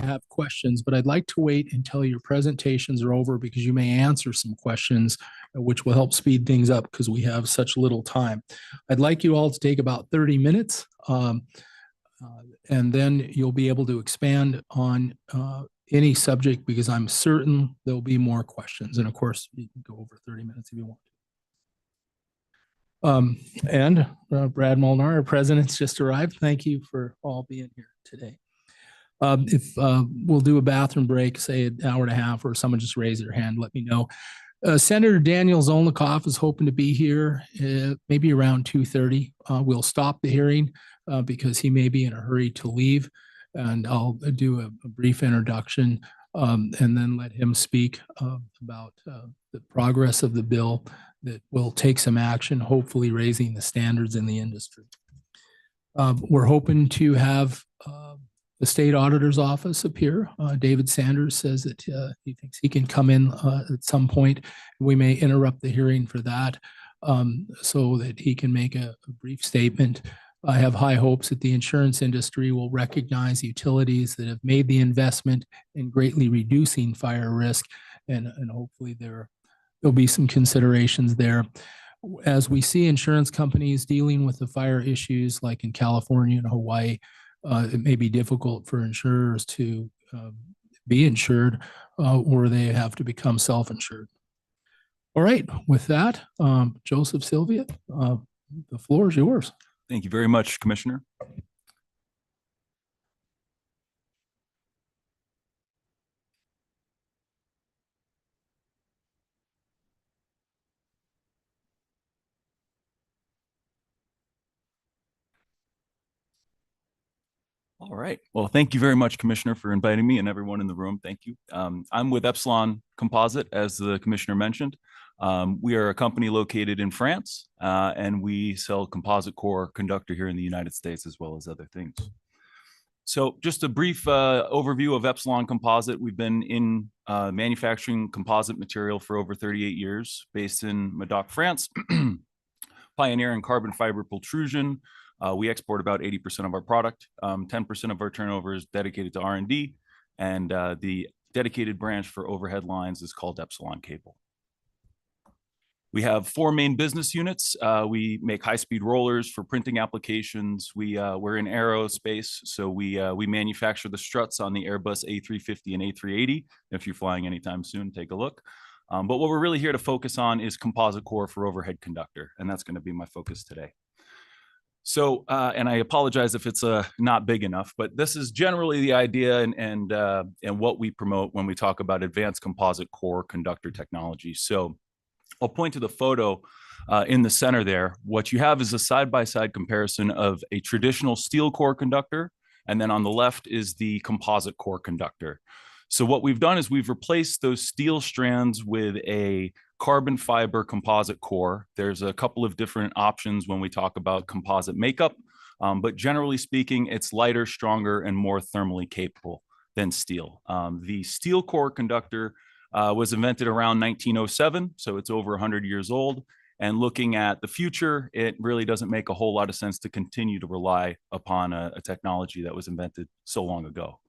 have questions, but I'd like to wait until your presentations are over because you may answer some questions, which will help speed things up because we have such little time. I'd like you all to take about 30 minutes, and then you'll be able to expand on any subject because I'm certain there'll be more questions. And of course, you can go over 30 minutes if you want. Brad Molnar, our president's just arrived. Thank you for all being here today. If we'll do a bathroom break, say an hour and a half, or someone just raise their hand, let me know. Senator Daniel Zolnikoff is hoping to be here maybe around 2:30. We'll stop the hearing because he may be in a hurry to leave, and I'll do a brief introduction and then let him speak about the progress of the bill that will take some action, hopefully raising the standards in the industry. We're hoping to have the state auditor's office appear. David Sanders says that he thinks he can come in at some point. We may interrupt the hearing for that so that he can make a brief statement. I have high hopes that the insurance industry will recognize utilities that have made the investment in greatly reducing fire risk, and hopefully there'll be some considerations there. As we see insurance companies dealing with the fire issues like in California and Hawaii, it may be difficult for insurers to be insured or they have to become self-insured. All right, with that, Joseph Sylvia, the floor is yours. Thank you very much, Commissioner. All right. Well, thank you very much, Commissioner, for inviting me and everyone in the room. Thank you. I'm with Epsilon Composite, as the Commissioner mentioned. We are a company located in France, and we sell composite core conductor here in the United States, as well as other things. So just a brief overview of Epsilon Composite. We've been in manufacturing composite material for over 38 years, based in Medoc, France, pioneering carbon fiber pultrusion. We export about 80% of our product. 10% of our turnover is dedicated to R&D, and the dedicated branch for overhead lines is called Epsilon Cable. We have 4 main business units. We make high-speed rollers for printing applications. We're in aerospace, so we manufacture the struts on the Airbus A350 and A380. If you're flying anytime soon, take a look. But what we're really here to focus on is composite core for overhead conductor, and that's going to be my focus today. So, and I apologize if it's not big enough, but this is generally the idea and what we promote when we talk about advanced composite core conductor technology. So I'll point to the photo in the center there. What you have is a side-by-side comparison of a traditional steel core conductor, and then on the left is the composite core conductor. So what we've done is we've replaced those steel strands with a carbon fiber composite core. There's a couple of different options when we talk about composite makeup, but generally speaking, it's lighter, stronger, and more thermally capable than steel. The steel core conductor was invented around 1907, so it's over 100 years old. And looking at the future, it really doesn't make a whole lot of sense to continue to rely upon a technology that was invented so long ago.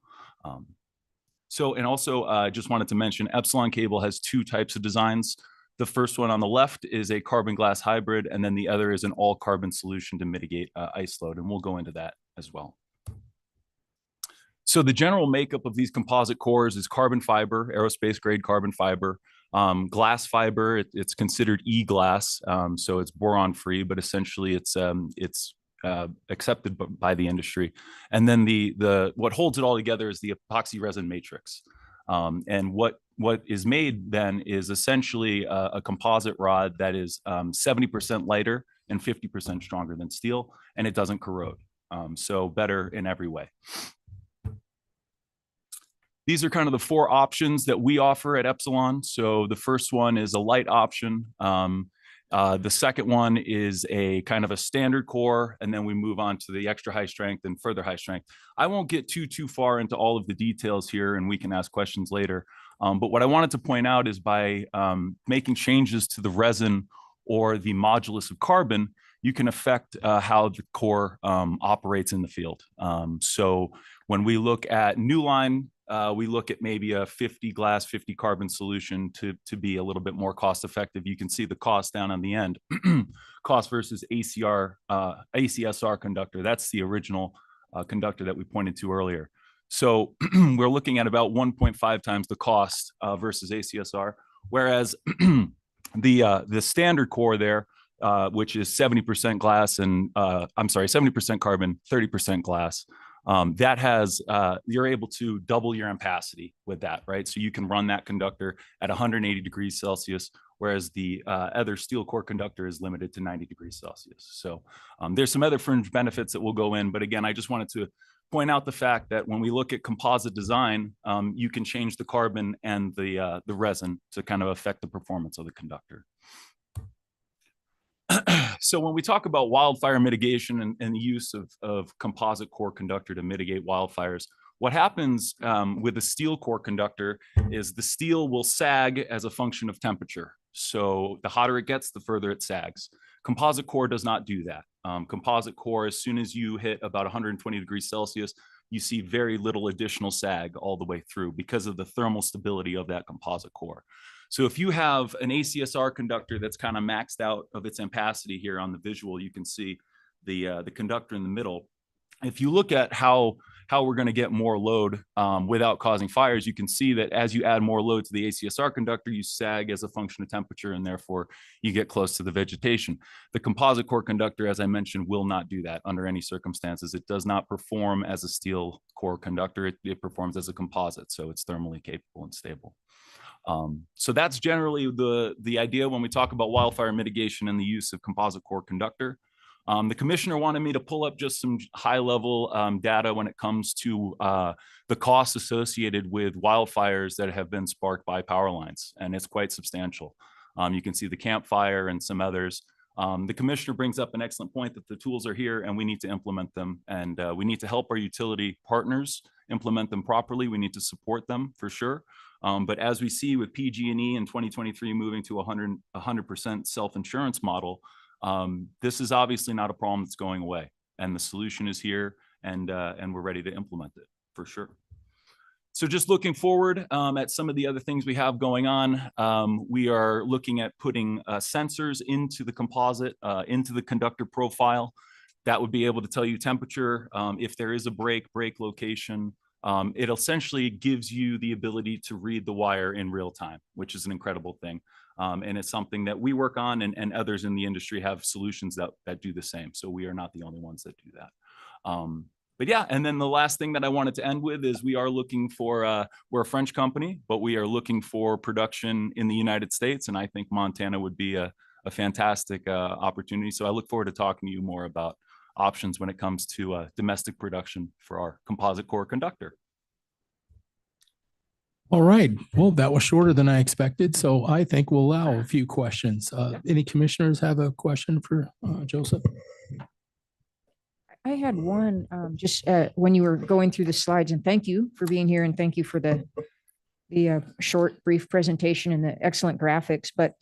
And also, I just wanted to mention, Epsilon Cable has 2 types of designs. The first one on the left is a carbon glass hybrid, and then the other is an all carbon solution to mitigate ice load, and we'll go into that as well. So the general makeup of these composite cores is carbon fiber, aerospace grade carbon fiber, glass fiber. It's considered E-glass, so it's boron free, but essentially it's accepted by the industry. And then what holds it all together is the epoxy resin matrix. And what is made then is essentially a composite rod that is 70% lighter and 50% stronger than steel, and it doesn't corrode. So better in every way. These are kind of the 4 options that we offer at Epsilon. So the first one is a light option. The second one is a kind of a standard core, and then we move on to the extra high strength and further high strength. I won't get too far into all of the details here, and we can ask questions later. But what I wanted to point out is by making changes to the resin or the modulus of carbon, you can affect how the core operates in the field. So when we look at new line we look at maybe a 50 glass, 50 carbon solution to be a little bit more cost effective. You can see the cost down on the end. Cost versus ACSR conductor. That's the original conductor that we pointed to earlier. So we're looking at about 1.5 times the cost versus ACSR, whereas the standard core there, which is 70% glass and 70% carbon, 30% glass. That has, you're able to double your ampacity with that, right? So you can run that conductor at 180 degrees Celsius, whereas the other steel core conductor is limited to 90 degrees Celsius. So there's some other fringe benefits that will go in, but again, I just wanted to point out the fact that when we look at composite design, you can change the carbon and the resin to kind of affect the performance of the conductor. So when we talk about wildfire mitigation and the use of composite core conductor to mitigate wildfires, what happens with a steel core conductor is the steel will sag as a function of temperature. So the hotter it gets, the further it sags. Composite core does not do that. Composite core, as soon as you hit about 120 degrees Celsius, you see very little additional sag all the way through because of the thermal stability of that composite core. So if you have an ACSR conductor that's kind of maxed out of its ampacity here on the visual, you can see the conductor in the middle. If you look at how we're going to get more load without causing fires, you can see that as you add more load to the ACSR conductor, you sag as a function of temperature, and therefore you get close to the vegetation. The composite core conductor, as I mentioned, will not do that under any circumstances. It does not perform as a steel core conductor. It performs as a composite, so it's thermally capable and stable. So that's generally the idea when we talk about wildfire mitigation and the use of composite core conductor. The commissioner wanted me to pull up just some high-level data when it comes to the costs associated with wildfires that have been sparked by power lines, and it's quite substantial. You can see the campfire and some others. The commissioner brings up an excellent point that the tools are here and we need to implement them, and we need to help our utility partners implement them properly. We need to support them for sure. But as we see with PG&E in 2023 moving to 100% self-insurance model, this is obviously not a problem that's going away, and the solution is here, and we're ready to implement it for sure. So just looking forward at some of the other things we have going on, we are looking at putting sensors into the composite, into the conductor profile. That would be able to tell you temperature, if there is a break location. It essentially gives you the ability to read the wire in real time, which is an incredible thing. And it's something that we work on, and others in the industry have solutions that do the same. So we are not the only ones that do that. But yeah, and then the last thing that I wanted to end with is we are looking for, we're a French company, but we are looking for production in the United States. And I think Montana would be a fantastic opportunity. So I look forward to talking to you more about options when it comes to domestic production for our composite core conductor. All right. Well, that was shorter than I expected, so I think we'll allow a few questions. Any commissioners have a question for Joseph? I had one just when you were going through the slides, and thank you for being here, and thank you for the short, brief presentation and the excellent graphics. But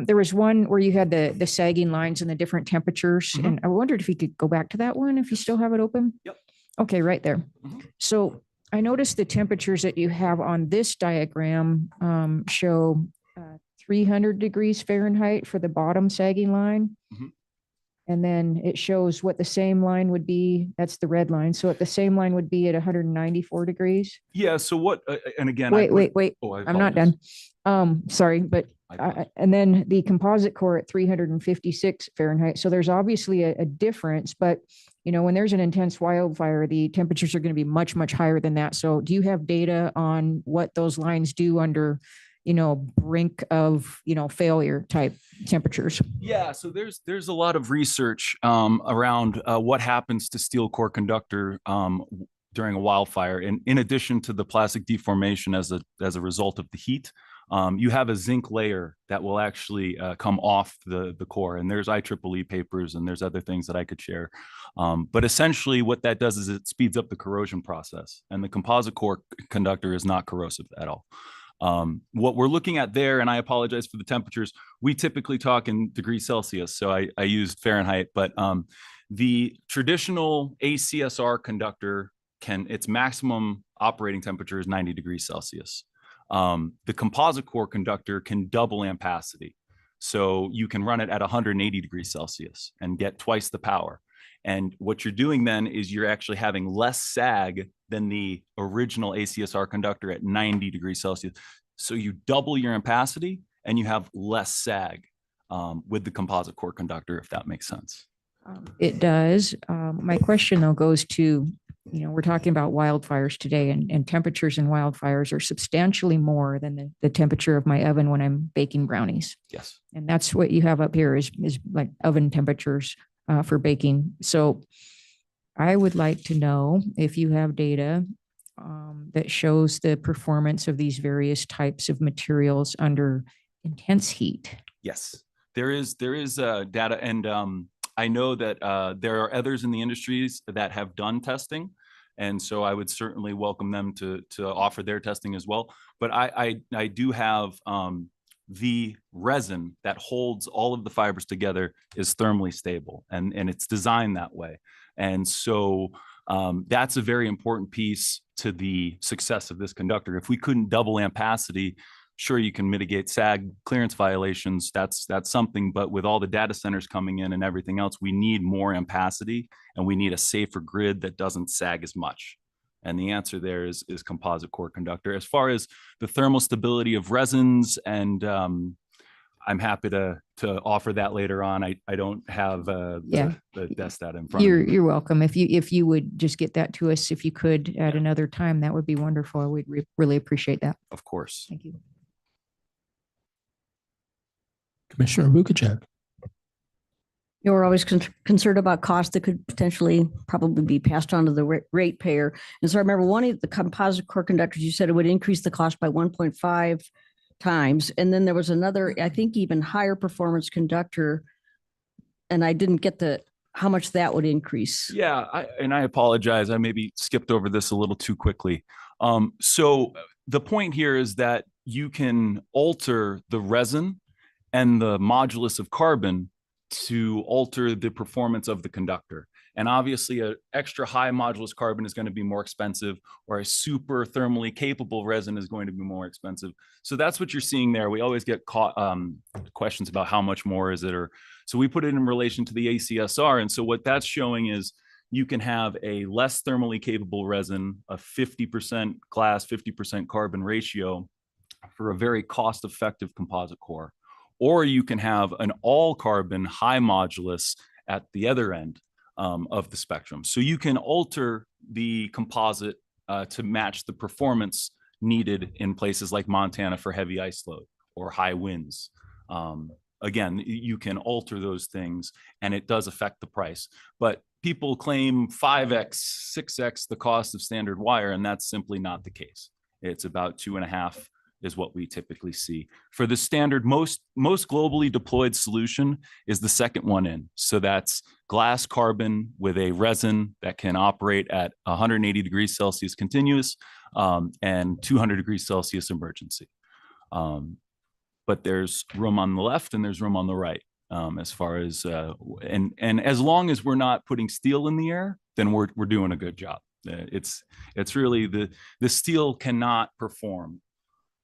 there was one where you had the sagging lines and the different temperatures. Mm-hmm. And I wondered if you could go back to that one, if you still have it open. Yep. Okay, right there. Mm-hmm. So I noticed the temperatures that you have on this diagram show 300 degrees Fahrenheit for the bottom sagging line. Mm-hmm. And then it shows what the same line would be. That's the red line. So the same line would be at 194 degrees. Yeah. So what, and again, wait. Oh, I'm not done. Sorry, but and then the composite core at 356 Fahrenheit. So there's obviously a difference, but you know, when there's an intense wildfire, the temperatures are going to be much, much higher than that. So do you have data on what those lines do under, you know, brink of, you know, failure type temperatures? Yeah, so there's a lot of research around what happens to steel core conductor during a wildfire. And in addition to the plastic deformation as a result of the heat, you have a zinc layer that will actually come off the core. And there's IEEE papers and there's other things that I could share. But essentially what that does is it speeds up the corrosion process. And the composite core conductor is not corrosive at all. What we're looking at there, and I apologize for the temperatures, we typically talk in degrees Celsius, so I used Fahrenheit, but the traditional ACSR conductor its maximum operating temperature is 90 degrees Celsius. The composite core conductor can double ampacity. So you can run it at 180 degrees Celsius and get twice the power. And what you're doing then is you're actually having less sag than the original ACSR conductor at 90 degrees Celsius. So you double your ampacity and you have less sag with the composite core conductor, if that makes sense. It does. My question though goes to, we're talking about wildfires today, and temperatures in wildfires are substantially more than the temperature of my oven when I'm baking brownies. Yes. And that's what you have up here is like oven temperatures for baking. So I would like to know if you have data that shows the performance of these various types of materials under intense heat. Yes, there is data, and I know that there are others in the industries that have done testing. And so I would certainly welcome them to offer their testing as well. But I do have the resin that holds all of the fibers together is thermally stable, and it's designed that way. And so that's a very important piece to the success of this conductor. If we couldn't double ampacity, sure, you can mitigate sag clearance violations. That's something, but with all the data centers coming in and everything else, we need more ampacity, and we need a safer grid that doesn't sag as much. And the answer there is composite core conductor. As far as the thermal stability of resins, and I'm happy to offer that later on. I don't have the desk data in front of me. You're welcome. If you would just get that to us, if you could at another time, that would be wonderful. We'd really appreciate that. Of course. Thank you. Commissioner Vukichak. You're always concerned about costs that could potentially probably be passed on to the ratepayer. And so I remember one of the composite core conductors, you said it would increase the cost by 1.5 times. And then there was another, I think, even higher performance conductor. And I didn't get how much that would increase. Yeah, I apologize. I maybe skipped over this a little too quickly. So the point here is that you can alter the resin and the modulus of carbon to alter the performance of the conductor. And obviously an extra high modulus carbon is going to be more expensive, or a super thermally capable resin is going to be more expensive. So that's what you're seeing there. We always get questions about how much more is it, so we put it in relation to the ACSR. And so what that's showing is you can have a less thermally capable resin, a 50% glass, 50% carbon ratio for a very cost-effective composite core. Or you can have an all carbon high modulus at the other end of the spectrum. So you can alter the composite to match the performance needed in places like Montana for heavy ice load or high winds. Again, you can alter those things, and it does affect the price. But people claim 5x, 6x the cost of standard wire, and that's simply not the case. It's about 2.5 is what we typically see. For the standard, most globally deployed solution is the second one in. So that's glass carbon with a resin that can operate at 180 degrees Celsius continuous and 200 degrees Celsius emergency. But there's room on the left and there's room on the right as far as, and as long as we're not putting steel in the air, then we're doing a good job. It's really the steel cannot perform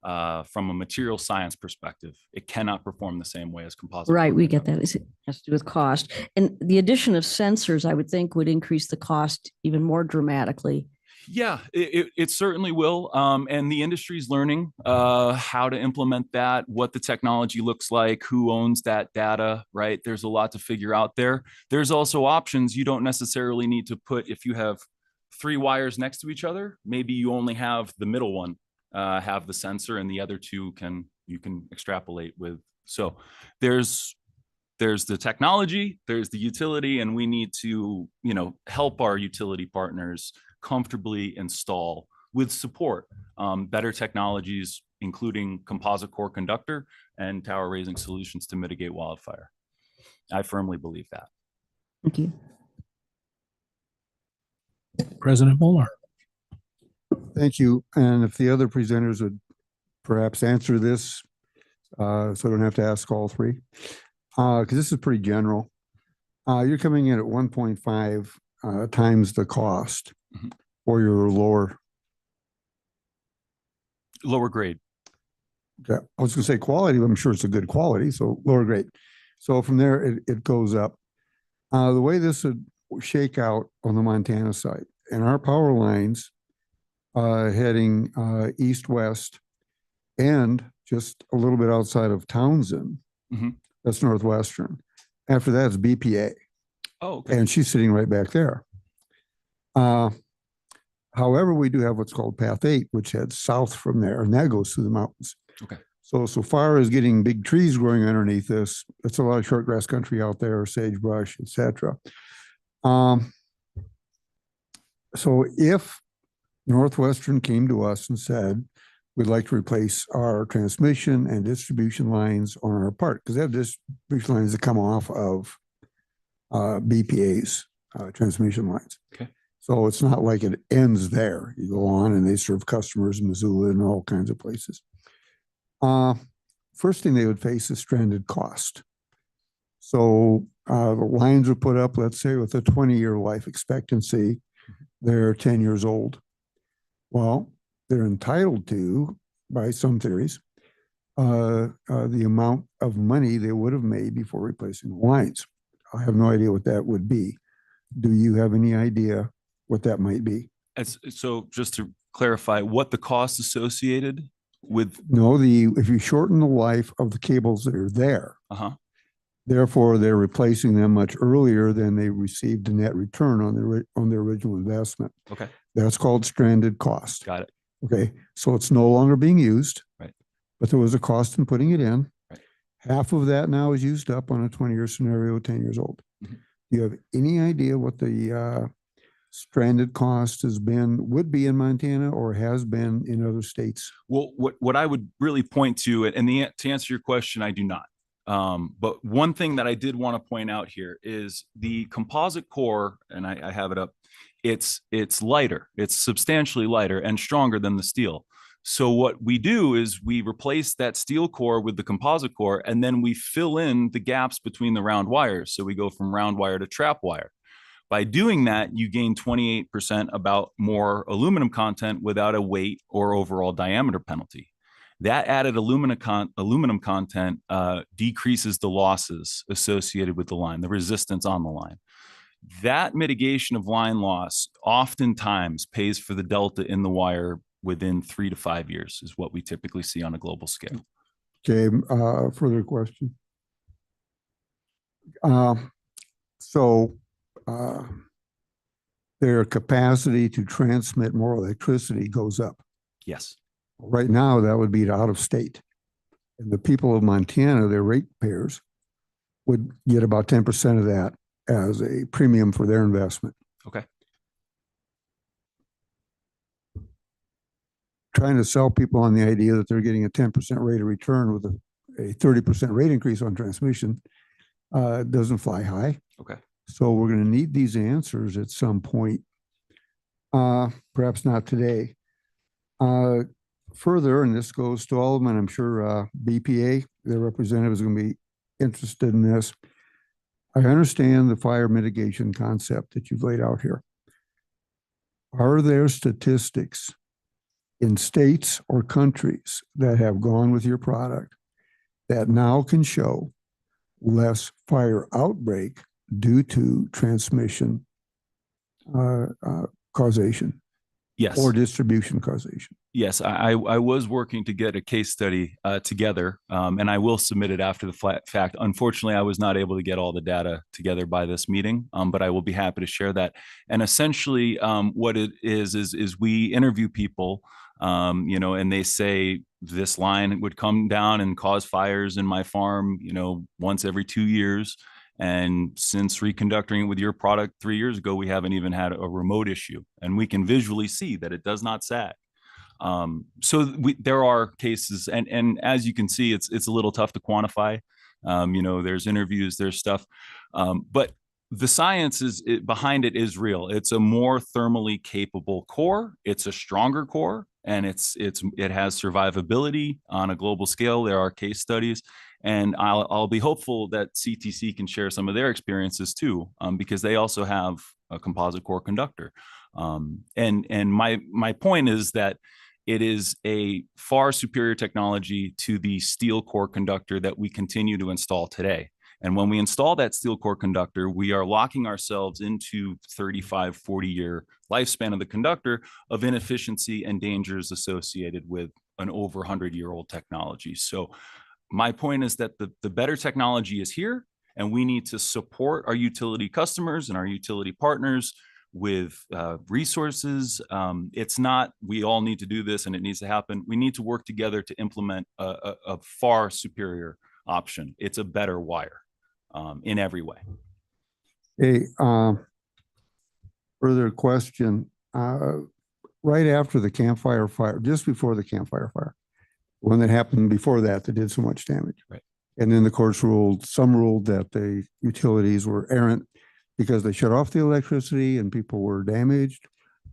from a material science perspective. It cannot perform the same way as composite. Right, we get that. It has to do with cost. And the addition of sensors, I would think, would increase the cost even more dramatically. Yeah, it certainly will. And the industry is learning how to implement that, what the technology looks like, who owns that data, right? There's a lot to figure out there. There's also options. You don't necessarily need to put, if you have 3 wires next to each other, maybe you only have the middle one have the sensor, and the other 2 you can extrapolate with. So there's the technology, there's the utility, and we need to help our utility partners comfortably install with support better technologies, including composite core conductor and tower raising solutions to mitigate wildfire. I firmly believe that. Thank you. President Molnar. Thank you. And if the other presenters would perhaps answer this, so I don't have to ask all 3, because this is pretty general. You're coming in at 1.5 times the cost for your lower Lower grade. Okay. I was gonna say quality, but I'm sure it's a good quality, so lower grade. So from there, it goes up. The way this would shake out on the Montana side, and our power lines heading east-west and just a little bit outside of Townsend, that's Northwestern. After that, it's BPA. Oh, okay. And she's sitting right back there. However, we do have what's called Path 8, which heads south from there, and that goes through the mountains. Okay. So far as getting big trees growing underneath this, it's a lot of short grass country out there, sagebrush, etc. So if Northwestern came to us and said, we'd like to replace our transmission and distribution lines on our part, because they have distribution lines that come off of BPA's transmission lines. Okay. So it's not like it ends there. You go on and they serve customers in Missoula and all kinds of places. First thing they would face is stranded cost. So the lines are put up, let's say, with a 20-year life expectancy. They're 10 years old. Well, they're entitled to, by some theories, the amount of money they would have made before replacing the lines. I have no idea what that would be. Do you have any idea what that might be? So just to clarify, what the cost associated with? No, if you shorten the life of the cables that are there, therefore they're replacing them much earlier than they received a net return on their original investment. Okay. That's called stranded cost. Got it. Okay. So it's no longer being used. Right. But there was a cost in putting it in. Right. Half of that now is used up on a 20-year scenario, 10 years old. Do you have any idea what the stranded cost would be in Montana or has been in other states? Well, what I would really point to, and to answer your question, I do not. But one thing that I did want to point out here is the composite core, and I have it up. It's lighter. It's substantially lighter and stronger than the steel. So what we do is we replace that steel core with the composite core, and then we fill in the gaps between the round wires. So we go from round wire to trap wire. By doing that, you gain 28% about more aluminum content without a weight or overall diameter penalty. That added aluminum content decreases the losses associated with the line, the resistance on the line. That mitigation of line loss oftentimes pays for the delta in the wire within 3 to 5 years is what we typically see on a global scale. Okay, further question. Their capacity to transmit more electricity goes up. Yes. Right now, that would be out of state. And the people of Montana, their ratepayers, would get about 10% of that as a premium for their investment. Okay. Trying to sell people on the idea that they're getting a 10% rate of return with a 30% rate increase on transmission doesn't fly high. Okay. So we're going to need these answers at some point, perhaps not today. Further, and this goes to all of them, and I'm sure BPA, their representative, is going to be interested in this. I understand the fire mitigation concept that you've laid out here. Are there statistics in states or countries that have gone with your product that now can show less fire outbreak due to transmission causation? Yes. Or distribution causation? Yes, I was working to get a case study together, and I will submit it after the fact. Unfortunately, I was not able to get all the data together by this meeting, but I will be happy to share that. And essentially, what it is we interview people, and they say this line would come down and cause fires in my farm, once every 2 years. And since reconducting it with your product 3 years ago, we haven't even had a remote issue, and we can visually see that it does not sag. So there are cases, and as you can see, it's a little tough to quantify. There's interviews, there's stuff, but the science behind it is real. It's a more thermally capable core. It's a stronger core, and it has survivability on a global scale. There are case studies, and I'll be hopeful that CTC can share some of their experiences too, because they also have a composite core conductor. And my point is that it is a far superior technology to the steel core conductor that we continue to install today. And when we install that steel core conductor, we are locking ourselves into 35, 40-year lifespan of the conductor of inefficiency and dangers associated with an over 100-year-old technology. So my point is that the better technology is here, and we need to support our utility customers and our utility partners with resources. It's not, we all need to do this and it needs to happen. We need to work together to implement a far superior option. It's a better wire in every way. Hey, further question. Right after the campfire fire, just before the campfire fire, one that happened before that did so much damage. Right. And then the courts some ruled that the utilities were errant because they shut off the electricity and people were damaged.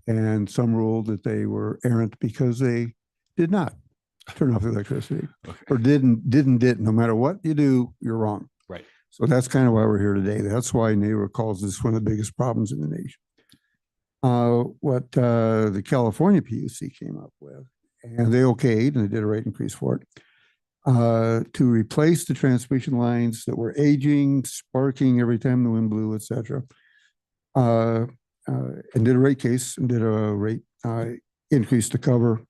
And some ruled that they were errant because they did not turn off the electricity. Okay. Or didn't. No matter what you do, you're wrong. Right. So that's kind of why we're here today. That's why NARA calls this one of the biggest problems in the nation. What the California PUC came up with, and they okayed, and they did a rate increase for it, to replace the transmission lines that were aging, sparking every time the wind blew, et cetera, and did a rate case and did a rate increase to cover.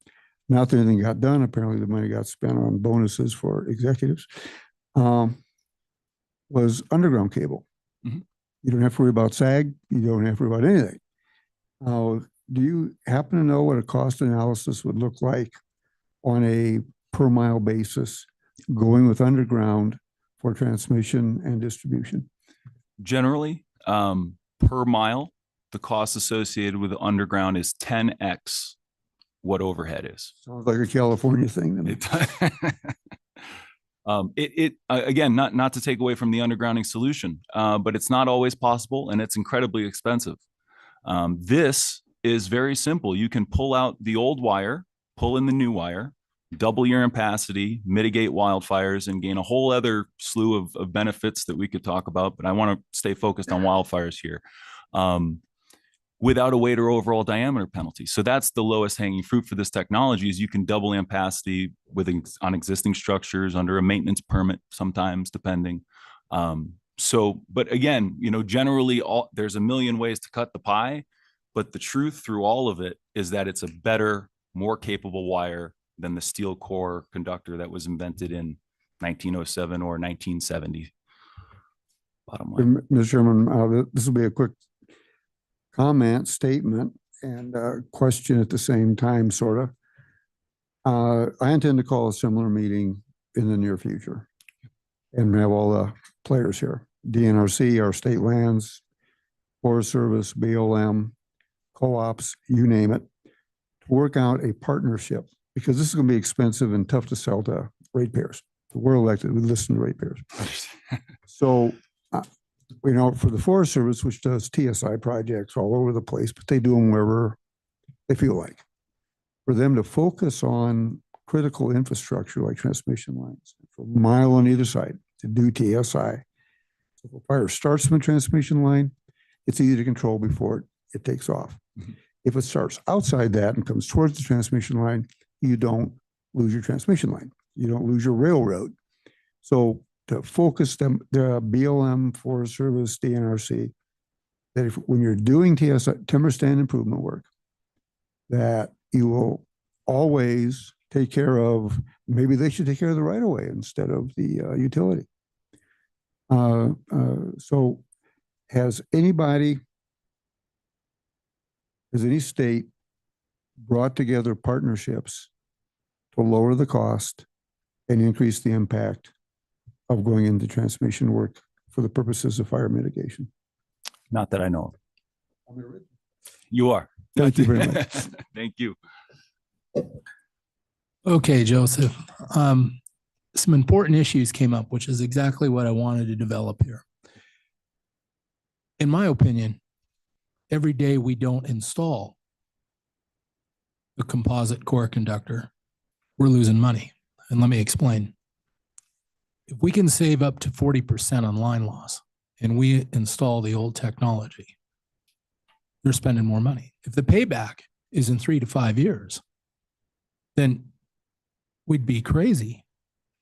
Not that anything got done. Apparently the money got spent on bonuses for executives. Was underground cable. Mm-hmm. You don't have to worry about SAG. You don't have to worry about anything. Do you happen to know what a cost analysis would look like on a per mile basis going with underground for transmission and distribution? Generally, per mile, the cost associated with the underground is 10x what overhead is. Sounds like a California thing to me. Again, not to take away from the undergrounding solution, but it's not always possible and it's incredibly expensive. This is very simple. You can pull out the old wire, pull in the new wire, double your ampacity, mitigate wildfires, and gain a whole other slew of benefits that we could talk about, but I want to stay focused on wildfires here, without a weight or overall diameter penalty. So that's the lowest hanging fruit for this technology, is you can double ampacity on existing structures under a maintenance permit, sometimes depending. But again, generally there's a million ways to cut the pie, but the truth through all of it is that it's a better, more capable wire than the steel core conductor that was invented in 1907 or 1970. Bottom line. Mr. Chairman, this will be a quick comment, statement, and question at the same time, sort of. I intend to call a similar meeting in the near future and have all the players here. DNRC, our state lands, Forest Service, BLM, co-ops, you name it, to work out a partnership, because this is going to be expensive and tough to sell to ratepayers. We're elected, we listen to ratepayers. So, for the Forest Service, which does TSI projects all over the place, but they do them wherever they feel like. For them to focus on critical infrastructure like transmission lines, for a mile on either side, to do TSI. So if a fire starts from a transmission line, it's easy to control before it takes off. Mm-hmm. If it starts outside that and comes towards the transmission line, you don't lose your transmission line. You don't lose your railroad. So to focus them, the BLM, Forest Service, DNRC, that when you're doing TSI, timber stand improvement work, that you will always take care of, maybe they should take care of the right of way instead of the utility. So has any state brought together partnerships to lower the cost and increase the impact of going into transmission work for the purposes of fire mitigation? Not that I know of. You are. Thank you very much. Thank you. Okay, Joseph. Some important issues came up, which is exactly what I wanted to develop here. In my opinion, every day we don't install a composite core conductor, we're losing money. And let me explain. If we can save up to 40% on line loss and we install the old technology, you're spending more money. If the payback is in 3 to 5 years, then we'd be crazy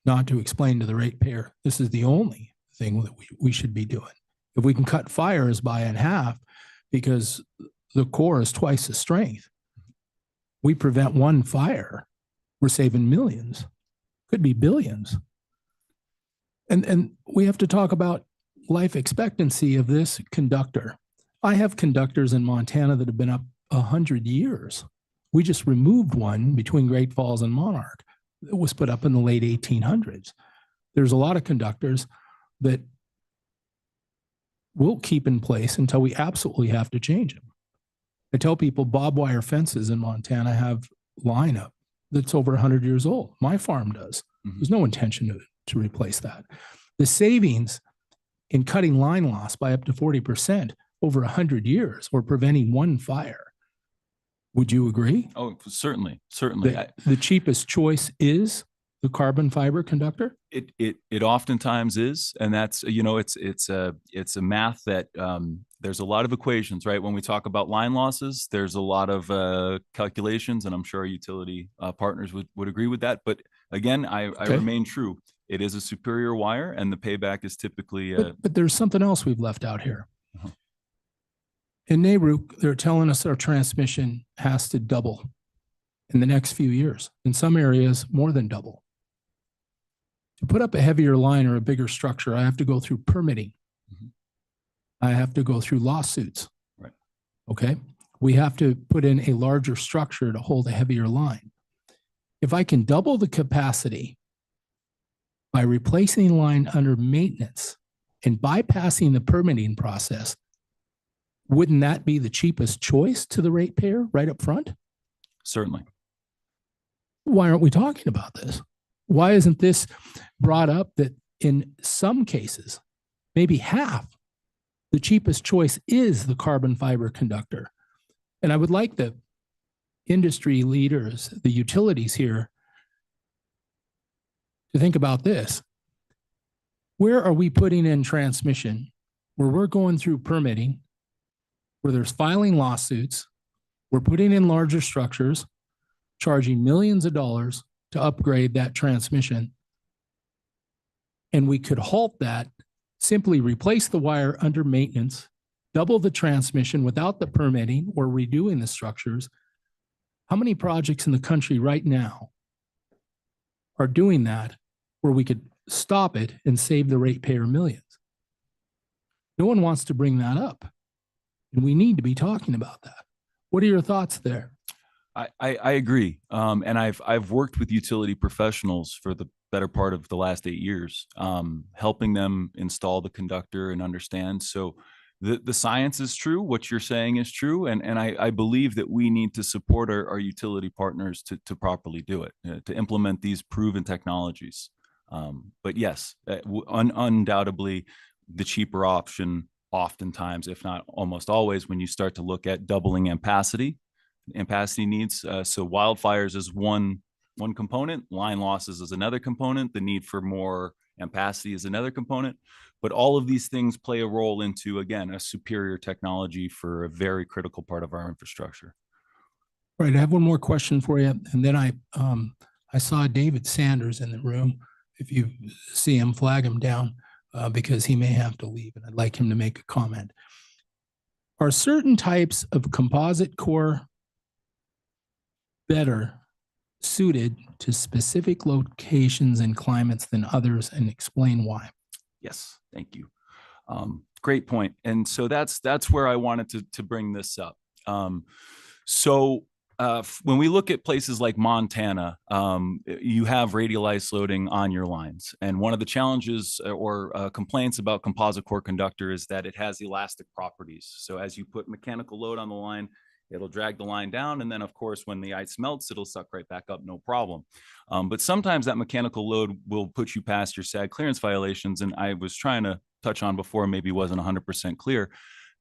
not to explain to the ratepayer, this is the only thing that we should be doing. If we can cut fires by in half because the core is twice the strength, we prevent one fire, we're saving millions, could be billions. And we have to talk about life expectancy of this conductor. I have conductors in Montana that have been up 100 years. We just removed one between Great Falls and Monarch. It was put up in the late 1800s. There's a lot of conductors that we'll keep in place until we absolutely have to change them. I tell people barbed wire fences in Montana have line up that's over 100 years old. My farm does. There's no intention to replace that. The savings in cutting line loss by up to 40% over 100 years or preventing one fire. Would you agree? Oh, certainly, certainly. The cheapest choice is the carbon fiber conductor? It oftentimes is, and that's, you know, it's a math that there's a lot of equations, right? When we talk about line losses, there's a lot of calculations, and I'm sure our utility partners would agree with that. But again, I remain true. It is a superior wire, and the payback is typically. But there's something else we've left out here. In NARUC, they're telling us our transmission has to double in the next few years. In some areas, more than double. To put up a heavier line or a bigger structure, I have to go through permitting. I have to go through lawsuits. Right. Okay. We have to put in a larger structure to hold a heavier line. If I can double the capacity by replacing the line under maintenance and bypassing the permitting process, wouldn't that be the cheapest choice to the ratepayer right up front? Certainly. Why aren't we talking about this? Why isn't this brought up that in some cases, maybe half, the cheapest choice is the carbon fiber conductor? And I would like the industry leaders, the utilities here, to think about this. Where are we putting in transmission where we're going through permitting, where there's filing lawsuits, we're putting in larger structures, charging millions of dollars to upgrade that transmission, and we could halt that, simply replace the wire under maintenance, double the transmission without the permitting or redoing the structures? How many projects in the country right now are doing that where we could stop it and save the ratepayer millions? No one wants to bring that up. And we need to be talking about that. What are your thoughts there? I agree. And I've worked with utility professionals for the better part of the last 8 years, helping them install the conductor and understand. So the science is true. What you're saying is true. And I believe that we need to support our utility partners to properly do it, to implement these proven technologies. But yes, undoubtedly, the cheaper option oftentimes, if not almost always, when you start to look at doubling ampacity needs. So wildfires is one component, line losses is another component, the need for more ampacity is another component. But all of these things play a role into, again, a superior technology for a very critical part of our infrastructure. All right, I have one more question for you. And then I saw David Sanders in the room. If you see him, flag him down because he may have to leave, and I'd like him to make a comment. Are certain types of composite core better suited to specific locations and climates than others, and explain why? Yes, thank you. Great point. And so that's where I wanted to bring this up. When we look at places like Montana, you have radial ice loading on your lines. And one of the challenges or complaints about composite core conductor is that it has elastic properties. So as you put mechanical load on the line, it'll drag the line down. And then, of course, when the ice melts, it'll suck right back up, no problem. But sometimes that mechanical load will put you past your SAG clearance violations. And I was trying to touch on before, maybe wasn't 100% clear,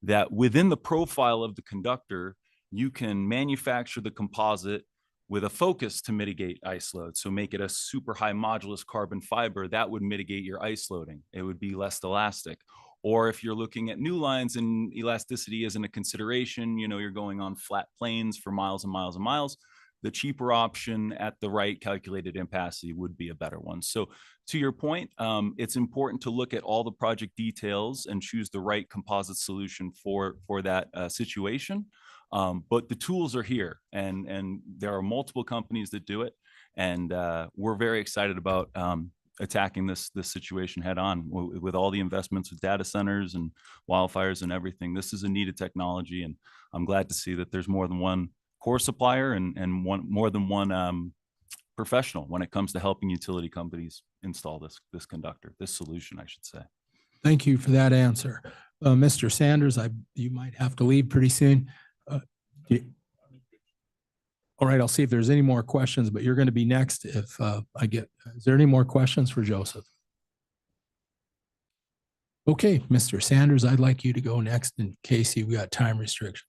that within the profile of the conductor, you can manufacture the composite with a focus to mitigate ice load. So make it a super high modulus carbon fiber that would mitigate your ice loading. It would be less elastic. Or if you're looking at new lines and elasticity isn't a consideration, you know, you're going on flat plains for miles and miles and miles, the cheaper option at the right calculated ampacity would be a better one. So to your point, it's important to look at all the project details and choose the right composite solution for that situation. But the tools are here, and there are multiple companies that do it. And we're very excited about attacking this situation head on with all the investments with data centers and wildfires and everything. This is a needed technology, and I'm glad to see that there's more than one core supplier and more than one professional when it comes to helping utility companies install this conductor, this solution, I should say. Thank you for that answer. Mr. Sanders, you might have to leave pretty soon. All right, I'll see if there's any more questions, but you're going to be next if is there any more questions for Joseph? Okay, Mr. Sanders, I'd like you to go next in case you've got time restrictions.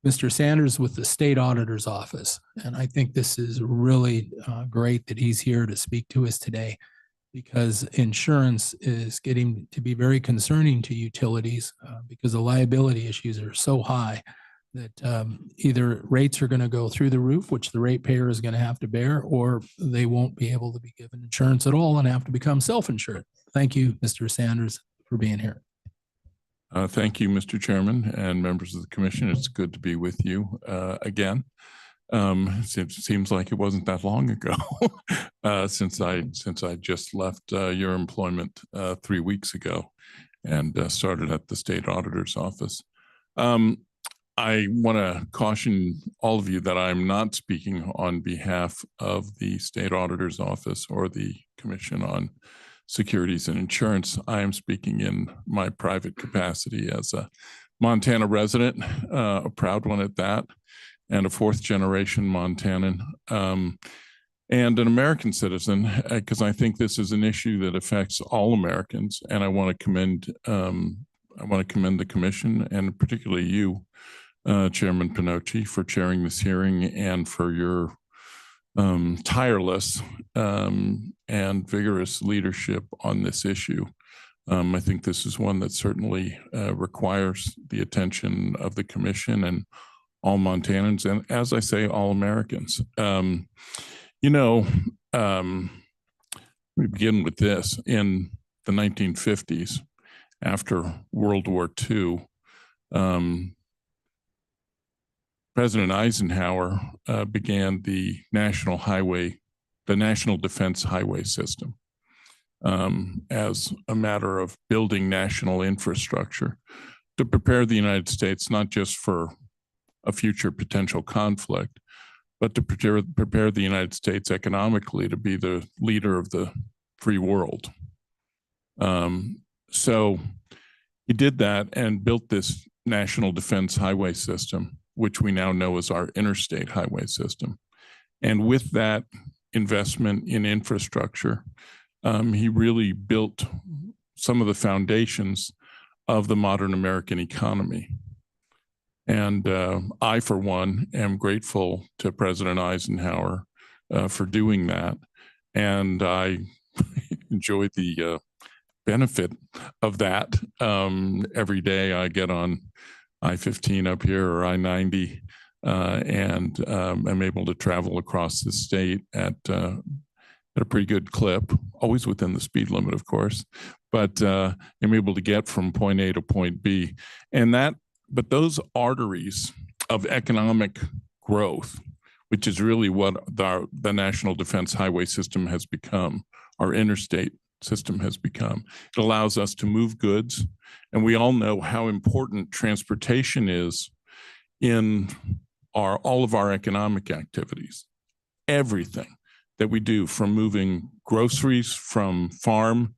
Mr. Sanders with the State Auditor's Office, and I think this is really great that he's here to speak to us today, because insurance is getting to be very concerning to utilities because the liability issues are so high that either rates are going to go through the roof, which the ratepayer is going to have to bear, or they won't be able to be given insurance at all and have to become self-insured. Thank you, Mr. Sanders, for being here. Thank you, Mr. Chairman and members of the commission. It's good to be with you again. It seems like it wasn't that long ago since I just left your employment 3 weeks ago and started at the State Auditor's Office. I want to caution all of you that I'm not speaking on behalf of the State Auditor's Office or the Commission on Securities and Insurance. I am speaking in my private capacity as a Montana resident, a proud one at that, and a fourth-generation Montanan, and an American citizen, because I think this is an issue that affects all Americans, and I want to commend the Commission and particularly you, Chairman Pinocci, for chairing this hearing and for your tireless and vigorous leadership on this issue. I think this is one that certainly requires the attention of the Commission and all Montanans, and as I say, all Americans. We begin with this. In the 1950s, after World War II, President Eisenhower began the National Defense Highway System as a matter of building national infrastructure to prepare the United States not just for a future potential conflict, but to prepare the United States economically to be the leader of the free world. So he did that and built this National Defense Highway System, which we now know as our interstate highway system. And with that investment in infrastructure, he really built some of the foundations of the modern American economy. And I, for one, am grateful to President Eisenhower for doing that. And I enjoy the benefit of that. Every day I get on I-15 up here or I-90 and I'm able to travel across the state at a pretty good clip, always within the speed limit, of course, but I'm able to get from point A to point B. But those arteries of economic growth, which is really what the National Defense Highway System has become, our interstate system has become. It allows us to move goods, and we all know how important transportation is in all of our economic activities. Everything that we do, from moving groceries from farm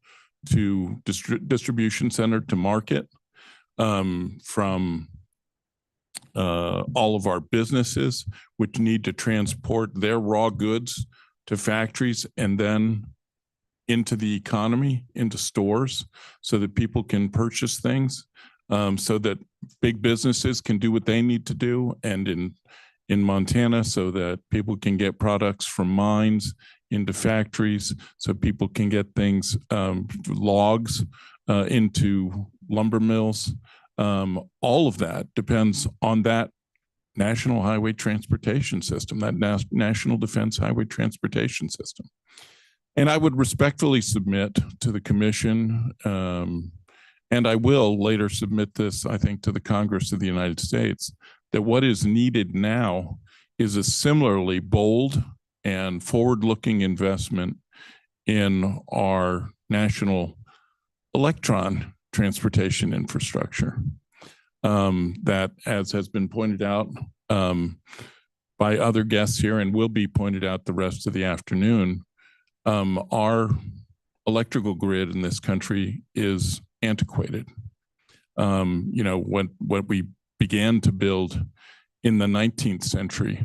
to distribution center to market, from all of our businesses, which need to transport their raw goods to factories and then into the economy, into stores, so that people can purchase things, so that big businesses can do what they need to do, and in Montana, so that people can get products from mines into factories, so people can get things, logs into lumber mills. All of that depends on that National Highway Transportation System, that National Defense Highway Transportation System. And I would respectfully submit to the commission, and I will later submit this, I think, to the Congress of the United States, that what is needed now is a similarly bold and forward-looking investment in our national electron transportation infrastructure. That, as has been pointed out by other guests here and will be pointed out the rest of the afternoon, our electrical grid in this country is antiquated. You know, what we began to build in the 19th century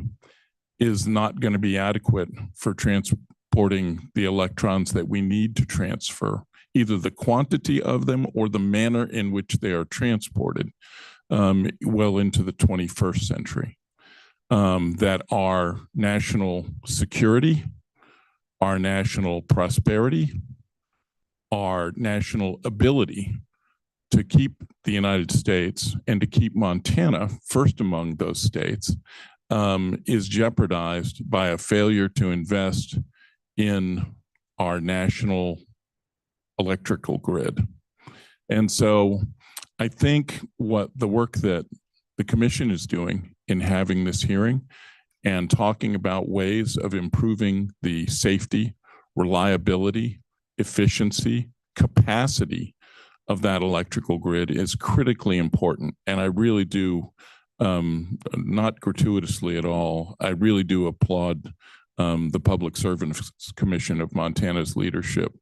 is not going to be adequate for transporting the electrons that we need to transfer, either the quantity of them or the manner in which they are transported well into the 21st century. That our national security, our national prosperity, our national ability to keep the United States and to keep Montana first among those states is jeopardized by a failure to invest in our national electrical grid. And so I think what the work that the commission is doing in having this hearing and talking about ways of improving the safety, reliability, efficiency, capacity of that electrical grid is critically important. And I really do, not gratuitously at all, I really do applaud the Public Service Commission of Montana's leadership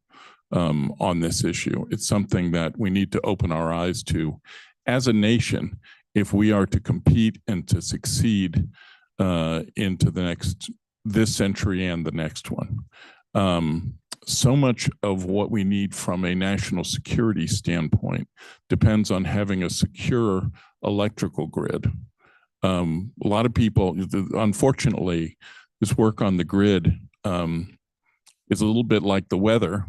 on this issue. It's something that we need to open our eyes to as a nation if we are to compete and to succeed into this century and the next one. So much of what we need from a national security standpoint depends on having a secure electrical grid. A lot of people, unfortunately, this work on the grid is a little bit like the weather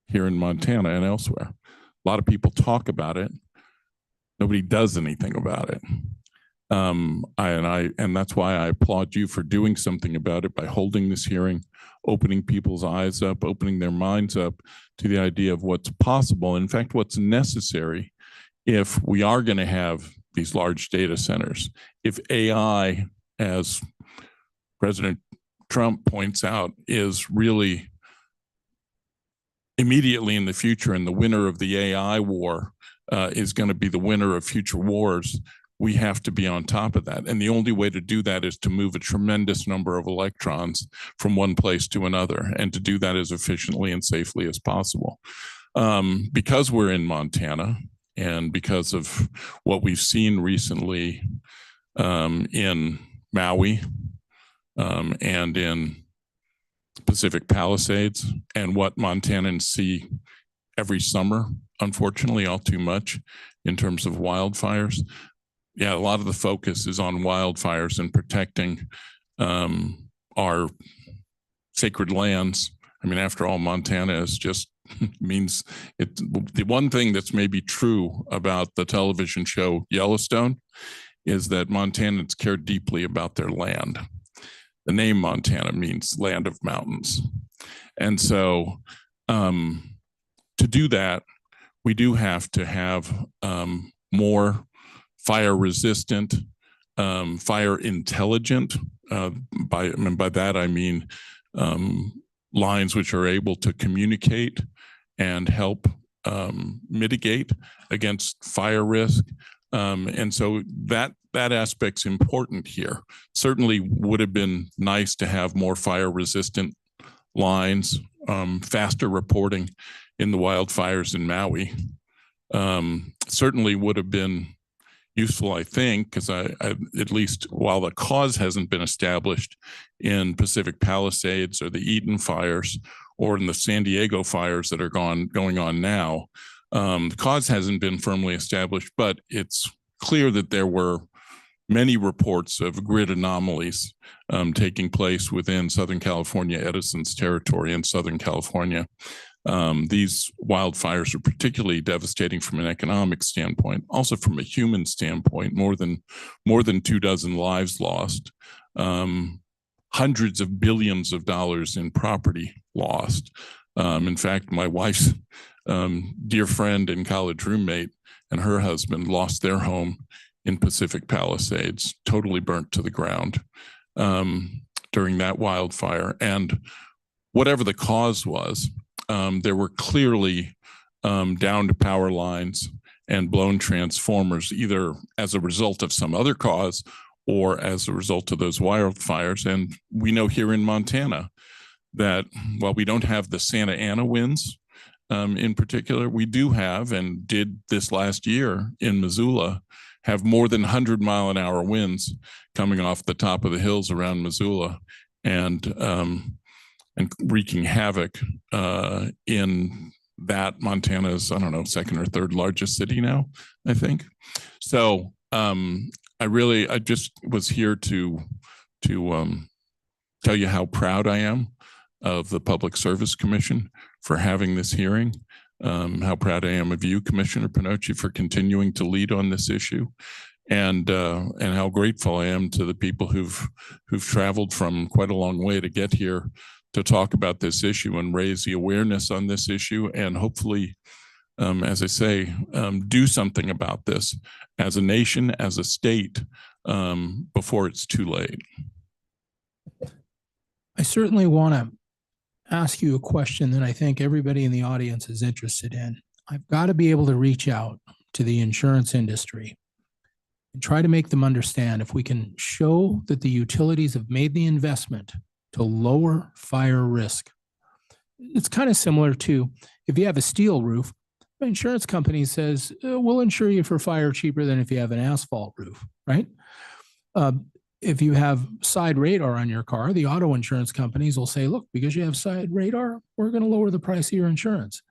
here in Montana and elsewhere. A lot of people talk about it. Nobody does anything about it. And that's why I applaud you for doing something about it by holding this hearing, opening people's eyes up, opening their minds up to the idea of what's possible. In fact, what's necessary if we are going to have these large data centers. If AI, as President Trump points out, is really immediately in the future, and the winner of the AI war is going to be the winner of future wars, we have to be on top of that. And the only way to do that is to move a tremendous number of electrons from one place to another, and to do that as efficiently and safely as possible. Because we're in Montana, and because of what we've seen recently in Maui and in Pacific Palisades, and what Montanans see every summer, unfortunately, all too much in terms of wildfires. Yeah, a lot of the focus is on wildfires and protecting our sacred lands. I mean, after all, Montana is just means it. The one thing that's maybe true about the television show Yellowstone is that Montanans care deeply about their land. The name Montana means land of mountains. And so to do that, we do have to have more fire resistant, fire intelligent. By that, I mean lines which are able to communicate and help mitigate against fire risk. And so that aspect's important here. Certainly would have been nice to have more fire resistant lines, faster reporting in the wildfires in Maui. Certainly would have been useful, I think, because I at least while the cause hasn't been established in Pacific Palisades or the Eaton fires or in the San Diego fires that are going on now, the cause hasn't been firmly established, but it's clear that there were many reports of grid anomalies taking place within Southern California, Edison's territory in Southern California, These wildfires are particularly devastating from an economic standpoint, also from a human standpoint. More than 24 lives lost, hundreds of billions of dollars in property lost. In fact, my wife's dear friend and college roommate and her husband lost their home in Pacific Palisades, totally burnt to the ground during that wildfire. And whatever the cause was, there were clearly downed power lines and blown transformers, either as a result of some other cause or as a result of those wildfires. And we know here in Montana that while we don't have the Santa Ana winds in particular, we do have, and did this last year in Missoula, have more than 100-mile-an-hour winds coming off the top of the hills around Missoula and wreaking havoc in that Montana's, I don't know, second or third largest city now, I think. So I just was here to tell you how proud I am of the Public Service Commission for having this hearing. How proud I am of you, Commissioner Pinocci, for continuing to lead on this issue, and how grateful I am to the people who've traveled from quite a long way to get here to talk about this issue and raise the awareness on this issue, and hopefully, as I say, do something about this as a nation, as a state, before it's too late. I certainly want to ask you a question that I think everybody in the audience is interested in. I've got to be able to reach out to the insurance industry and try to make them understand if we can show that the utilities have made the investment to lower fire risk. It's kind of similar to if you have a steel roof, the insurance company says, we'll insure you for fire cheaper than if you have an asphalt roof, right? If you have side radar on your car, the auto insurance companies will say, look, because you have side radar, we're going to lower the price of your insurance.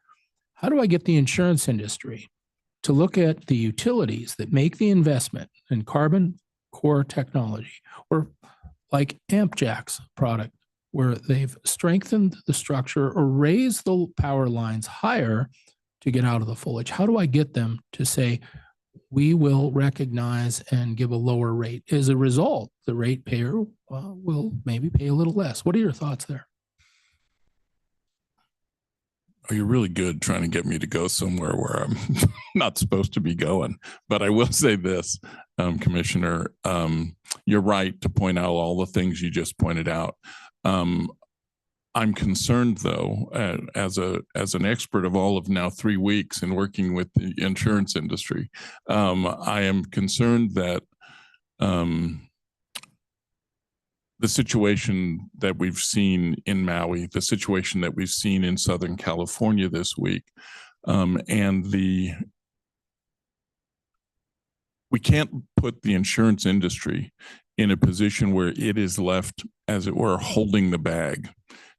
How do I get the insurance industry to look at the utilities that make the investment in carbon core technology, or like AmpJack's product, where they've strengthened the structure or raised the power lines higher to get out of the foliage? How do I get them to say, we will recognize and give a lower rate? As a result, the ratepayer will maybe pay a little less. What are your thoughts there? Oh, you're really good trying to get me to go somewhere where I'm not supposed to be going. But I will say this, Commissioner, you're right to point out all the things you just pointed out. I'm concerned, though, as an expert of all of now 3 weeks in working with the insurance industry, I am concerned that the situation that we've seen in Maui, the situation that we've seen in Southern California this week, and we can't put the insurance industry in a position where it is left, as it were, holding the bag.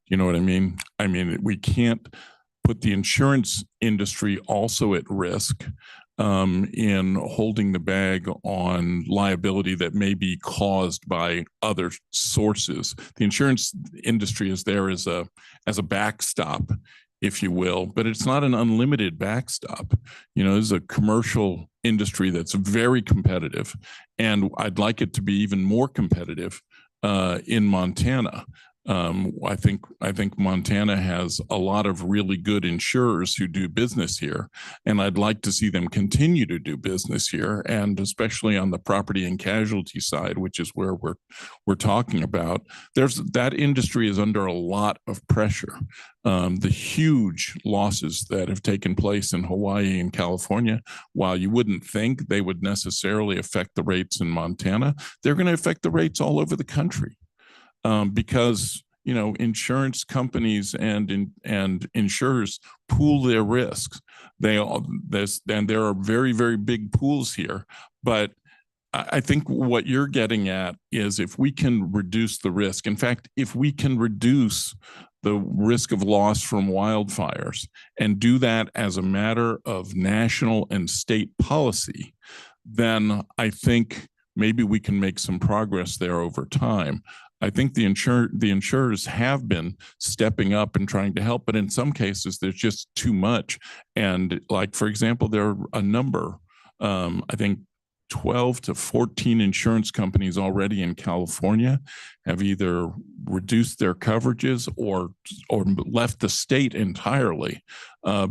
You know what I mean? I mean, we can't put the insurance industry also at risk in holding the bag on liability that may be caused by other sources. The insurance industry is there as a backstop, if you will, but it's not an unlimited backstop. You know, this is a commercial industry that's very competitive, and I'd like it to be even more competitive in Montana. I think Montana has a lot of really good insurers who do business here, and I'd like to see them continue to do business here, and especially on the property and casualty side, which is where we're talking about. That industry is under a lot of pressure. The huge losses that have taken place in Hawaii and California, while you wouldn't think they would necessarily affect the rates in Montana, they're going to affect the rates all over the country. Because, you know, insurance companies and insurers pool their risks. There are very, very big pools here. But I think what you're getting at is if we can reduce the risk. In fact, if we can reduce the risk of loss from wildfires and do that as a matter of national and state policy, then I think maybe we can make some progress there over time. I think the insurers have been stepping up and trying to help, but in some cases there's just too much. And like, for example, there are a number, I think 12 to 14 insurance companies already in California have either reduced their coverages or left the state entirely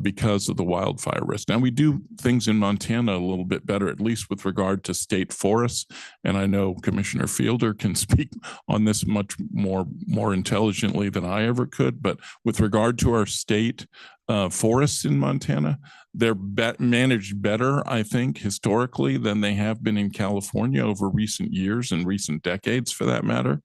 because of the wildfire risk. Now, we do things in Montana a little bit better, at least with regard to state forests. And I know Commissioner Fielder can speak on this much more intelligently than I ever could. But with regard to our state forests in Montana, they're managed better, I think, historically than they have been in California over recent years and recent decades, for that matter.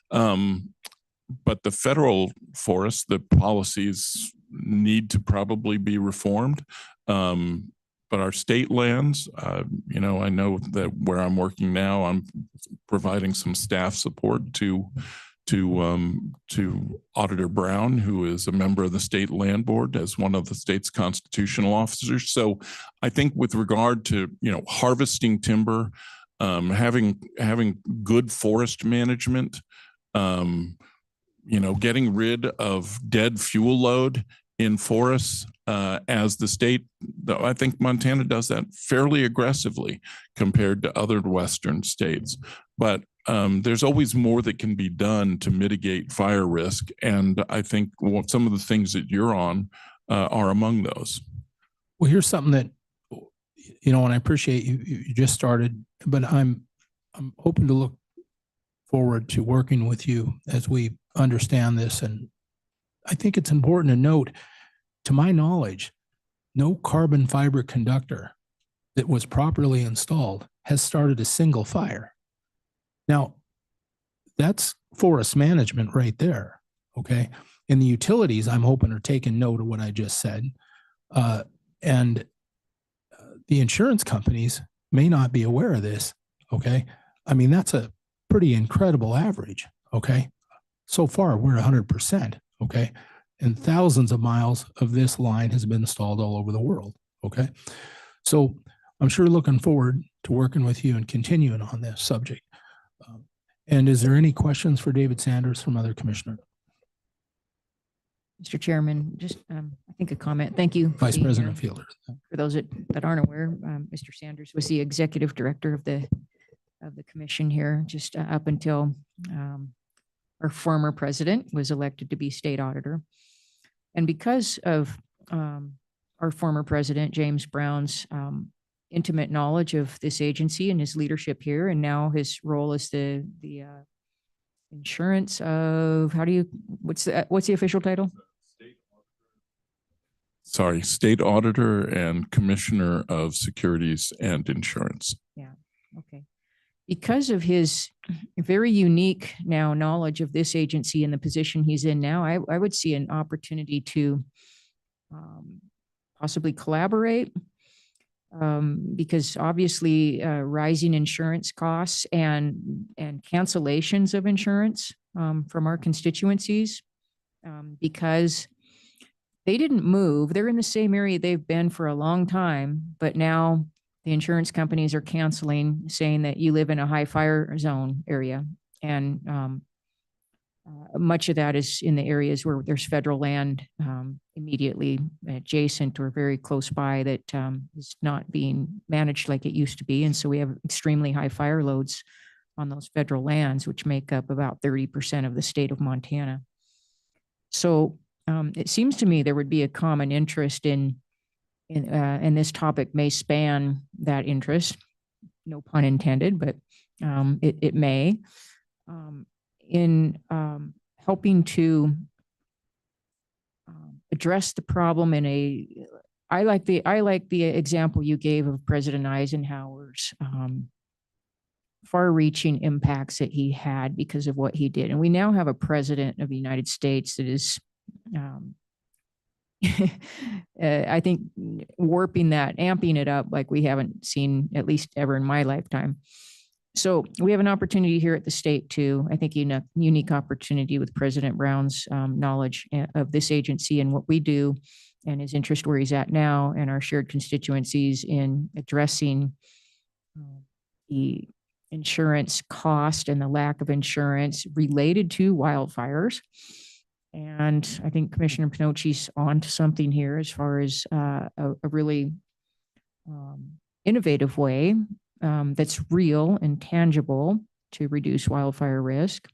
But the federal forests, the policies need to probably be reformed. But our state lands, you know, I know that where I'm working now, I'm providing some staff support to Auditor Brown, who is a member of the state land board as one of the state's constitutional officers. So I think with regard to, you know, harvesting timber, having good forest management, you know, getting rid of dead fuel load in forests, as the state, though I think Montana does that fairly aggressively compared to other Western states. But there's always more that can be done to mitigate fire risk. And I think some of the things that you're on are among those. Well, here's something that, you know, and I appreciate you just started, but I'm hoping to look forward to working with you as we understand this. And I think it's important to note, to my knowledge, no carbon fiber conductor that was properly installed has started a single fire. Now, that's forest management right there, okay? And the utilities, I'm hoping, are taking note of what I just said. And the insurance companies may not be aware of this, okay? I mean, that's a pretty incredible average, okay? So far, we're 100%, okay? And thousands of miles of this line has been installed all over the world, okay? So I'm sure looking forward to working with you and continuing on this subject. And is there any questions for David Sanders from other commissioners? Mr. Chairman, just I think a comment. Thank you. Vice President Fielder. For those that aren't aware, Mr. Sanders was the executive director of the commission here just up until our former president was elected to be state auditor. And because of our former president, James Brown's intimate knowledge of this agency and his leadership here, and now his role as the insurance of, what's the official title? Sorry, state auditor and commissioner of securities and insurance. Yeah, okay. Because of his very unique now knowledge of this agency and the position he's in now, I would see an opportunity to possibly collaborate, because obviously rising insurance costs and cancellations of insurance from our constituencies, because they didn't move. They're in the same area they've been for a long time, but now the insurance companies are canceling, saying that you live in a high fire zone area. And much of that is in the areas where there's federal land immediately adjacent or very close by that is not being managed like it used to be. And so we have extremely high fire loads on those federal lands, which make up about 30% of the state of Montana. So it seems to me there would be a common interest and this topic may span that interest, no pun intended, but it may, in helping to address the problem I like the example you gave of President Eisenhower's far-reaching impacts that he had because of what he did. And we now have a president of the United States that is I think warping that, amping it up like we haven't seen at least ever in my lifetime. So we have an opportunity here at the state too. I think a unique opportunity with President Brown's knowledge of this agency and what we do and his interest where he's at now and our shared constituencies in addressing the insurance cost and the lack of insurance related to wildfires. And I think Commissioner Pinocchi's on to something here as far as a really innovative way that's real and tangible to reduce wildfire risk.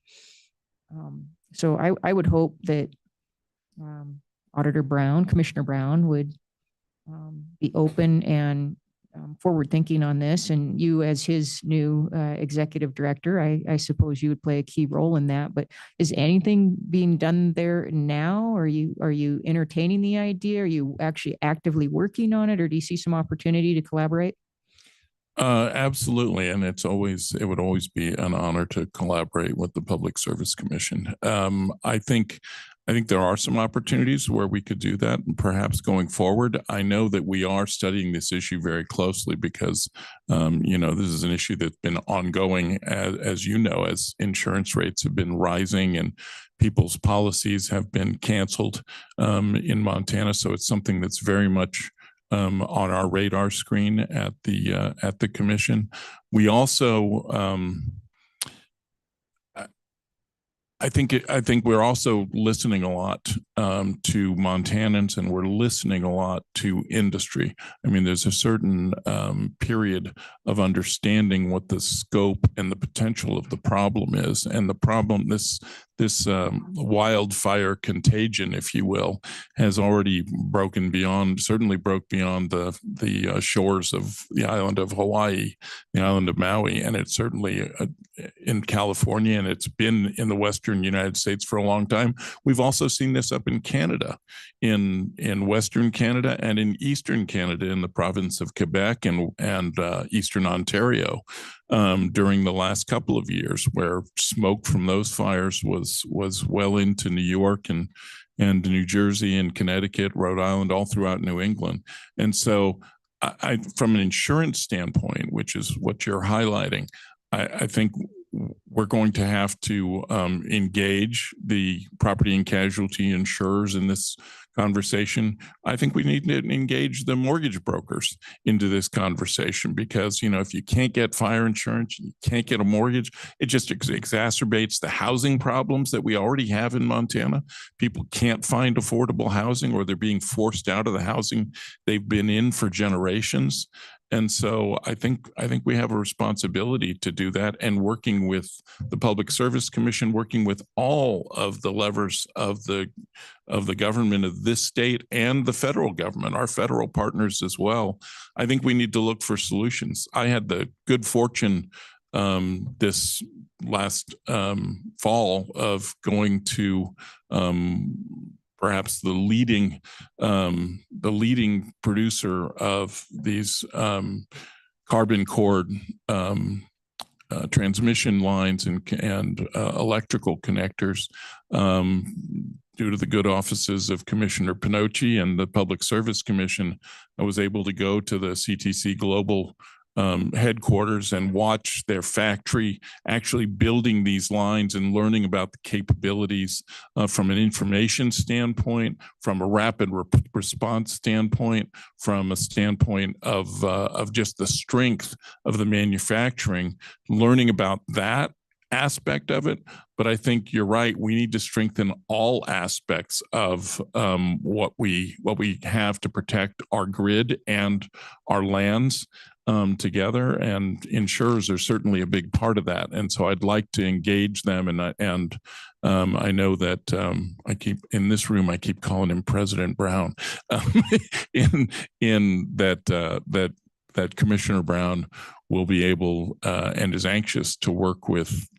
So I would hope that Auditor Brown, Commissioner Brown would be open and forward thinking on this, and you as his new executive director, I suppose you would play a key role in that. But is anything being done there now? Are you entertaining the idea? Are you actually actively working on it, or do you see some opportunity to collaborate? Absolutely. And it would always be an honor to collaborate with the Public Service Commission. I think there are some opportunities where we could do that, and perhaps going forward. I know that we are studying this issue very closely because, this is an issue that's been ongoing, as you know, as insurance rates have been rising and people's policies have been canceled in Montana. So it's something that's very much on our radar screen at the commission. We also, I think we're also listening a lot to Montanans, and we're listening a lot to industry. I mean, there's a certain period of understanding what the scope and the potential of the problem is, and the problem, this wildfire contagion, if you will, has already certainly broke beyond the shores of the island of Hawaii, the island of Maui, and it's certainly in California, and it's been in the Western United States for a long time. We've also seen this up in Canada, in Western Canada and in Eastern Canada, in the province of Quebec and Eastern Ontario. During the last couple of years, where smoke from those fires was well into New York and New Jersey and Connecticut, Rhode Island, all throughout New England. And so I from an insurance standpoint, which is what you're highlighting, I think we're going to have to engage the property and casualty insurers in this conversation. I think we need to engage the mortgage brokers into this conversation, because, if you can't get fire insurance, you can't get a mortgage, it just exacerbates the housing problems that we already have in Montana. People can't find affordable housing, or they're being forced out of the housing they've been in for generations. And so I think we have a responsibility to do that, and working with the Public Service Commission, working with all of the levers of the government of this state and the federal government, our federal partners as well. I think we need to look for solutions. I had the good fortune this last fall of going to perhaps the leading producer of these carbon cord transmission lines and electrical connectors, due to the good offices of Commissioner Pinocchi and the Public Service Commission. I was able to go to the CTC Global headquarters and watch their factory actually building these lines and learning about the capabilities from an information standpoint, from a rapid response standpoint, from a standpoint of just the strength of the manufacturing, learning about that aspect of it. But I think you're right. We need to strengthen all aspects of what we have to protect our grid and our lands together, and insurers are certainly a big part of that. And so I'd like to engage them, and I know that I keep calling him President Brown, in that Commissioner Brown will be able and is anxious to work with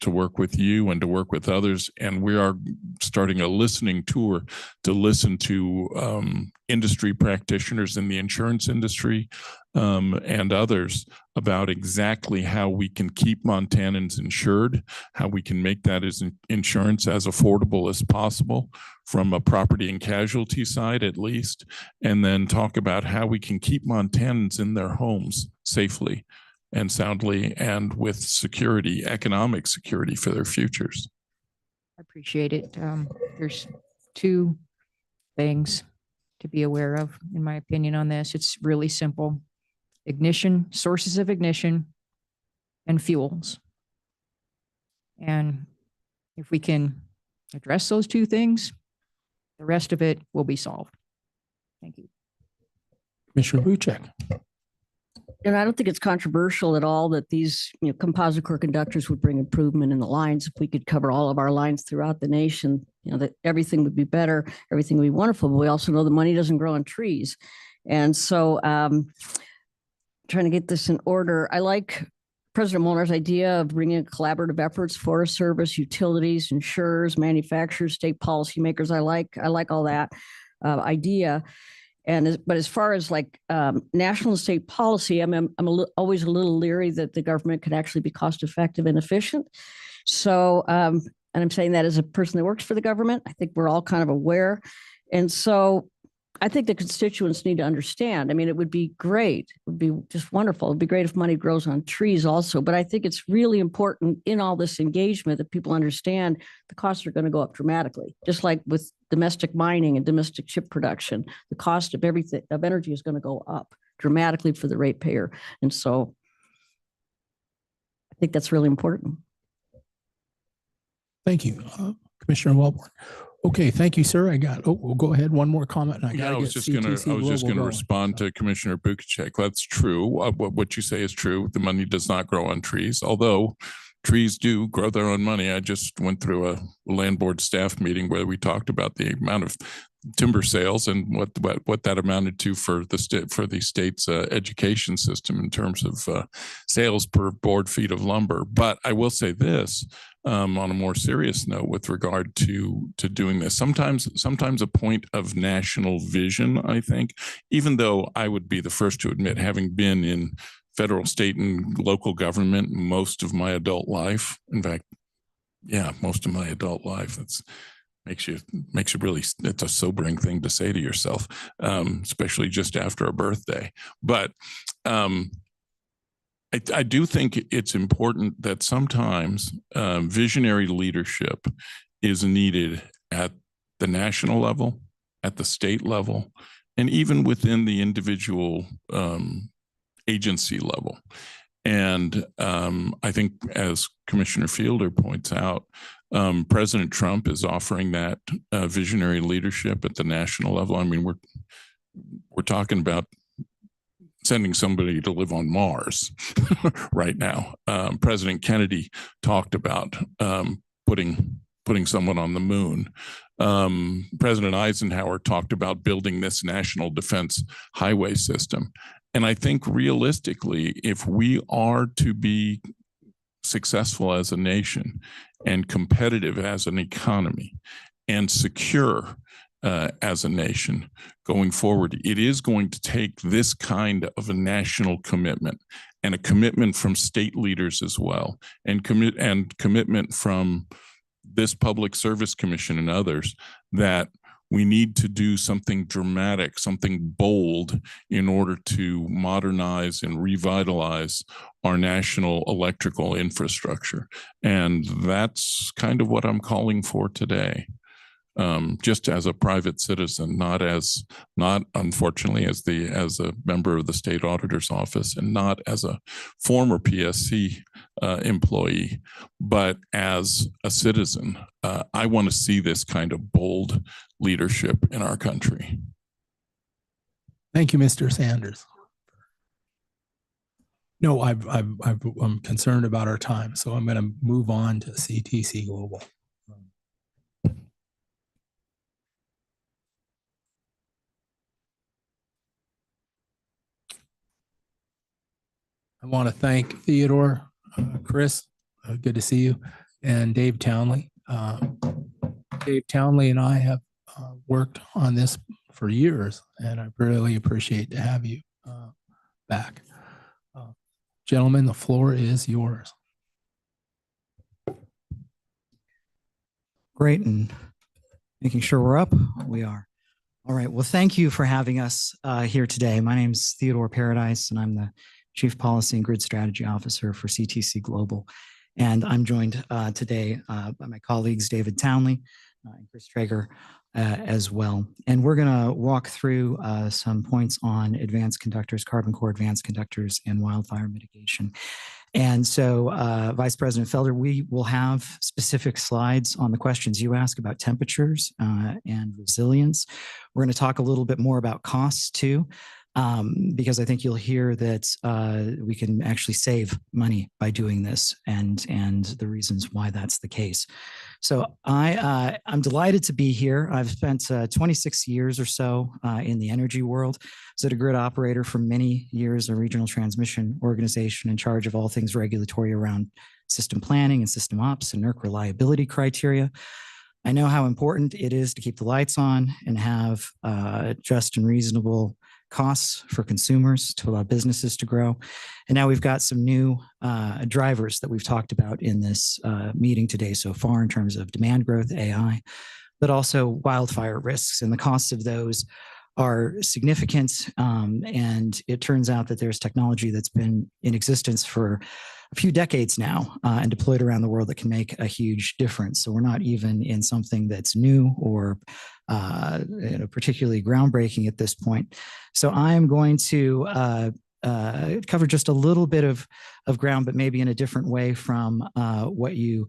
you and to work with others. And we are starting a listening tour to listen to industry practitioners in the insurance industry and others about exactly how we can keep Montanans insured, how we can make that as insurance as affordable as possible from a property and casualty side at least, and then talk about how we can keep Montanans in their homes safely and soundly and with security, economic security for their futures. I appreciate it. There's two things to be aware of, in my opinion, on this. It's really simple. Ignition, sources of ignition, and fuels. And if we can address those two things, the rest of it will be solved. Thank you. Commissioner Buchek. And I don't think it's controversial at all that these, composite core conductors would bring improvement in the lines. If we could cover all of our lines throughout the nation, that everything would be better, everything would be wonderful. But we also know the money doesn't grow on trees. And so trying to get this in order, I like President Molnar's idea of bringing collaborative efforts, Forest Service, utilities, insurers, manufacturers, state policymakers. I like all that idea. But as far as like national and state policy, I'm always a little leery that the government could actually be cost effective and efficient. So, and I'm saying that as a person that works for the government, I think we're all kind of aware. And so I think the constituents need to understand. I mean, it would be great. It would be just wonderful. It'd be great if money grows on trees also. But I think it's really important in all this engagement that people understand the costs are going to go up dramatically. Just like with domestic mining and domestic chip production, the cost of everything, of energy is going to go up dramatically for the ratepayer. And so I think that's really important. Thank you, Commissioner Wellborn. Okay, thank you, sir. We'll go ahead. One more comment. I was just going to respond to Commissioner Buchek. That's true. What you say is true. The money does not grow on trees, although trees do grow their own money. I just went through a land board staff meeting where we talked about the amount of timber sales and what that amounted to for the state's education system in terms of sales per board feet of lumber. But I will say this, on a more serious note with regard to doing this, sometimes a point of national vision, I think, even though I would be the first to admit, having been in federal, state, and local government most of my adult life, in fact, yeah, most of my adult life, that's makes you really, it's a sobering thing to say to yourself, especially just after a birthday. But I do think it's important that sometimes visionary leadership is needed at the national level, at the state level, and even within the individual agency level. And I think, as Commissioner Fielder points out, President Trump is offering that visionary leadership at the national level. I mean, we're talking about sending somebody to live on Mars right now. President Kennedy talked about putting someone on the moon. President Eisenhower talked about building this national defense highway system. And I think realistically, if we are to be successful as a nation and competitive as an economy and secure as a nation going forward, it is going to take this kind of a national commitment and a commitment from state leaders as well, and commitment from this Public Service Commission and others, that we need to do something dramatic, something bold in order to modernize and revitalize our national electrical infrastructure. And that's kind of what I'm calling for today. Just as a private citizen, not unfortunately as a member of the state auditor's office, and not as a former PSC employee, but as a citizen. I want to see this kind of bold leadership in our country. Thank you, Mr. Sanders. No, I'm concerned about our time, so I'm going to move on to CTC Global. I want to thank Theodore, Chris, good to see you, and Dave Townley. Dave Townley and I have worked on this for years, and I really appreciate to have you back. Gentlemen, the floor is yours. Great, and making sure we're up. We are. All right. Well, thank you for having us here today. My name is Theodore Paradise, and I'm the Chief Policy and Grid Strategy Officer for CTC Global. And I'm joined today by my colleagues, David Townley and Chris Traeger as well. And we're going to walk through some points on advanced conductors, carbon core advanced conductors, and wildfire mitigation. And so, Vice President Felder, we will have specific slides on the questions you ask about temperatures and resilience. We're going to talk a little bit more about costs too, because I think you'll hear that we can actually save money by doing this, and the reasons why that's the case. So I'm delighted to be here. I've spent 26 years or so in the energy world. I was a grid operator for many years, a regional transmission organization in charge of all things regulatory around system planning and system ops and NERC reliability criteria. I know how important it is to keep the lights on and have just and reasonable costs for consumers to allow businesses to grow. And now we've got some new drivers that we've talked about in this meeting today so far in terms of demand growth, AI, but also wildfire risks. And the costs of those are significant. And it turns out that there's technology that's been in existence for a few decades now and deployed around the world that can make a huge difference. So we're not even in something that's new or particularly groundbreaking at this point. So I'm going to cover just a little bit of ground, but maybe in a different way from what you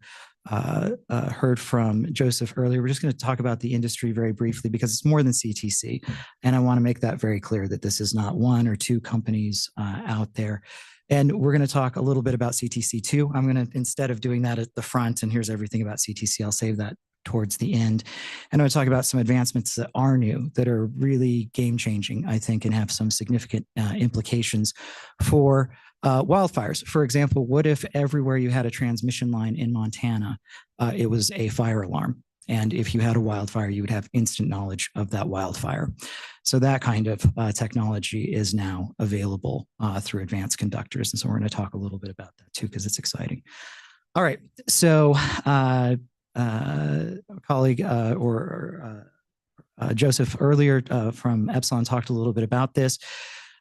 heard from Joseph earlier. We're just going to talk about the industry very briefly because it's more than CTC. And I want to make that very clear that this is not one or two companies out there. And we're going to talk a little bit about CTC too. I'm going to, instead of doing that at the front, and here's everything about CTC, I'll save that towards the end. And I'm going to talk about some advancements that are new, that are really game changing, I think, and have some significant implications for wildfires. For example, what if everywhere you had a transmission line in Montana, it was a fire alarm? And if you had a wildfire, you would have instant knowledge of that wildfire. So that kind of technology is now available through advanced conductors. And so we're going to talk a little bit about that too, because it's exciting. All right. So a colleague Joseph earlier from Epsilon talked a little bit about this.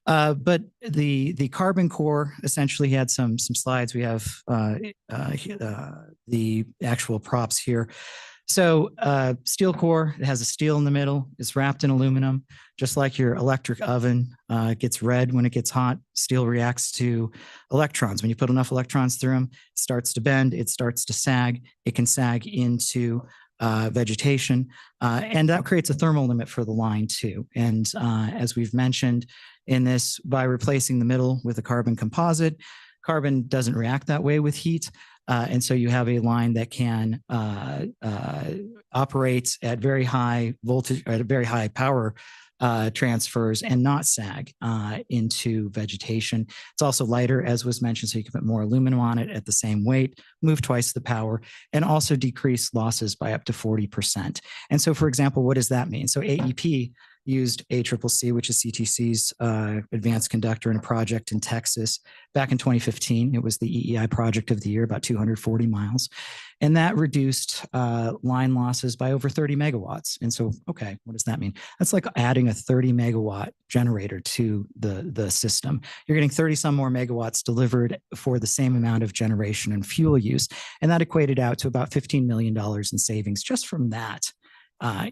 But the carbon core essentially had some slides. We have the actual props here. So steel core, it has a steel in the middle. It's wrapped in aluminum, just like your electric oven gets red when it gets hot. Steel reacts to electrons. When you put enough electrons through them, it starts to bend, it starts to sag. It can sag into vegetation, and that creates a thermal limit for the line too. And as we've mentioned in this, by replacing the middle with a carbon composite, carbon doesn't react that way with heat. And so you have a line that can operate at very high voltage, at very high power transfers and not sag into vegetation. It's also lighter, as was mentioned, so you can put more aluminum on it at the same weight, move twice the power, and also decrease losses by up to 40%. And so, for example, what does that mean? So AEP used ACCC, which is CTC's advanced conductor in a project in Texas back in 2015. It was the EEI project of the year, about 240 miles. And that reduced line losses by over 30 megawatts. And so, okay, what does that mean? That's like adding a 30 megawatt generator to the system. You're getting 30 some more megawatts delivered for the same amount of generation and fuel use. And that equated out to about $15 million in savings just from that.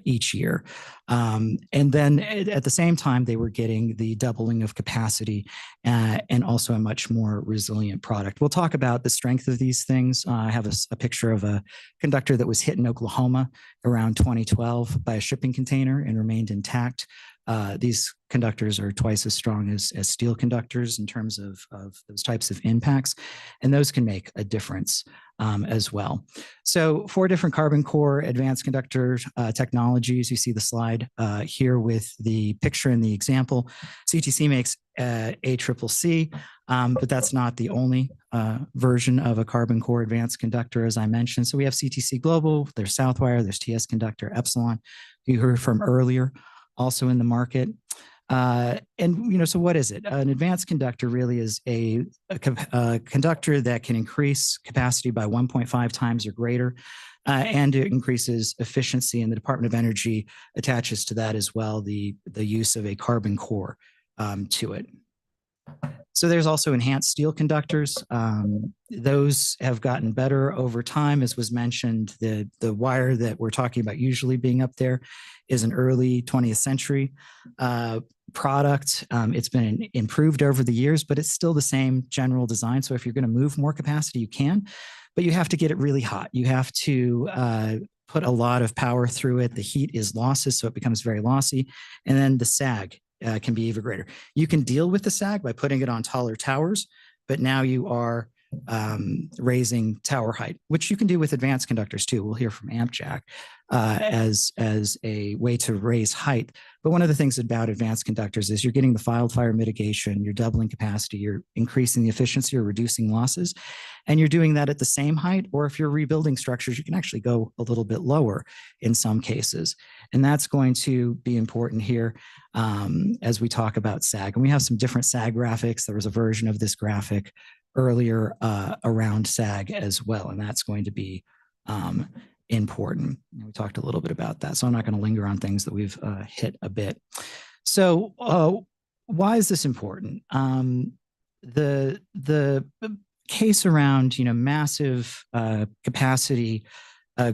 Each year. And then at the same time, they were getting the doubling of capacity and also a much more resilient product. We'll talk about the strength of these things. I have a picture of a conductor that was hit in Oklahoma around 2012 by a shipping container and remained intact. These conductors are twice as strong as steel conductors in terms of those types of impacts, and those can make a difference as well. So 4 different carbon core advanced conductor technologies. You see the slide here with the picture and the example. CTC makes ACCC, but that's not the only version of a carbon core advanced conductor, as I mentioned. So we have CTC Global, there's Southwire, there's TS Conductor, Epsilon, you heard from earlier, also in the market. And, so what is it? An advanced conductor really is a conductor that can increase capacity by 1.5 times or greater, and it increases efficiency, and the Department of Energy attaches to that as well, the use of a carbon core to it. So there's also enhanced steel conductors. Those have gotten better over time. As was mentioned, the wire that we're talking about usually being up there is an early 20th century product. It's been improved over the years, but it's still the same general design. So if you're going to move more capacity, you can, but you have to get it really hot. You have to put a lot of power through it. The heat is losses, so it becomes very lossy. And then the sag can be even greater. You can deal with the sag by putting it on taller towers, but now you are raising tower height, which you can do with advanced conductors too. We'll hear from AmpJack as a way to raise height. But one of the things about advanced conductors is you're getting the wildfire mitigation, you're doubling capacity, you're increasing the efficiency or reducing losses, and you're doing that at the same height. Or if you're rebuilding structures, you can actually go a little bit lower in some cases. And that's going to be important here as we talk about sag. And we have some different sag graphics. There was a version of this graphic earlier around sag as well, and that's going to be important. We talked a little bit about that, so I'm not going to linger on things that we've hit a bit. So why is this important? The case around massive capacity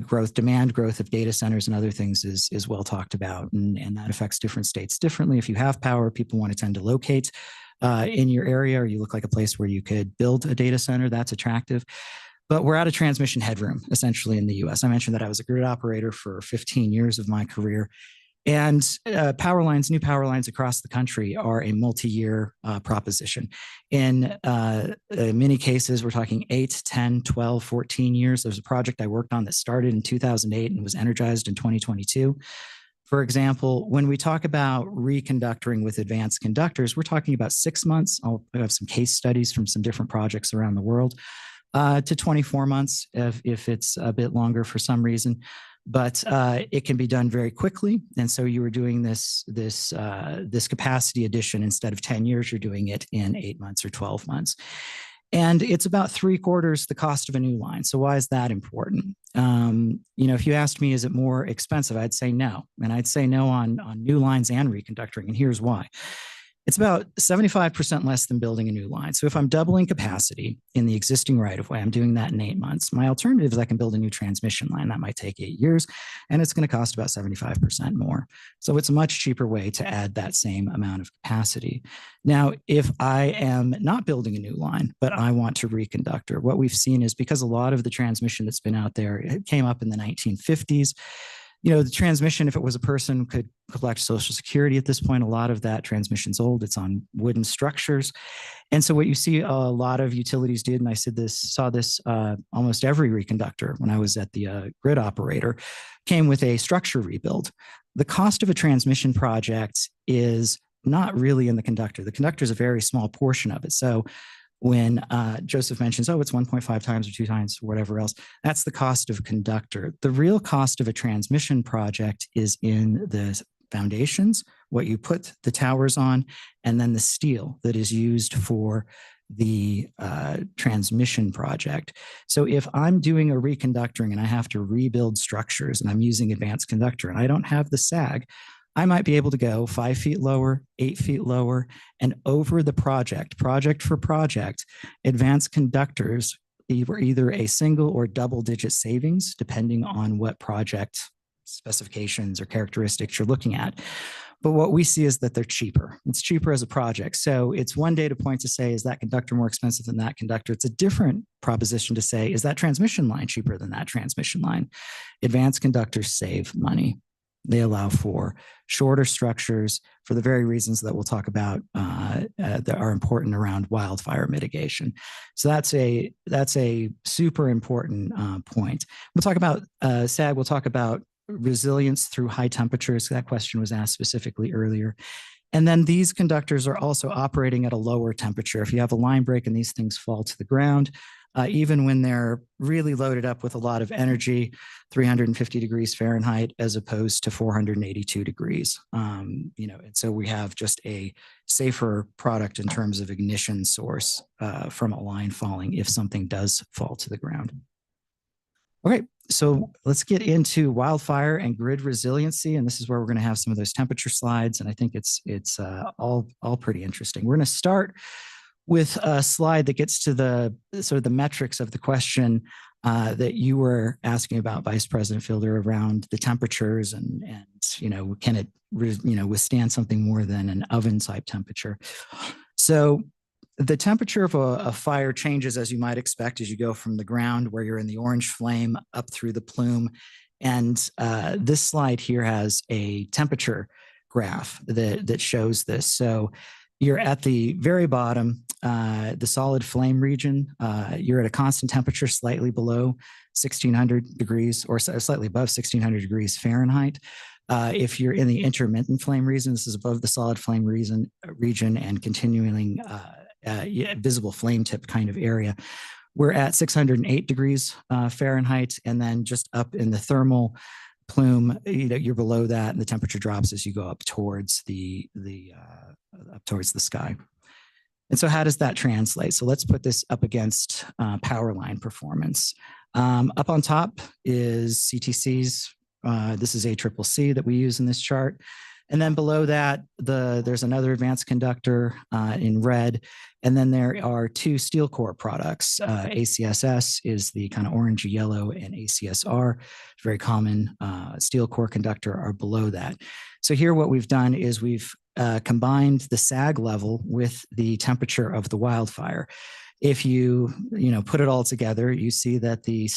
growth, demand growth of data centers and other things is well talked about, and that affects different states differently. If you have power, people want to tend to locate in your area, or you look like a place where you could build a data center. That's attractive. But we're out of transmission headroom, essentially, in the US. I mentioned that I was a grid operator for 15 years of my career. And new power lines across the country are a multi-year proposition. In many cases, we're talking 8, 10, 12, 14 years. There's a project I worked on that started in 2008 and was energized in 2022. For example, when we talk about reconductoring with advanced conductors, we're talking about 6 months. I'll have some case studies from some different projects around the world, to 24 months if it's a bit longer for some reason. But it can be done very quickly. And so you were doing this capacity addition instead of 10 years, you're doing it in 8 months or 12 months. And it's about 3/4 the cost of a new line. So why is that important? If you asked me, is it more expensive? I'd say no. And I'd say no on new lines and reconductoring. And here's why. It's about 75% less than building a new line. So if I'm doubling capacity in the existing right-of-way, I'm doing that in 8 months. My alternative is I can build a new transmission line. That might take 8 years, and it's going to cost about 75% more. So it's a much cheaper way to add that same amount of capacity. Now, if I am not building a new line, but I want to reconductor, what we've seen is because a lot of the transmission that's been out there, it came up in the 1950s. The transmission, if it was a person, could collect Social Security at this point. A lot of that transmission's old. It's on wooden structures. And so what you see a lot of utilities did, and I saw this almost every reconductor when I was at the grid operator, came with a structure rebuild. The cost of a transmission project is not really in the conductor. The conductor is a very small portion of it. So when Joseph mentions, it's 1.5 times or 2 times or whatever else, that's the cost of conductor. The real cost of a transmission project is in the foundations, what you put the towers on, and then the steel that is used for the transmission project. So if I'm doing a reconductoring and I have to rebuild structures and I'm using advanced conductor and I don't have the sag, I might be able to go 5 feet lower, 8 feet lower, and over the project for project, advanced conductors were either a single or double-digit savings, depending on what project specifications or characteristics you're looking at. But what we see is that they're cheaper. It's cheaper as a project. So it's one data point to say, is that conductor more expensive than that conductor? It's a different proposition to say, is that transmission line cheaper than that transmission line? Advanced conductors save money. They allow for shorter structures for the very reasons that we'll talk about that are important around wildfire mitigation. So that's a super important point. We'll talk about SAG. We'll talk about resilience through high temperatures. That question was asked specifically earlier. And then these conductors are also operating at a lower temperature. If you have a line break and these things fall to the ground, even when they're really loaded up with a lot of energy, 350 degrees Fahrenheit as opposed to 482 degrees. And so we have just a safer product in terms of ignition source from a line falling if something does fall to the ground. Okay, so let's get into wildfire and grid resiliency, and this is where we're going to have some of those temperature slides, and I think it's all pretty interesting. We're going to start with a slide that gets to the sort of the metrics of the question that you were asking about, Vice President Fielder, around the temperatures and can it withstand something more than an oven type temperature. So the temperature of a fire changes, as you might expect, as you go from the ground where you're in the orange flame up through the plume. And this slide here has a temperature graph that shows this. So you're at the very bottom, the solid flame region. You're at a constant temperature slightly below 1600 degrees or slightly above 1600 degrees Fahrenheit. If you're in the intermittent flame region, this is above the solid flame region and continuing visible flame tip kind of area. We're at 608 degrees Fahrenheit, and then just up in the thermal plume, you're below that, and the temperature drops as you go up towards the sky. And so, how does that translate? So let's put this up against power line performance. Up on top is CTC's. This is ACCC that we use in this chart. And then below that, there's another advanced conductor in red. And then there are two steel core products. ACSS is the kind of orangey yellow, and ACSR, very common steel core conductor, are below that. So here what we've done is we've combined the sag level with the temperature of the wildfire. If you put it all together, you see that the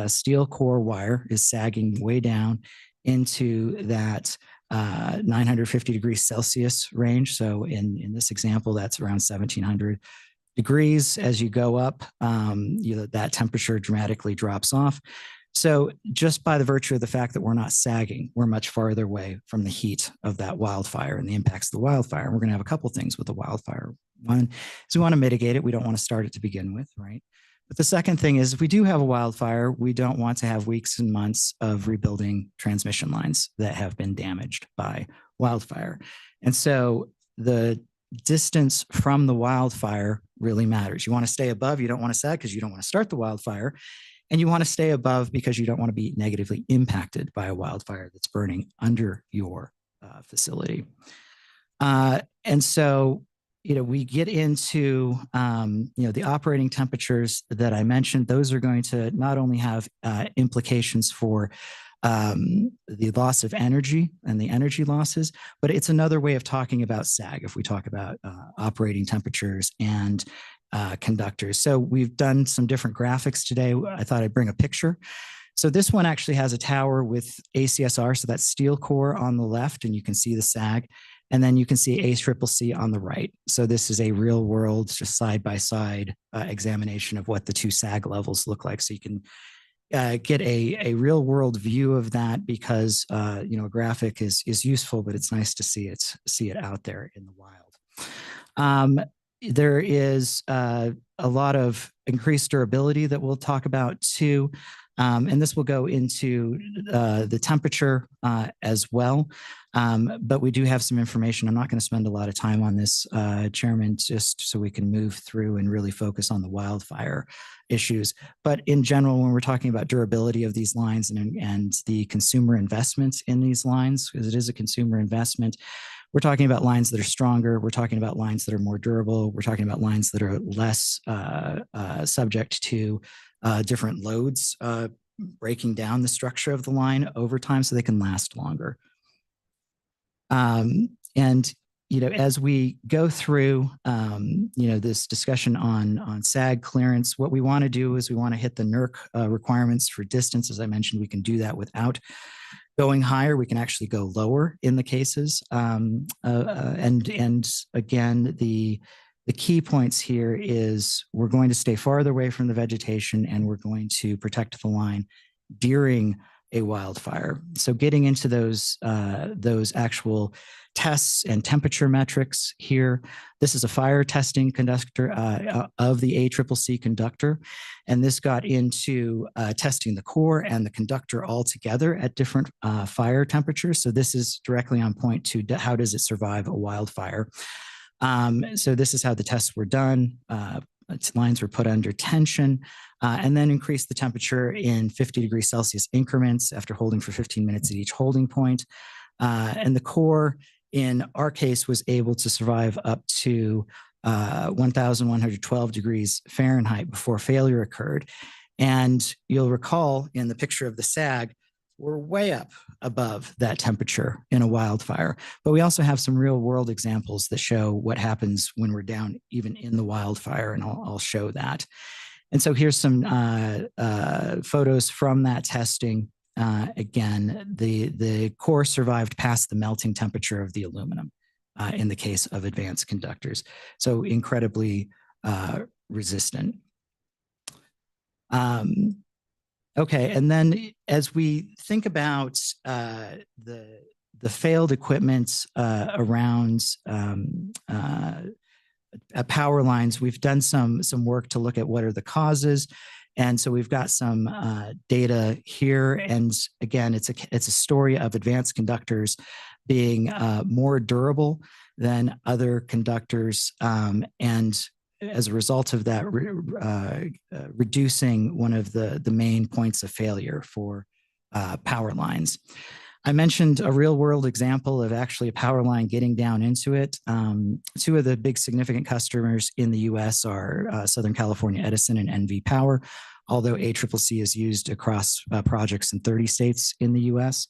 steel core wire is sagging way down into that 950 degrees Celsius range. So in this example, that's around 1700 degrees. As you go up, that temperature dramatically drops off. So just by the virtue of the fact that we're not sagging, we're much farther away from the heat of that wildfire and the impacts of the wildfire. And we're going to have a couple of things with the wildfire. One is we want to mitigate it. We don't want to start it to begin with, right? But the second thing is, if we do have a wildfire, we don't want to have weeks and months of rebuilding transmission lines that have been damaged by wildfire. And so the distance from the wildfire really matters. You want to stay above, you don't want to sag because you don't want to start the wildfire. And you want to stay above because you don't want to be negatively impacted by a wildfire that's burning under your facility. And so, we get into, the operating temperatures that I mentioned. Those are going to not only have implications for the loss of energy and the energy losses, but it's another way of talking about sag if we talk about operating temperatures and conductors. So we've done some different graphics today. I thought I'd bring a picture. So this one actually has a tower with ACSR, so that's steel core on the left, and you can see the sag. And then you can see ACCC on the right. So this is a real world, just side-by-side examination of what the two sag levels look like. So you can get a real world view of that, because a graphic is useful, but it's nice to see it out there in the wild. There is a lot of increased durability that we'll talk about too. And this will go into the temperature as well. But we do have some information. I'm not going to spend a lot of time on this, Chairman, just so we can move through and really focus on the wildfire issues. But in general, when we're talking about durability of these lines and the consumer investments in these lines, because it is a consumer investment, we're talking about lines that are stronger. We're talking about lines that are more durable. We're talking about lines that are less subject to different loads breaking down the structure of the line over time, so they can last longer. And as we go through this discussion on sag clearance, what we want to do is we want to hit the NERC requirements for distance. As I mentioned, we can do that without going higher. We can actually go lower in the cases. And again, the key points here is we're going to stay farther away from the vegetation, and we're going to protect the line during a wildfire. So getting into those actual tests and temperature metrics here, this is a fire testing conductor of the ACCC conductor. And this got into testing the core and the conductor all together at different fire temperatures. So this is directly on point to how does it survive a wildfire. So this is how the tests were done. lines were put under tension, and then increased the temperature in 50 degrees Celsius increments after holding for 15 minutes at each holding point. And the core, in our case, was able to survive up to 1,112 degrees Fahrenheit before failure occurred. And you'll recall in the picture of the sag, we're way up above that temperature in a wildfire. But we also have some real world examples that show what happens when we're down even in the wildfire, and I'll show that. And so here's some photos from that testing. Again, the core survived past the melting temperature of the aluminum in the case of advanced conductors. So incredibly resistant. Okay, and then as we think about the failed equipment around power lines, we've done some work to look at what are the causes. And so we've got some data here. And again, it's a story of advanced conductors being more durable than other conductors. And as a result of that, reducing one of the main points of failure for power lines. I mentioned a real world example of actually a power line getting down into it. Two of the big significant customers in the US are Southern California Edison and NV Power, although ACCC is used across projects in 30 states in the US.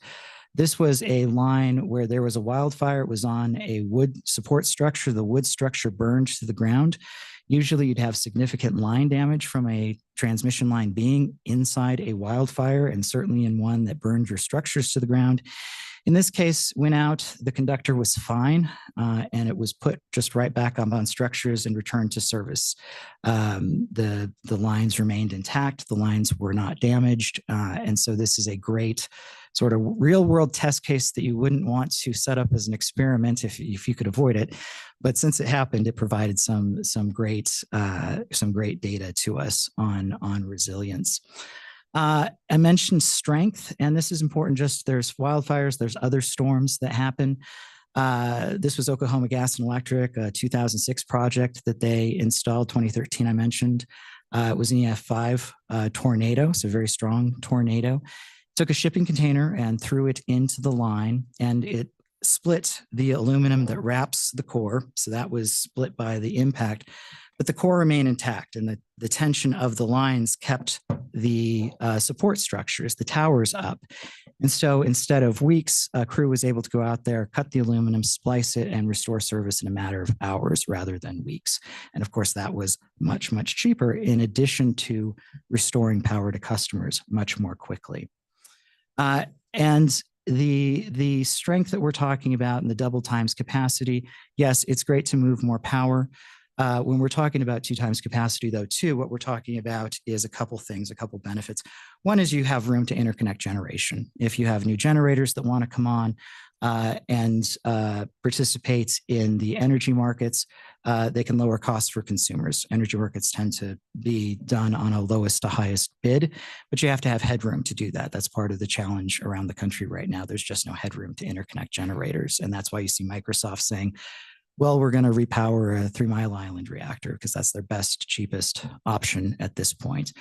This was a line where there was a wildfire. It was on a wood support structure. The wood structure burned to the ground. Usually you'd have significant line damage from a transmission line being inside a wildfire, and certainly in one that burned your structures to the ground. In this case, went out, the conductor was fine, and it was put just right back up on structures and returned to service. The lines remained intact, the lines were not damaged, and so this is a great sort of real world test case that you wouldn't want to set up as an experiment if you could avoid it. But since it happened, it provided some great data to us on resilience. I mentioned strength, and this is important. Just there's wildfires, there's other storms that happen. This was Oklahoma Gas and Electric, a 2006 project that they installed. 2013, I mentioned. It was an EF5 tornado, so a very strong tornado. Took a shipping container and threw it into the line, and it split the aluminum that wraps the core. So that was split by the impact, but the core remained intact, and the tension of the lines kept the support structures, the towers up. And so instead of weeks, a crew was able to go out there, cut the aluminum, splice it, and restore service in a matter of hours rather than weeks. And of course, that was much, much cheaper, in addition to restoring power to customers much more quickly. And the strength that we're talking about and the double times capacity, yes, it's great to move more power. When we're talking about 2 times capacity, though, too, what we're talking about is a couple things, a couple benefits. One is you have room to interconnect generation. If you have new generators that want to come on and participate in the energy markets, they can lower costs for consumers. Energy markets tend to be done on a lowest to highest bid, but you have to have headroom to do that. That's part of the challenge around the country right now. There's just no headroom to interconnect generators. And that's why you see Microsoft saying, well, we're going to repower a 3 Mile Island reactor because that's their best, cheapest option at this point.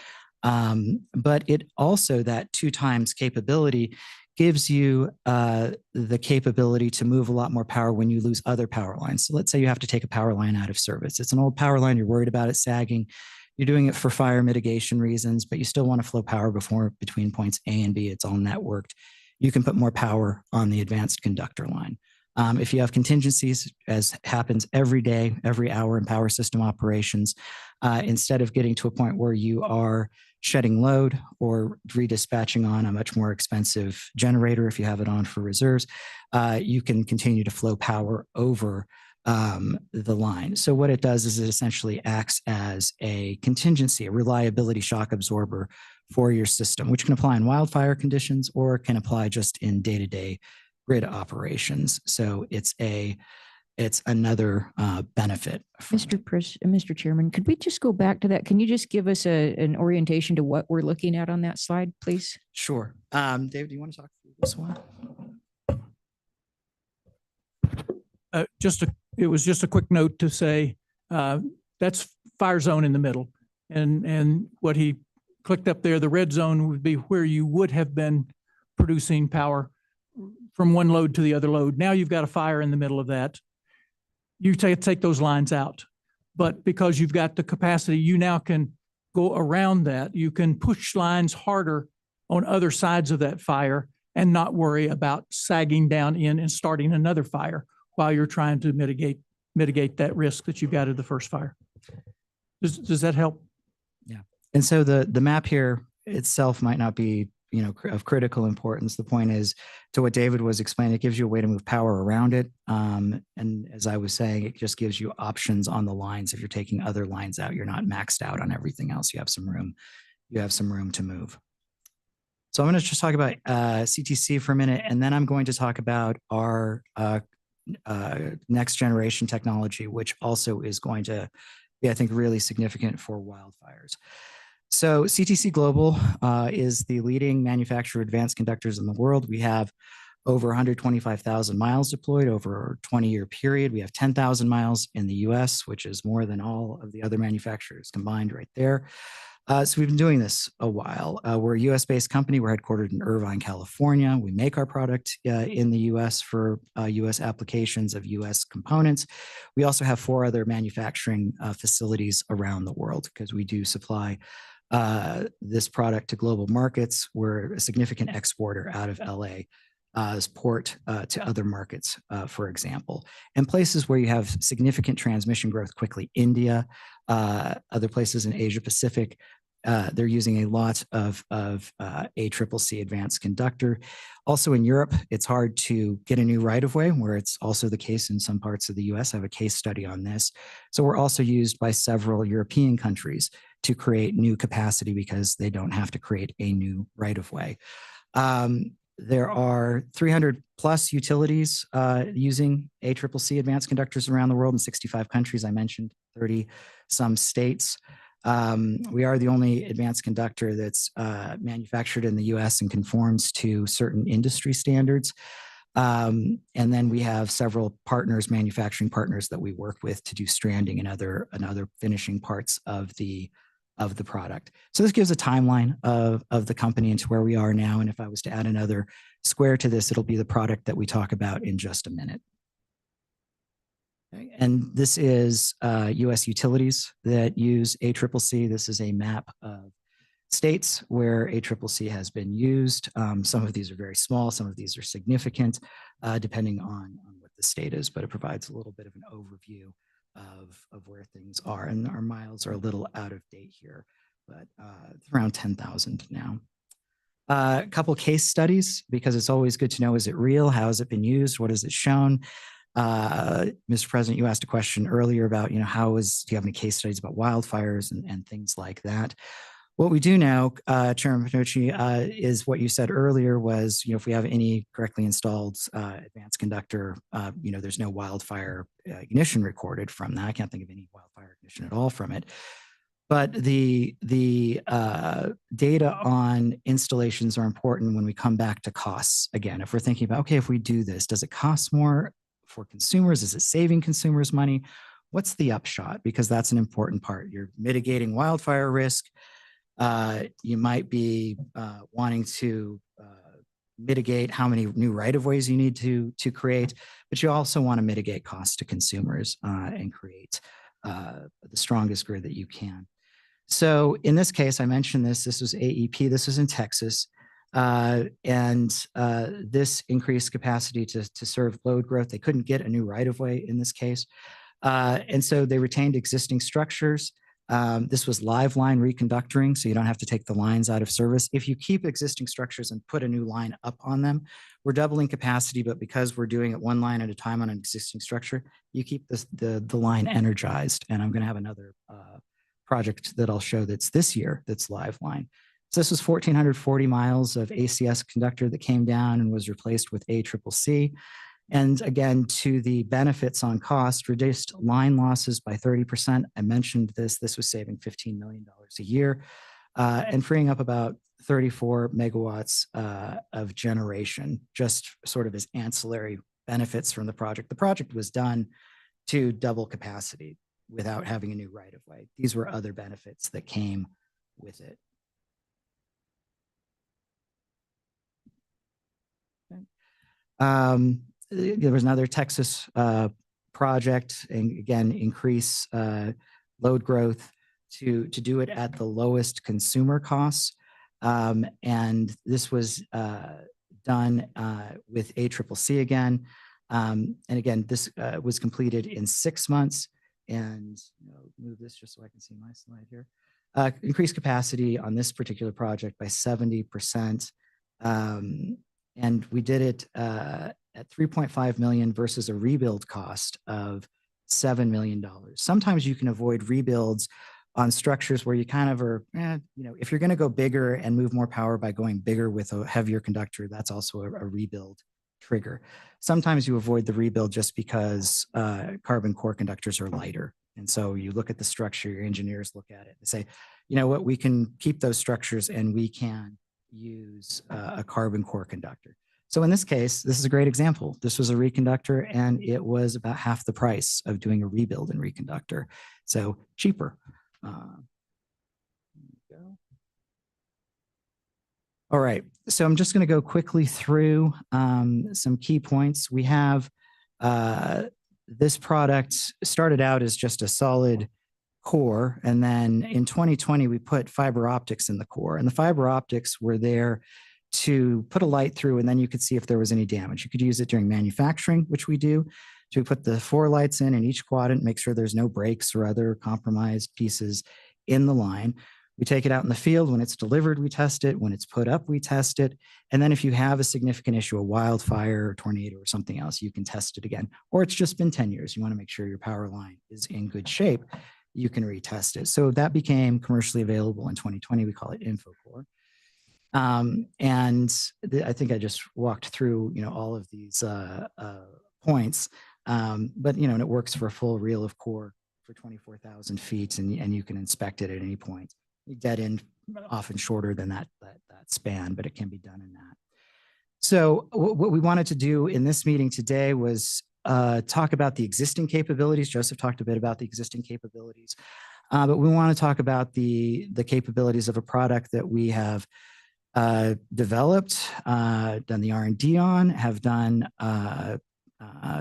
But it also, that 2 times capability gives you the capability to move a lot more power when you lose other power lines. So let's say you have to take a power line out of service. It's an old power line, you're worried about it sagging. You're doing it for fire mitigation reasons, but you still want to flow power between points A and B. It's all networked. You can put more power on the advanced conductor line. If you have contingencies, as happens every day, every hour in power system operations, instead of getting to a point where you are shedding load or redispatching on a much more expensive generator, if you have it on for reserves, you can continue to flow power over the line. So what it does is it essentially acts as a contingency, a reliability shock absorber for your system, which can apply in wildfire conditions or can apply just in day-to-day grid operations. So it's another benefit. Mr. Chairman, could we just go back to that? Can you just give us an orientation to what we're looking at on that slide, please? Sure. Dave, do you want to talk through this one? It was just a quick note to say that's fire zone in the middle. And what he clicked up there, the red zone would be where you would have been producing power from one load to the other load. Now you've got a fire in the middle of that. You take those lines out. But because you've got the capacity, you now can go around that. You can push lines harder on other sides of that fire and not worry about sagging down in and starting another fire while you're trying to mitigate that risk that you got at the first fire. Does that help? Yeah. And so the map here itself might not be, you know, of critical importance. The point is, to what David was explaining, it gives you a way to move power around it. And as I was saying, it just gives you options on the lines. If you're taking other lines out, you're not maxed out on everything else. You have some room. You have some room to move. So I'm going to just talk about CTC for a minute, and then I'm going to talk about our next generation technology, which also is going to be, I think, really significant for wildfires. So CTC Global is the leading manufacturer of advanced conductors in the world. We have over 125,000 miles deployed over a 20-year period. We have 10,000 miles in the US, which is more than all of the other manufacturers combined right there. So we've been doing this a while. We're a US-based company. We're headquartered in Irvine, California. We make our product in the US for US applications of US components. We also have 4 other manufacturing facilities around the world because we do supply this product to global markets. We're a significant exporter out of LA as port to other markets, for example, and places where you have significant transmission growth quickly. India, other places in Asia Pacific, they're using a lot of ACCC advanced conductor. Also in Europe, it's hard to get a new right-of-way, where it's also the case in some parts of the US. I have a case study on this. So we're also used by several European countries to create new capacity because they don't have to create a new right-of-way. There are 300 plus utilities using ACCC advanced conductors around the world in 65 countries. I mentioned 30 some states. We are the only advanced conductor that's manufactured in the US and conforms to certain industry standards. And then we have several partners, manufacturing partners, that we work with to do stranding and other finishing parts of the product. So this gives a timeline of the company into where we are now. And if I was to add another square to this, it'll be the product that we talk about in just a minute. Okay. And this is US utilities that use ACCC. This is a map of states where ACCC has been used. Some of these are very small, some of these are significant, depending on what the state is, but it provides a little bit of an overview of where things are. And our miles are a little out of date here, but it's around 10,000 now. A couple case studies, because it's always good to know, is it real? How has it been used? What has it shown? Mr. President, you asked a question earlier about, do you have any case studies about wildfires and things like that? What we do now, Chairman Panucci, is what you said earlier was, if we have any correctly installed advanced conductor, there's no wildfire ignition recorded from that. I can't think of any wildfire ignition at all from it. But the data on installations are important when we come back to costs. Again, if we're thinking about, okay, if we do this, does it cost more for consumers? Is it saving consumers money? What's the upshot? Because that's an important part. You're mitigating wildfire risk. You might be wanting to mitigate how many new right-of-ways you need to create, but you also want to mitigate costs to consumers and create the strongest grid that you can. So in this case, I mentioned this was AEP, this was in Texas, and this increased capacity to serve load growth. They couldn't get a new right-of-way in this case. And so they retained existing structures. This was live line reconductoring, so you don't have to take the lines out of service. If you keep existing structures and put a new line up on them, we're doubling capacity, but because we're doing it one line at a time on an existing structure, you keep the line energized. And I'm going to have another project that I'll show that's this year that's live line. So this was 1,440 miles of ACS conductor that came down and was replaced with ACCC. And again, to the benefits on cost, reduced line losses by 30%. I mentioned this was saving $15 million a year and freeing up about 34 megawatts of generation, just sort of as ancillary benefits from the project. The project was done to double capacity. without having a new right of way. These were other benefits that came with it. There was another Texas project, and again, increase load growth to do it at the lowest consumer costs. And this was done with ACCC again. And again, this was completed in 6 months. And move this just so I can see my slide here. Increased capacity on this particular project by 70%. And we did it at 3.5 million versus a rebuild cost of $7 million. Sometimes you can avoid rebuilds on structures where you kind of are, if you're going to go bigger and move more power by going bigger with a heavier conductor, that's also a rebuild trigger. Sometimes you avoid the rebuild just because carbon core conductors are lighter. And so you look at the structure, your engineers look at it and say, you know what, we can keep those structures and we can use a carbon core conductor. So in this case, this is a great example. This was a reconductor and it was about half the price of doing a rebuild in reconductor. So cheaper. All right, so I'm just going to go quickly through some key points. We have this product started out as just a solid core, and then in 2020 we put fiber optics in the core, and the fiber optics were there to put a light through, and then you could see if there was any damage. You could use it during manufacturing, which we do, to put the 4 lights in each quadrant, make sure there's no breaks or other compromised pieces in the line. We take it out in the field. When it's delivered, we test it. When it's put up, we test it. And then if you have a significant issue, a wildfire or tornado or something else, you can test it again. Or it's just been 10 years. You want to make sure your power line is in good shape. You can retest it. So that became commercially available in 2020. We call it InfoCore. I think I just walked through, all of these points. But, and it works for a full reel of core for 24,000 feet, and you can inspect it at any point. Dead end often shorter than that span, but it can be done in that. So what we wanted to do in this meeting today was talk about the existing capabilities. Joseph talked a bit about the existing capabilities, but we want to talk about the capabilities of a product that we have developed, done the R&D on, have done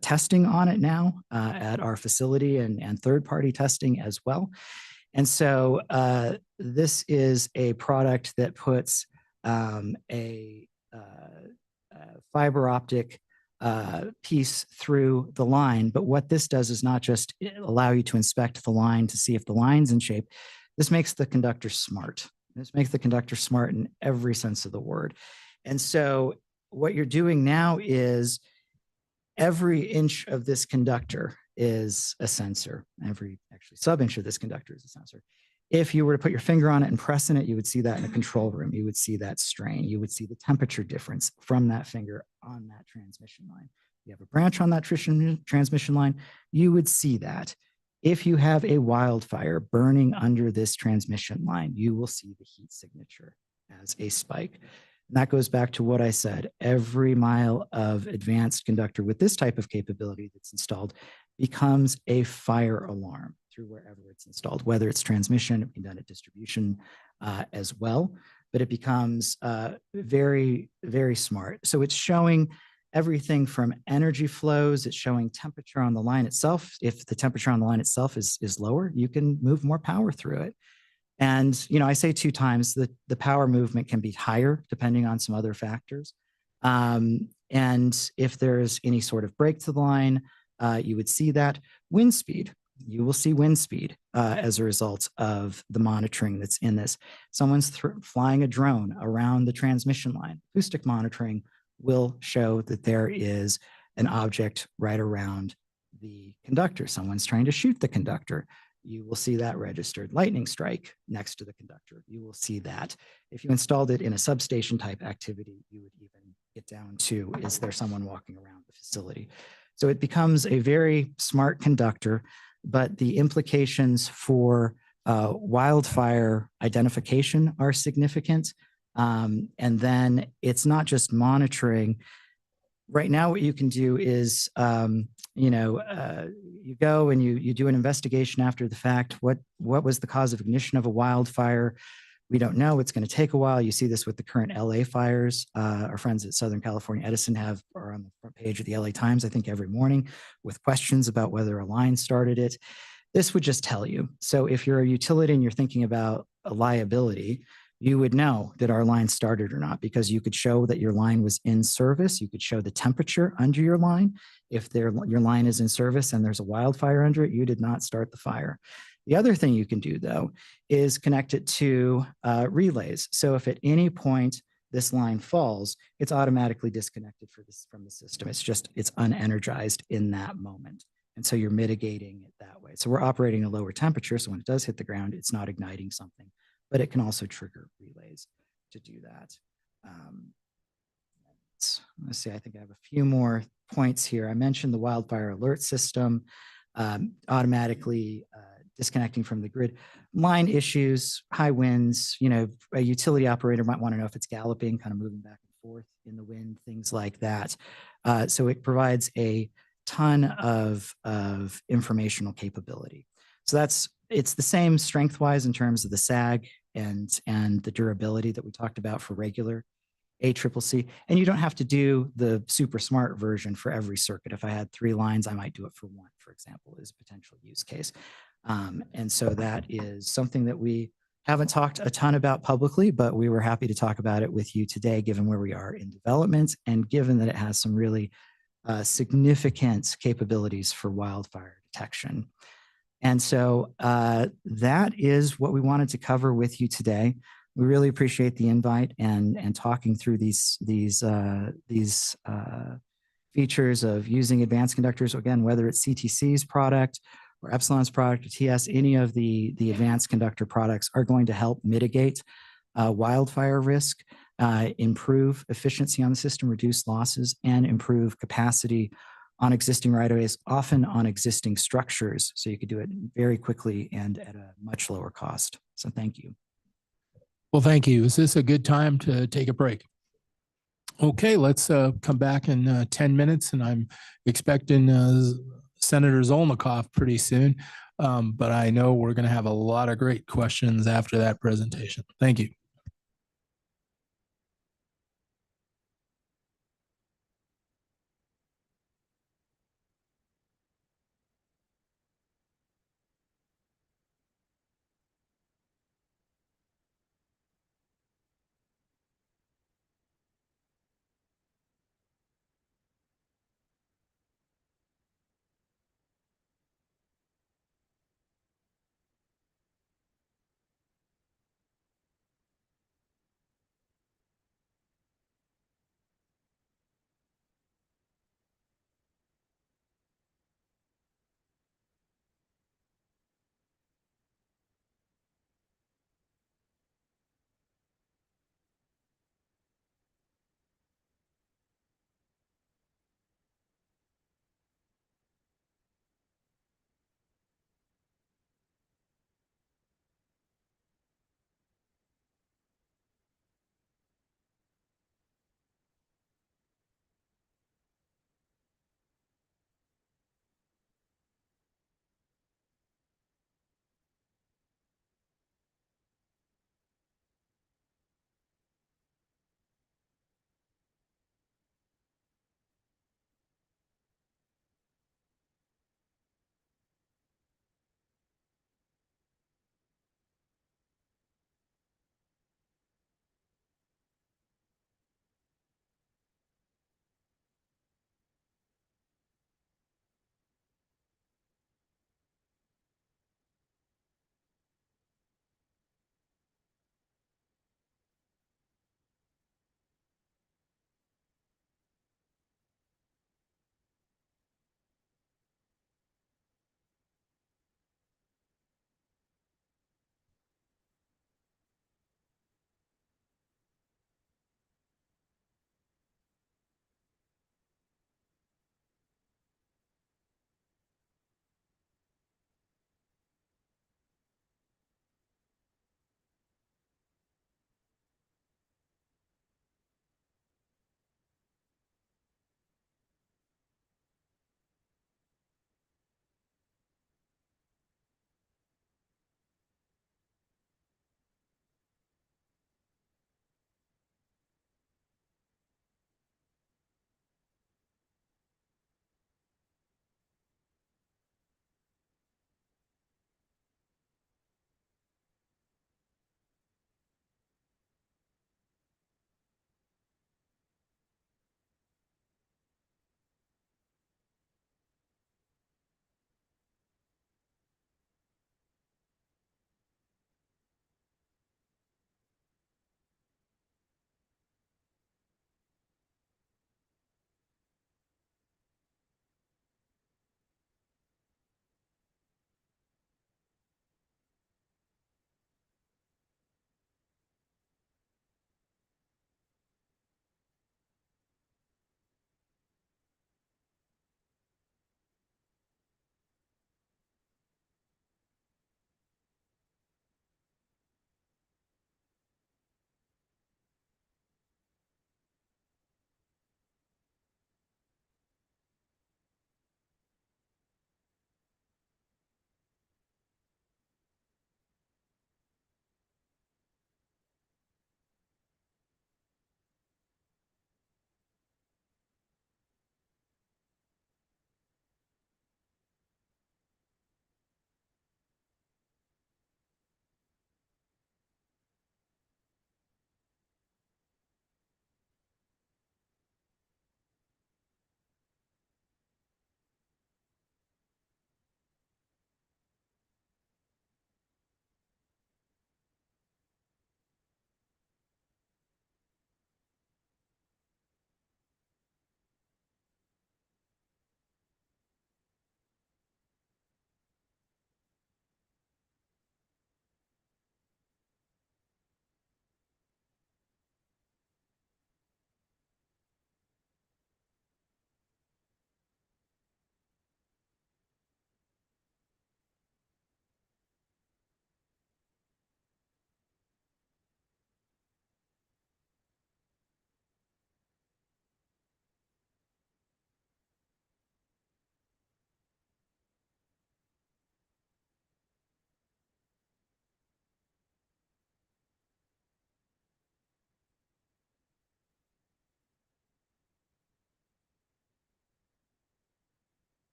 testing on it now at our facility and third-party testing as well. And so this is a product that puts a fiber optic piece through the line. But what this does is not just allow you to inspect the line to see if the line's in shape. This makes the conductor smart. This makes the conductor smart in every sense of the word. And so what you're doing now is every inch of this conductor is a sensor. Every actually sub-inch of this conductor is a sensor. If you were to put your finger on it and press in it, you would see that in a control room. You would see that strain. You would see the temperature difference from that finger on that transmission line. You have a branch on that transmission line, you would see that. If you have a wildfire burning under this transmission line, you will see the heat signature as a spike. And that goes back to what I said. Every mile of advanced conductor with this type of capability that's installed becomes a fire alarm through wherever it's installed, whether it's transmission, it can be done at distribution as well, but it becomes very, very smart. So it's showing everything from energy flows, it's showing temperature on the line itself. If the temperature on the line itself is lower, you can move more power through it. And, I say 2 times that the power movement can be higher depending on some other factors. And if there's any sort of break to the line, you would see that. Wind speed, you will see wind speed as a result of the monitoring that's in this. Someone's flying a drone around the transmission line. Acoustic monitoring will show that there is an object right around the conductor. Someone's trying to shoot the conductor. You will see that registered. Lightning strike next to the conductor. You will see that. If you installed it in a substation type activity, you would even get down to, is there someone walking around the facility? So it becomes a very smart conductor, but the implications for wildfire identification are significant. And then it's not just monitoring. right now what you can do is, you go and you do an investigation after the fact. What was the cause of ignition of a wildfire? We don't know. It's going to take a while. You see this with the current LA fires. Our friends at Southern California Edison are on the front page of the LA Times, I think, every morning with questions about whether a line started it. This would just tell you. So if you're a utility and you're thinking about a liability, you would know that our line started or not, because you could show that your line was in service. You could show the temperature under your line. If your line is in service and there's a wildfire under it, you did not start the fire. The other thing you can do, though, is connect it to relays. So if at any point this line falls, it's automatically disconnected from the system. It's unenergized in that moment. And so you're mitigating it that way. So we're operating a lower temperature. So when it does hit the ground, it's not igniting something, but it can also trigger relays to do that. Let's see, I think I have a few more points here. I mentioned the wildfire alert system, automatically disconnecting from the grid. Line issues, high winds, a utility operator might want to know if it's galloping, kind of moving back and forth in the wind, things like that. So it provides a ton of informational capability. So it's the same strength-wise in terms of the sag and the durability that we talked about for regular ACCC. And you don't have to do the super smart version for every circuit. If I had 3 lines, I might do it for 1, for example, is a potential use case. And so that is something that we haven't talked a ton about publicly, but we were happy to talk about it with you today, given where we are in development and given that it has some really significant capabilities for wildfire detection. And so that is what we wanted to cover with you today. We really appreciate the invite and talking through these features of using advanced conductors. Again, whether it's CTC's product or Epsilon's product or TS, any of the advanced conductor products are going to help mitigate wildfire risk, improve efficiency on the system, reduce losses, and improve capacity on existing right-of-ways, often on existing structures. So you could do it very quickly and at a much lower cost. So thank you. Well, thank you. Is this a good time to take a break? Okay, let's come back in 10 minutes, and I'm expecting Senator Zolnikoff pretty soon. But I know we're going to have a lot of great questions after that presentation. Thank you.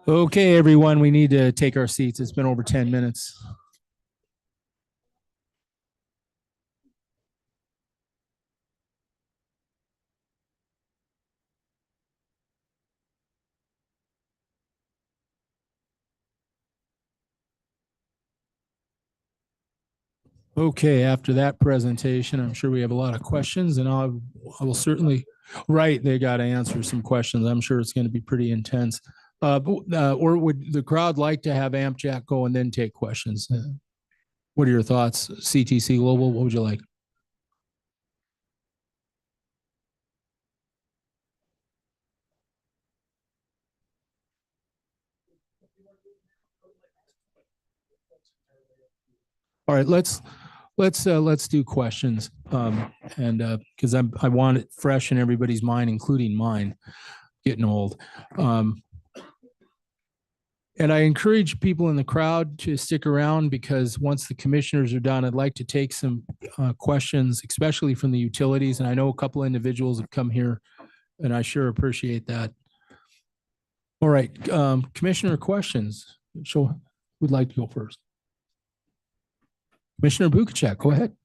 Okay, everyone, we need to take our seats. It's been over 10 minutes. Okay, after that presentation, I'm sure we have a lot of questions, and I will certainly, right, they got to answer some questions. I'm sure it's going to be pretty intense. Or would the crowd like to have Amp Jack go and then take questions? What are your thoughts, CTC Global? What would you like? All right, let's do questions. And because I want it fresh in everybody's mind, including mine, getting old. And I encourage people in the crowd to stick around, because once the commissioners are done, I'd like to take some questions, especially from the utilities. And I know a couple individuals have come here, and I sure appreciate that. All right, commissioner questions. So who'd like to go first? Commissioner Bukacek, go ahead.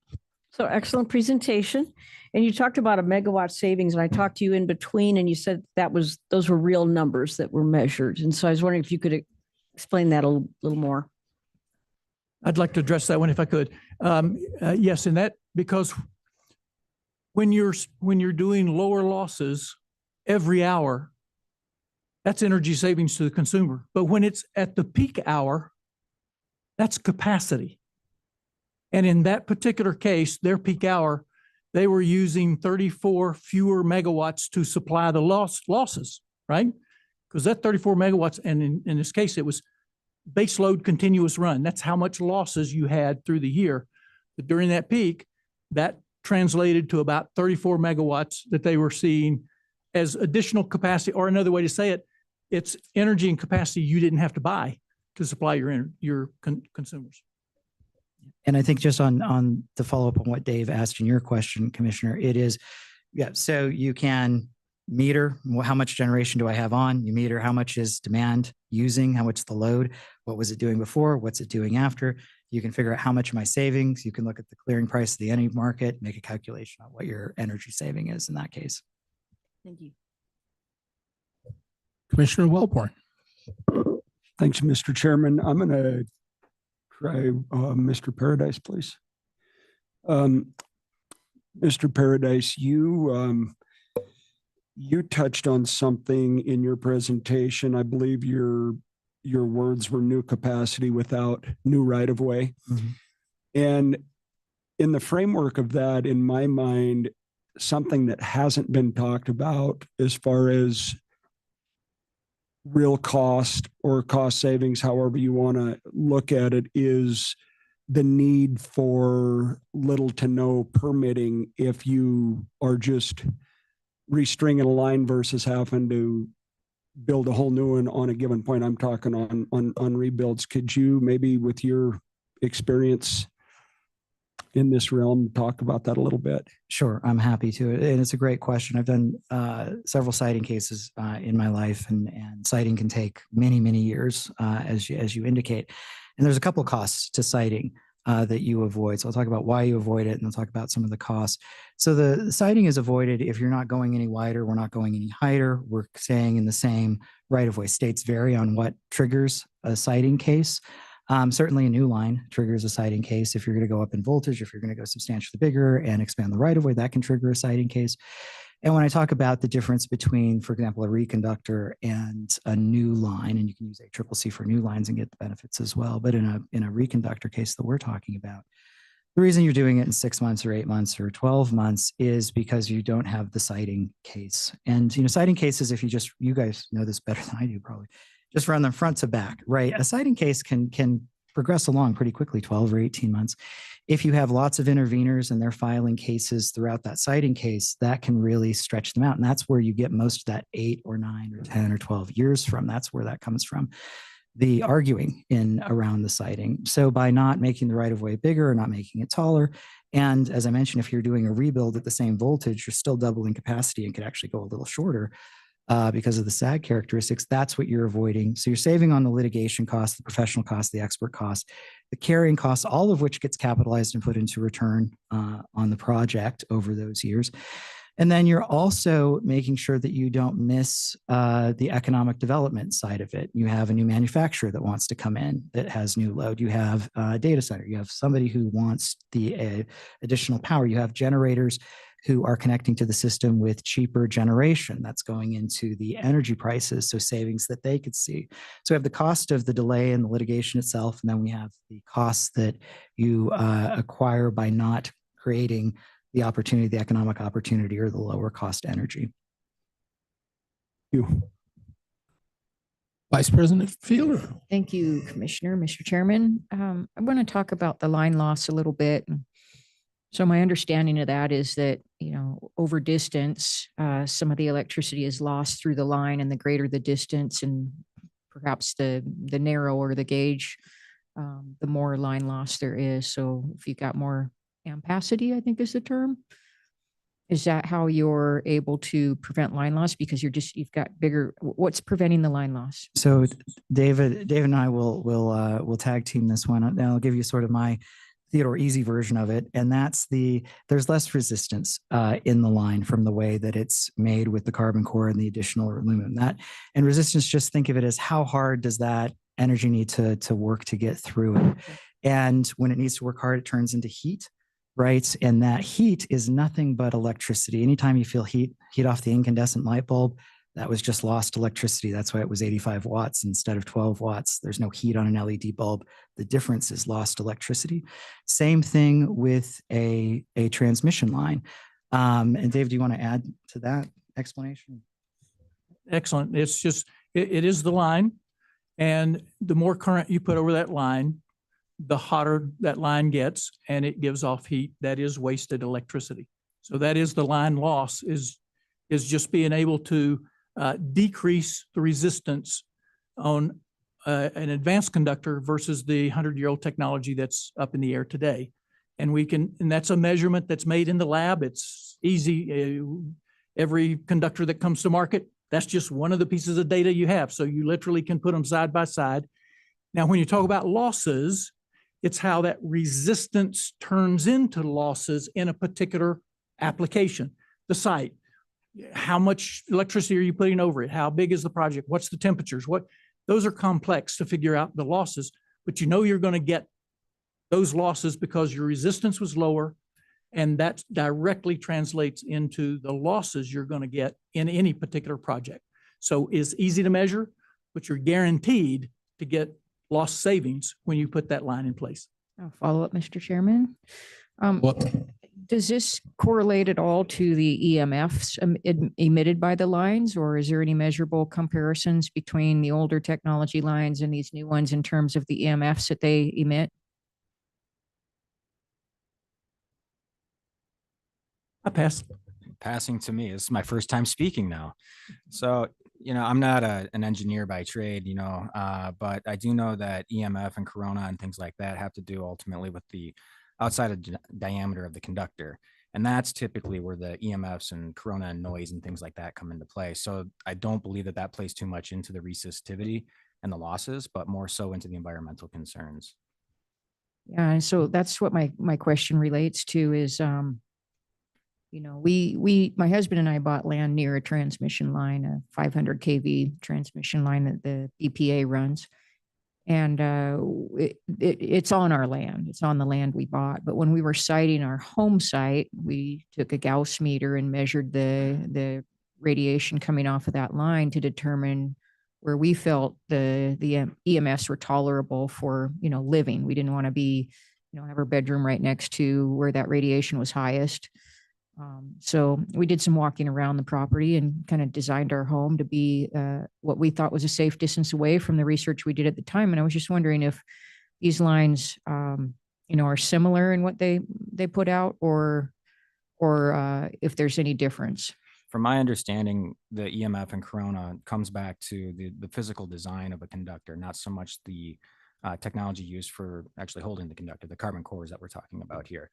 So excellent presentation. And you talked about a megawatt savings, and I talked to you in between, and you said those were real numbers that were measured. And so I was wondering if you could explain that a little more. I'd like to address that one if I could. Yes, and that because when you're doing lower losses every hour, that's energy savings to the consumer. But when it's at the peak hour, that's capacity. And in that particular case, their peak hour, they were using 34 fewer megawatts to supply the losses, right? Because that 34 megawatts, and in this case, it was base load continuous run. That's how much losses you had through the year. But during that peak, that translated to about 34 megawatts that they were seeing as additional capacity, or another way to say it, it's energy and capacity you didn't have to buy to supply your consumers. And I think just on the follow up on what Dave asked in your question, Commissioner, it is, yeah, so you can meter how much generation do I have on, you meter how much is demand using, how much is the load, what was it doing before, what's it doing after. You can figure out how much of my savings, you can look at the clearing price of the energy market, make a calculation on what your energy saving is in that case. Thank you. Commissioner Wellborn. Thanks, Mr. Chairman. I'm going to try Mr. Paradise, please. Mr. Paradise, you touched on something in your presentation. I believe your words were new capacity without new right-of-way. Mm-hmm. And in the framework of that, in my mind, something that hasn't been talked about as far as real cost or cost savings, however you want to look at it, is the need for little to no permitting if you are just restringing a line versus having to build a whole new one on a given point. I'm talking on rebuilds. Could you maybe, with your experience in this realm, talk about that a little bit? Sure, I'm happy to. And it's a great question. I've done several siting cases in my life, and siting can take many, many years, as you indicate. And there's a couple of costs to siting that you avoid. So I'll talk about why you avoid it, and I'll talk about some of the costs. So the siting is avoided if you're not going any wider, we're not going any higher, we're staying in the same right-of-way. States vary on what triggers a siting case. Certainly a new line triggers a siting case. If you're going to go up in voltage, if you're going to go substantially bigger and expand the right-of-way, that can trigger a siting case. And when I talk about the difference between, for example, a reconductor and a new line, and you can use ACCC for new lines and get the benefits as well. But in a reconductor case that we're talking about, the reason you're doing it in 6 months or 8 months or 12 months is because you don't have the siting case. And, siting cases, if you guys know this better than I do probably, just run them front to back, right? A siting case can progress along pretty quickly, 12 or 18 months. If you have lots of interveners and they're filing cases throughout that siting case, that can really stretch them out. And that's where you get most of that 8 or 9 or 10 or 12 years from. That's where that comes from, the arguing in around the siting. So by not making the right-of-way bigger or not making it taller, and as I mentioned, if you're doing a rebuild at the same voltage, you're still doubling capacity and could actually go a little shorter. because of the SAG characteristics, that's what you're avoiding. So you're saving on the litigation costs, the professional costs, the expert costs, the carrying costs, all of which gets capitalized and put into return on the project over those years. And then you're also making sure that you don't miss the economic development side of it. You have a new manufacturer that wants to come in that has new load. You have a data center. You have somebody who wants the additional power. You have generators who are connecting to the system with cheaper generation that's going into the energy prices, so savings that they could see. So we have the cost of the delay and the litigation itself, and then we have the costs that you acquire by not creating the opportunity, the economic opportunity, or the lower cost energy. You. Vice President Fielder. Thank you, Commissioner, Mr. Chairman. I want to talk about the line loss a little bit. So my understanding of that is that, over distance, some of the electricity is lost through the line, and the greater the distance and perhaps the narrower the gauge, the more line loss there is. So if you've got more ampacity, I think is the term. Is that how you're able to prevent line loss? Because you've got bigger, what's preventing the line loss? So David and I will tag team this one. And I'll give you sort of my Theodore easy version of it. And that's there's less resistance in the line from the way that it's made with the carbon core and the additional aluminum. And resistance, just think of it as how hard does that energy need to work to get through it. And when it needs to work hard, it turns into heat. Right. And that heat is nothing but electricity. Anytime you feel heat off the incandescent light bulb, that was just lost electricity. That's why it was 85 watts instead of 12 watts. There's no heat on an LED bulb. The difference is lost electricity. Same thing with a transmission line. And Dave, do you want to add to that explanation? Excellent. It's just, it is the line. And the more current you put over that line, the hotter that line gets, and it gives off heat. That is wasted electricity. So that is the line loss, is just being able to decrease the resistance on an advanced conductor versus the 100-year-old technology that's up in the air today. And that's a measurement that's made in the lab. It's easy. Every conductor that comes to market, that's just one of the pieces of data you have. So you literally can put them side by side. Now, when you talk about losses, it's how that resistance turns into losses in a particular application. The site, how much electricity are you putting over it? How big is the project? What's the temperatures? Those are complex to figure out the losses, but you're going to get those losses because your resistance was lower, and that directly translates into the losses you're going to get in any particular project. So it's easy to measure, but you're guaranteed to get lost savings when you put that line in place. I'll follow up, Mr. Chairman. Does this correlate at all to the EMFs emitted by the lines, or is there any measurable comparisons between the older technology lines and these new ones in terms of the EMFs that they emit? I pass. Passing to me. This is my first time speaking now. So, I'm not an engineer by trade, but I do know that EMF and corona and things like that have to do ultimately with the outside of diameter of the conductor. And that's typically where the EMFs and corona and noise and things like that come into play. So I don't believe that plays too much into the resistivity and the losses, but more so into the environmental concerns. Yeah, and so that's what my question relates to is, my husband and I bought land near a transmission line, a 500 kV transmission line that the EPA runs. And it's on our land. It's on the land we bought. But when we were siting our home site, we took a Gauss meter and measured the radiation coming off of that line to determine where we felt the EMFs were tolerable for, living. We didn't want to be, have our bedroom right next to where that radiation was highest. So we did some walking around the property and kind of designed our home to be what we thought was a safe distance away from the research we did at the time. And I was just wondering if these lines, are similar in what they put out, or if there's any difference. From my understanding, the EMF and corona comes back to the physical design of a conductor, not so much the technology used for actually holding the conductor, the carbon cores that we're talking about here.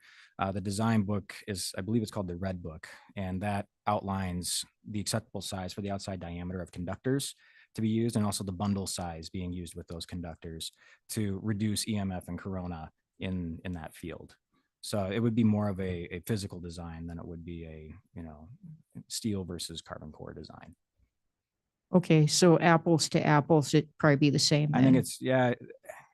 The design book is, I believe it's called the Red Book, and that outlines the acceptable size for the outside diameter of conductors to be used, and also the bundle size being used with those conductors to reduce EMF and corona in that field. So it would be more of a physical design than it would be a, steel versus carbon core design. Okay, so apples to apples, it'd probably be the same. I think then. it's, yeah,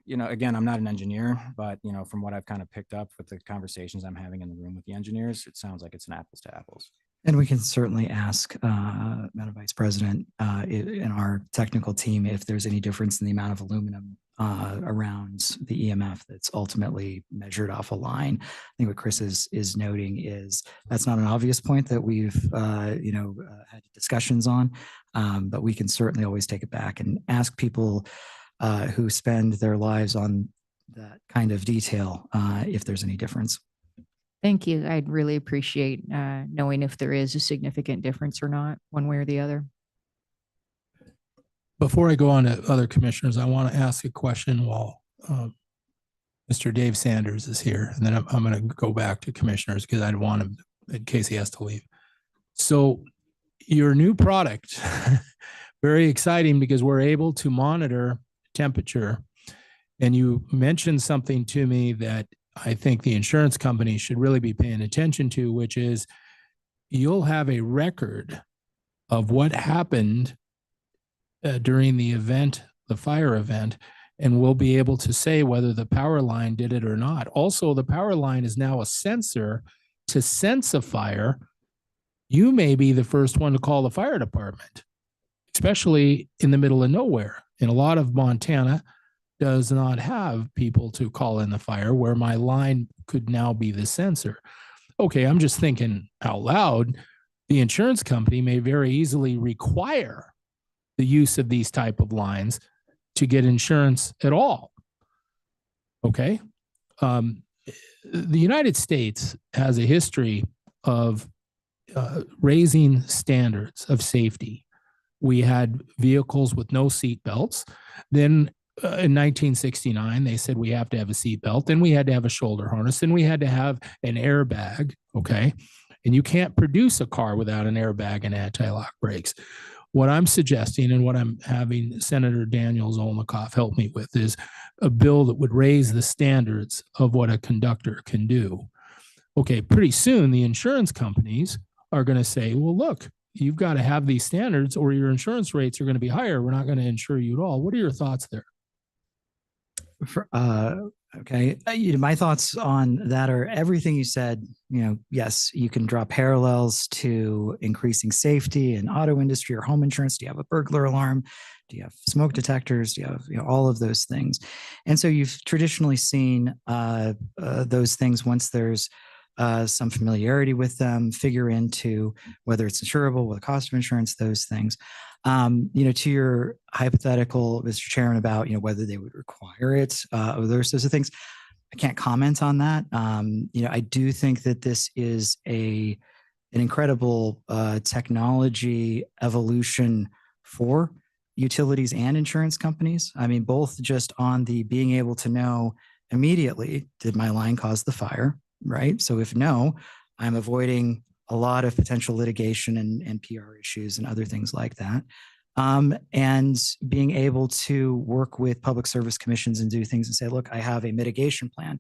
again, I'm not an engineer, but, from what I've kind of picked up with the conversations I'm having in the room with the engineers, it sounds like it's an apples to apples. And we can certainly ask Madam Vice President in our technical team if there's any difference in the amount of aluminum around the EMF that's ultimately measured off a line. I think what Chris is noting is that's not an obvious point that we've had discussions on, but we can certainly always take it back and ask people who spend their lives on that kind of detail if there's any difference. Thank you. I'd really appreciate knowing if there is a significant difference or not, one way or the other. Before I go on to other commissioners, I want to ask a question while Mr. Dave Sanders is here, and then I'm going to go back to commissioners because I'd want him in case he has to leave. So your new product, very exciting because we're able to monitor temperature. And you mentioned something to me that I think the insurance company should really be paying attention to, which is you'll have a record of what happened during the event, the fire event, and we'll be able to say whether the power line did it or not. Also, the power line is now a sensor to sense a fire. You may be the first one to call the fire department, especially in the middle of nowhere. In a lot of Montana, does not have people to call in the fire, where my line could now be the sensor. Okay, I'm just thinking out loud. The insurance company may very easily require the use of these type of lines to get insurance at all. Okay. The United States has a history of raising standards of safety. We had vehicles with no seat belts. Then in 1969, they said we have to have a seat belt. Then we had to have a shoulder harness. Then we had to have an airbag. Okay. And you can't produce a car without an airbag and anti-lock brakes. What I'm suggesting and what I'm having Senator Daniel Zolnikoff help me with is a bill that would raise the standards of what a conductor can do. Okay. Pretty soon, the insurance companies are going to say, well, look, you've got to have these standards or your insurance rates are going to be higher. We're not going to insure you at all. What are your thoughts there? Okay. My thoughts on that are everything you said. Yes, you can draw parallels to increasing safety in auto industry or home insurance. Do you have a burglar alarm? Do you have smoke detectors? Do you have all of those things? And so you've traditionally seen those things, once there's some familiarity with them, figure into whether it's insurable, what the cost of insurance, those things. To your hypothetical, Mr. Chairman, about whether they would require it, or those sorts of things, I can't comment on that. I do think that this is an incredible technology evolution for utilities and insurance companies. I mean, both just on the being able to know immediately, did my line cause the fire, right? So if no, I'm avoiding a lot of potential litigation and PR issues and other things like that. And being able to work with public service commissions and do things and say, look, I have a mitigation plan.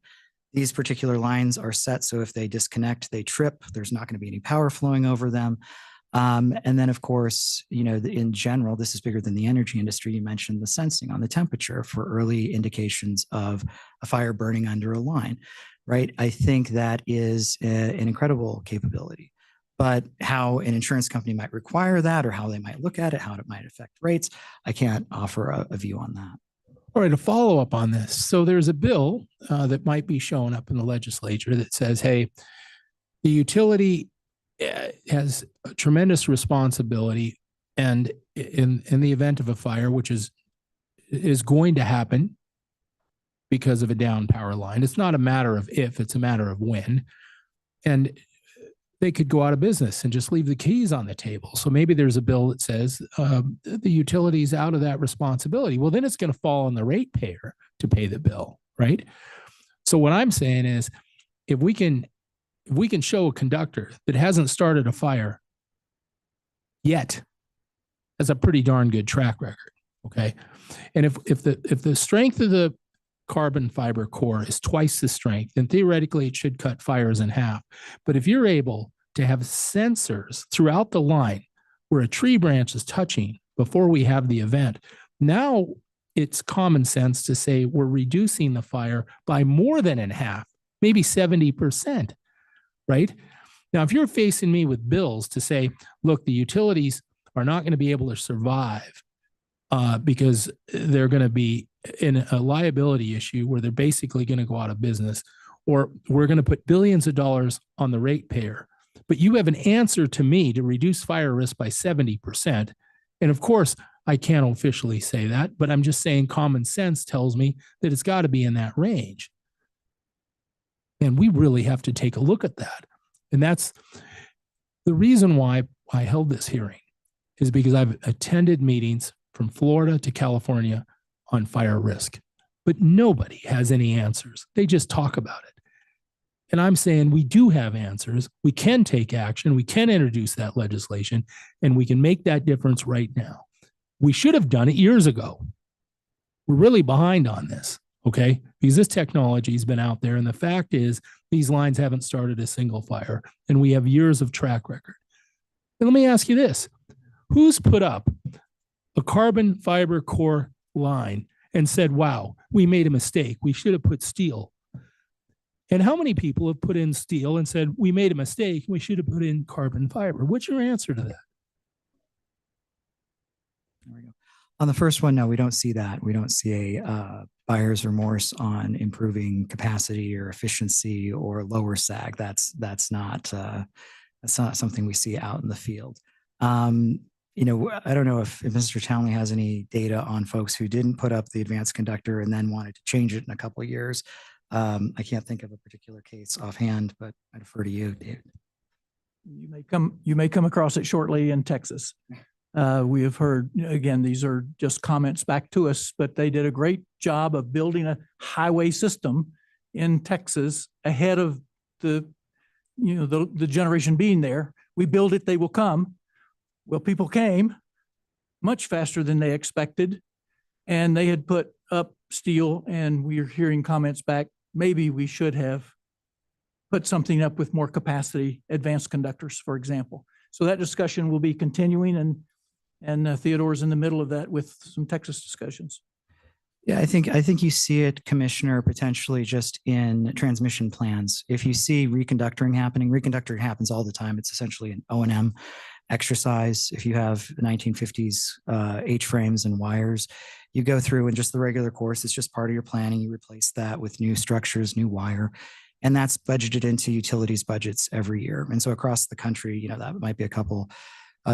These particular lines are set so if they disconnect, they trip, there's not going to be any power flowing over them. And then, of course, in general, this is bigger than the energy industry. You mentioned the sensing on the temperature for early indications of a fire burning under a line, right? I think that is an incredible capability. But how an insurance company might require that, or how they might look at it, how it might affect rates, I can't offer a view on that. All right, a follow up on this. So there's a bill that might be showing up in the legislature that says, hey, the utility has a tremendous responsibility, and in the event of a fire, which is going to happen because of a down power line, it's not a matter of if, it's a matter of when. And they could go out of business and just leave the keys on the table. So maybe there's a bill that says the utility's out of that responsibility. Well, then it's going to fall on the ratepayer to pay the bill, right? So what I'm saying is, if we can show a conductor that hasn't started a fire yet, that's a pretty darn good track record. Okay. And if the strength of the carbon fiber core is twice the strength, then theoretically it should cut fires in half. But if you're able to have sensors throughout the line where a tree branch is touching before we have the event, now it's common sense to say we're reducing the fire by more than in half, maybe 70%, right? Now, if you're facing me with bills to say, look, the utilities are not going to be able to survive because they're going to be in a liability issue where they're basically going to go out of business, or we're going to put billions of dollars on the ratepayer, but you have an answer to me to reduce fire risk by 70%. And of course, I can't officially say that, but I'm just saying common sense tells me that it's got to be in that range. And we really have to take a look at that. And that's the reason why I held this hearing, is because I've attended meetings from Florida to California on fire risk, but nobody has any answers. They just talk about it. And I'm saying we do have answers. We can take action. We can introduce that legislation, and we can make that difference right now. We should have done it years ago. We're really behind on this, okay? Because this technology has been out there, and the fact is these lines haven't started a single fire, and we have years of track record. And let me ask you this. Who's put up a carbon fiber core line and said, wow, we made a mistake. We should have put steel? And how many people have put in steel and said, we made a mistake, we should have put in carbon fiber? What's your answer to that? There we go. On the first one, no, we don't see that. We don't see a buyer's remorse on improving capacity or efficiency or lower sag. That's not something we see out in the field. You know, I don't know if Mr. Townley has any data on folks who didn't put up the advanced conductor and then wanted to change it in a couple of years. I can't think of a particular case offhand, but I defer to you, David. You may come across it shortly in Texas. We have heard, again, these are just comments back to us, but they did a great job of building a highway system in Texas ahead of the generation being there. We build it, they will come. Well, people came much faster than they expected, and they had put up steel, and we are hearing comments back, maybe we should have put something up with more capacity, advanced conductors, for example. So that discussion will be continuing, and Theodore's in the middle of that with some Texas discussions. Yeah, I think you see it, Commissioner, potentially just in transmission plans. If you see reconductoring happening, reconductoring happens all the time. It's essentially an O&M exercise. If you have 1950s H-frames and wires, you go through and just the regular course, it's just part of your planning. You replace that with new structures, new wire, and that's budgeted into utilities budgets every year. And so across the country, that might be a couple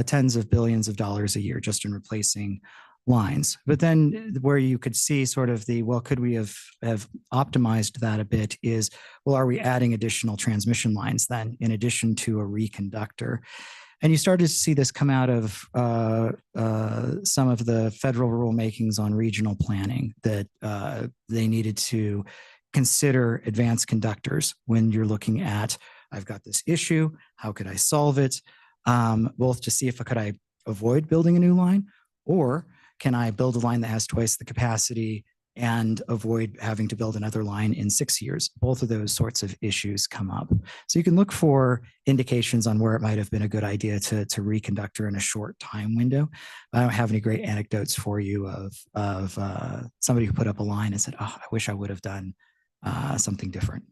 tens of billions of dollars a year just in replacing lines. But then where you could see sort of could we have optimized that a bit is, are we adding additional transmission lines then in addition to a reconductor? And you started to see this come out of some of the federal rulemakings on regional planning, that they needed to consider advanced conductors when you're looking at, I've got this issue, how could I solve it? Both to see if could I avoid building a new line, or can I build a line that has twice the capacity and avoid having to build another line in 6 years? Both of those sorts of issues come up. So you can look for indications on where it might have been a good idea to reconductor in a short time window. I don't have any great anecdotes for you of somebody who put up a line and said, oh, I wish I would have done something different.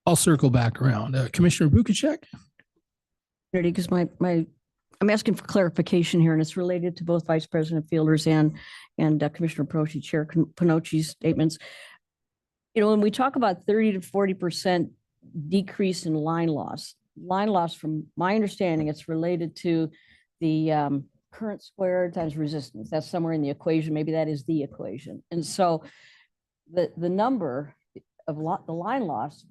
I'll circle back around. Commissioner Bukacek? Ready, because I'm asking for clarification here, and it's related to both Vice President Fielders and Commissioner Perochi, Chair Penocchi's statements. When we talk about 30 to 40% decrease in line loss, from my understanding, it's related to the current square times resistance. That's somewhere in the equation. Maybe that is the equation. And so the number of the line loss,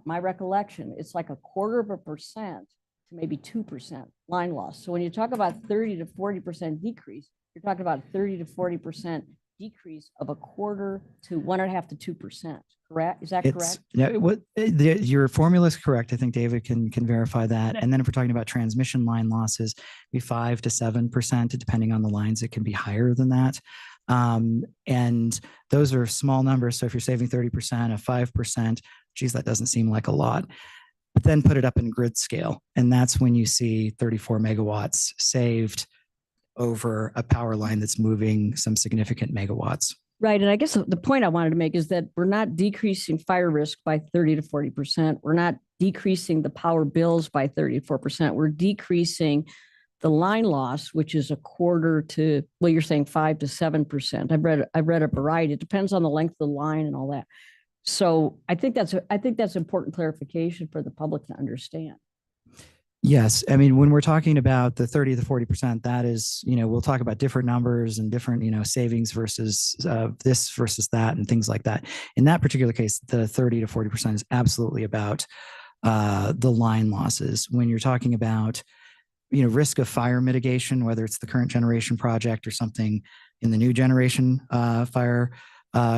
my recollection, it's like 0.25% to maybe 2% line loss. So when you talk about 30 to 40% decrease, you're talking about 30 to 40% decrease of 1/4 to 1.5 to 2%, correct? Is that It's, correct? yeah, your formula is correct. I think David can verify that. And then if we're talking about transmission line losses, be 5 to 7%, depending on the lines, it can be higher than that. And those are small numbers. So if you're saving 30% of 5%, geez, that doesn't seem like a lot. But then put it up in grid scale. And that's when you see 34 megawatts saved over a power line that's moving some significant megawatts. Right. And I guess the point I wanted to make is that we're not decreasing fire risk by 30 to 40%. We're not decreasing the power bills by 34%. We're decreasing the line loss, which is 1/4 to, well, you're saying 5 to 7%. I've read a variety. It depends on the length of the line and all that. So I think that's important clarification for the public to understand. Yes. I mean, when we're talking about the 30 to 40%, that is, we'll talk about different numbers and different, savings versus this versus that and things like that. In that particular case, the 30 to 40% is absolutely about the line losses. When you're talking about, risk of fire mitigation, whether it's the current generation project or something in the new generation fire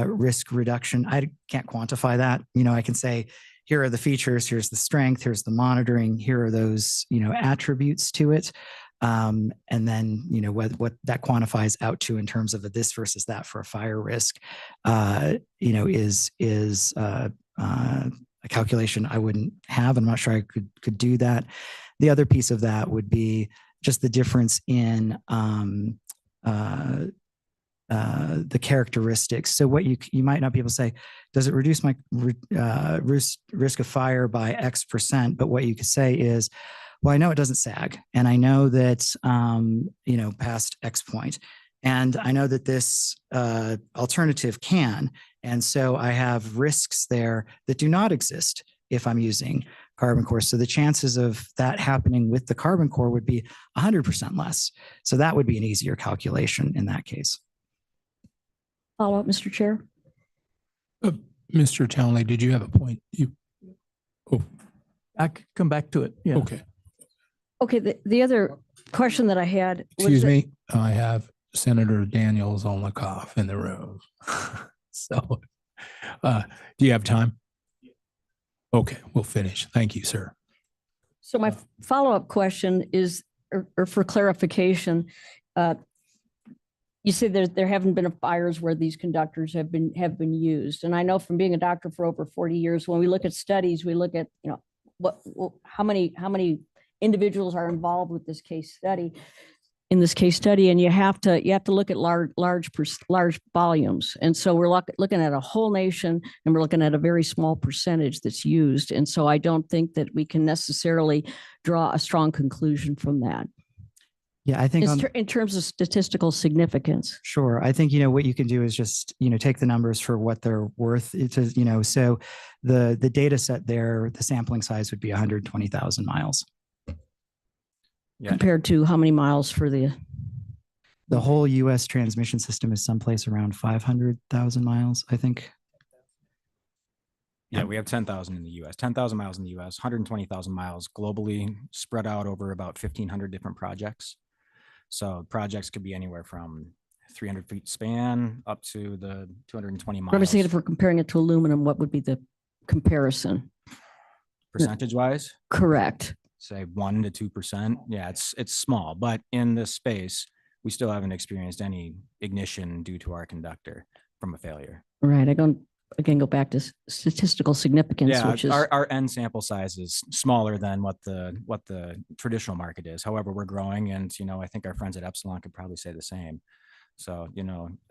risk reduction, I can't quantify that. I can say, here are the features, here's the strength, here's the monitoring, here are those, attributes to it. And then, what that quantifies out to in terms of a this versus that for a fire risk, is a calculation I wouldn't have. I'm not sure I could do that. The other piece of that would be just the difference in the characteristics. So what you might not be able to say, does it reduce my risk of fire by X%? But what you could say is, well, I know it doesn't sag, and I know that past X point, and I know that this alternative can, and so I have risks there that do not exist if I'm using carbon core. So the chances of that happening with the carbon core would be 100% less. So that would be an easier calculation in that case. Follow up, Mr. Chair. Mr. Townley, did you have a point? I could come back to it. Yeah. Okay. Okay. The other question that I had was Excuse me. I have Senator Daniel Zolnikoff in the room. So do you have time? Okay, we'll finish. Thank you, sir. So my follow-up question is, or for clarification, you said there haven't been fires where these conductors have been used. And I know from being a doctor for over 40 years, when we look at studies, we look at, how many individuals are involved with this case study, and you have to look at large volumes. And so we're looking at a whole nation, and we're looking at a very small percentage that's used. And so I don't think that we can necessarily draw a strong conclusion from that. Yeah, I think in terms of statistical significance. Sure. I think, what you can do is just, take the numbers for what they're worth. So the data set there, the sampling size would be 120,000 miles. Yeah. Compared to how many miles for the whole U.S. transmission system is someplace around 500,000 miles, I think. Yeah, we have 10,000 in the U.S., 10,000 miles in the U.S., 120,000 miles globally, spread out over about 1,500 different projects. So projects could be anywhere from 300 feet span up to the 220 miles. I'm saying if we're comparing it to aluminum, what would be the comparison? Percentage wise? Correct. Say 1 to 2%. Yeah, it's small, but in this space, we still haven't experienced any ignition due to our conductor from a failure. Right. I don't again go back to statistical significance. Yeah, which is our end sample size is smaller than what the traditional market is. However, we're growing, and I think our friends at Epsilon could probably say the same. So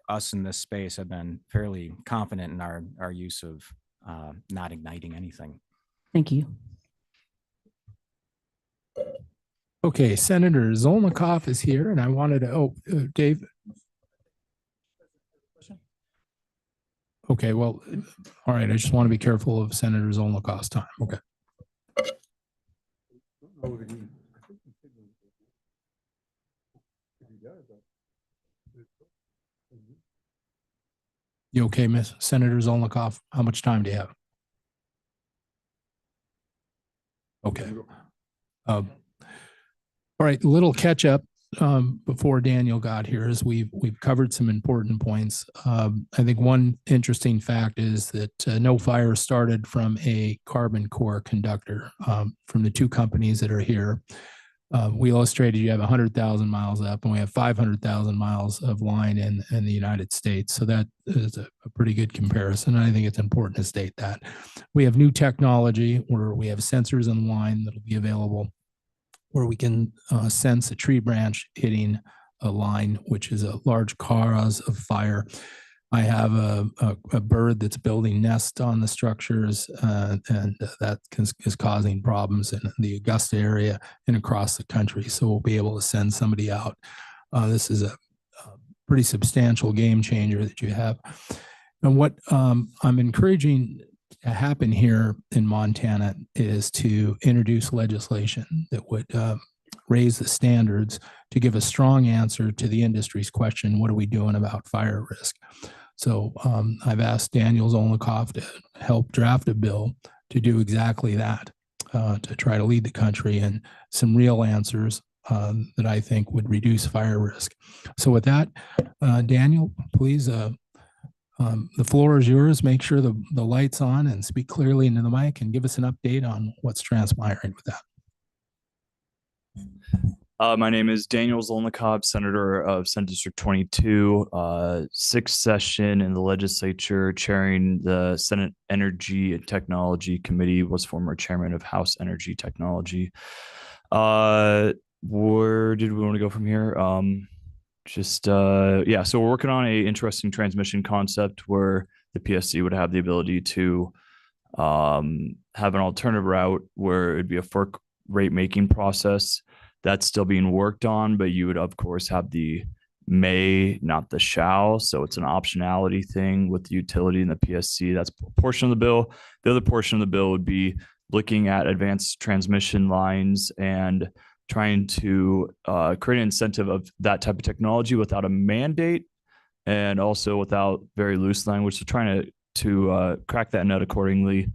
us in this space have been fairly confident in our use of not igniting anything. Thank you. Okay, Senator Zolnikoff is here, and I wanted to, Dave. Okay, well, all right, I just want to be careful of Senator Zolnikoff's time. Okay. You okay, Miss Senator Zolnikoff? How much time do you have? Okay. All right, little catch up. before Daniel got here is we've covered some important points. I think one interesting fact is that no fire started from a carbon core conductor from the two companies that are here. We illustrated you have 100,000 miles up and we have 500,000 miles of line in the United States. So that is a pretty good comparison. I think it's important to state that. We have new technology where we have sensors in line that will be available where we can sense a tree branch hitting a line, which is a large cause of fire. I have a bird that's building nests on the structures, and that is causing problems in the Augusta area and across the country. So we'll be able to send somebody out. This is a pretty substantial game changer that you have. And what I'm encouraging to happen here in Montana is to introduce legislation that would raise the standards to give a strong answer to the industry's question, what are we doing about fire risk? So I've asked Daniel Zolnikoff to help draft a bill to do exactly that, to try to lead the country in some real answers that I think would reduce fire risk. So with that, Daniel, please, the floor is yours. Make sure the light's on and speak clearly into the mic and give us an update on what's transpiring with that. My name is Daniel Zolnikoff, Senator of Senate District 22, sixth session in the legislature, chairing the Senate Energy and Technology Committee, was former chairman of House Energy Technology. Where did we want to go from here? Yeah, so we're working on a interesting transmission concept where the PSC would have the ability to have an alternative route where it'd be a FERC rate making process. That's still being worked on, but you would of course have the may, not the shall. So it's an optionality thing with the utility and the PSC. That's a portion of the bill. The other portion of the bill would be looking at advanced transmission lines and trying to create an incentive of that type of technology without a mandate and also without very loose language. So trying to crack that nut accordingly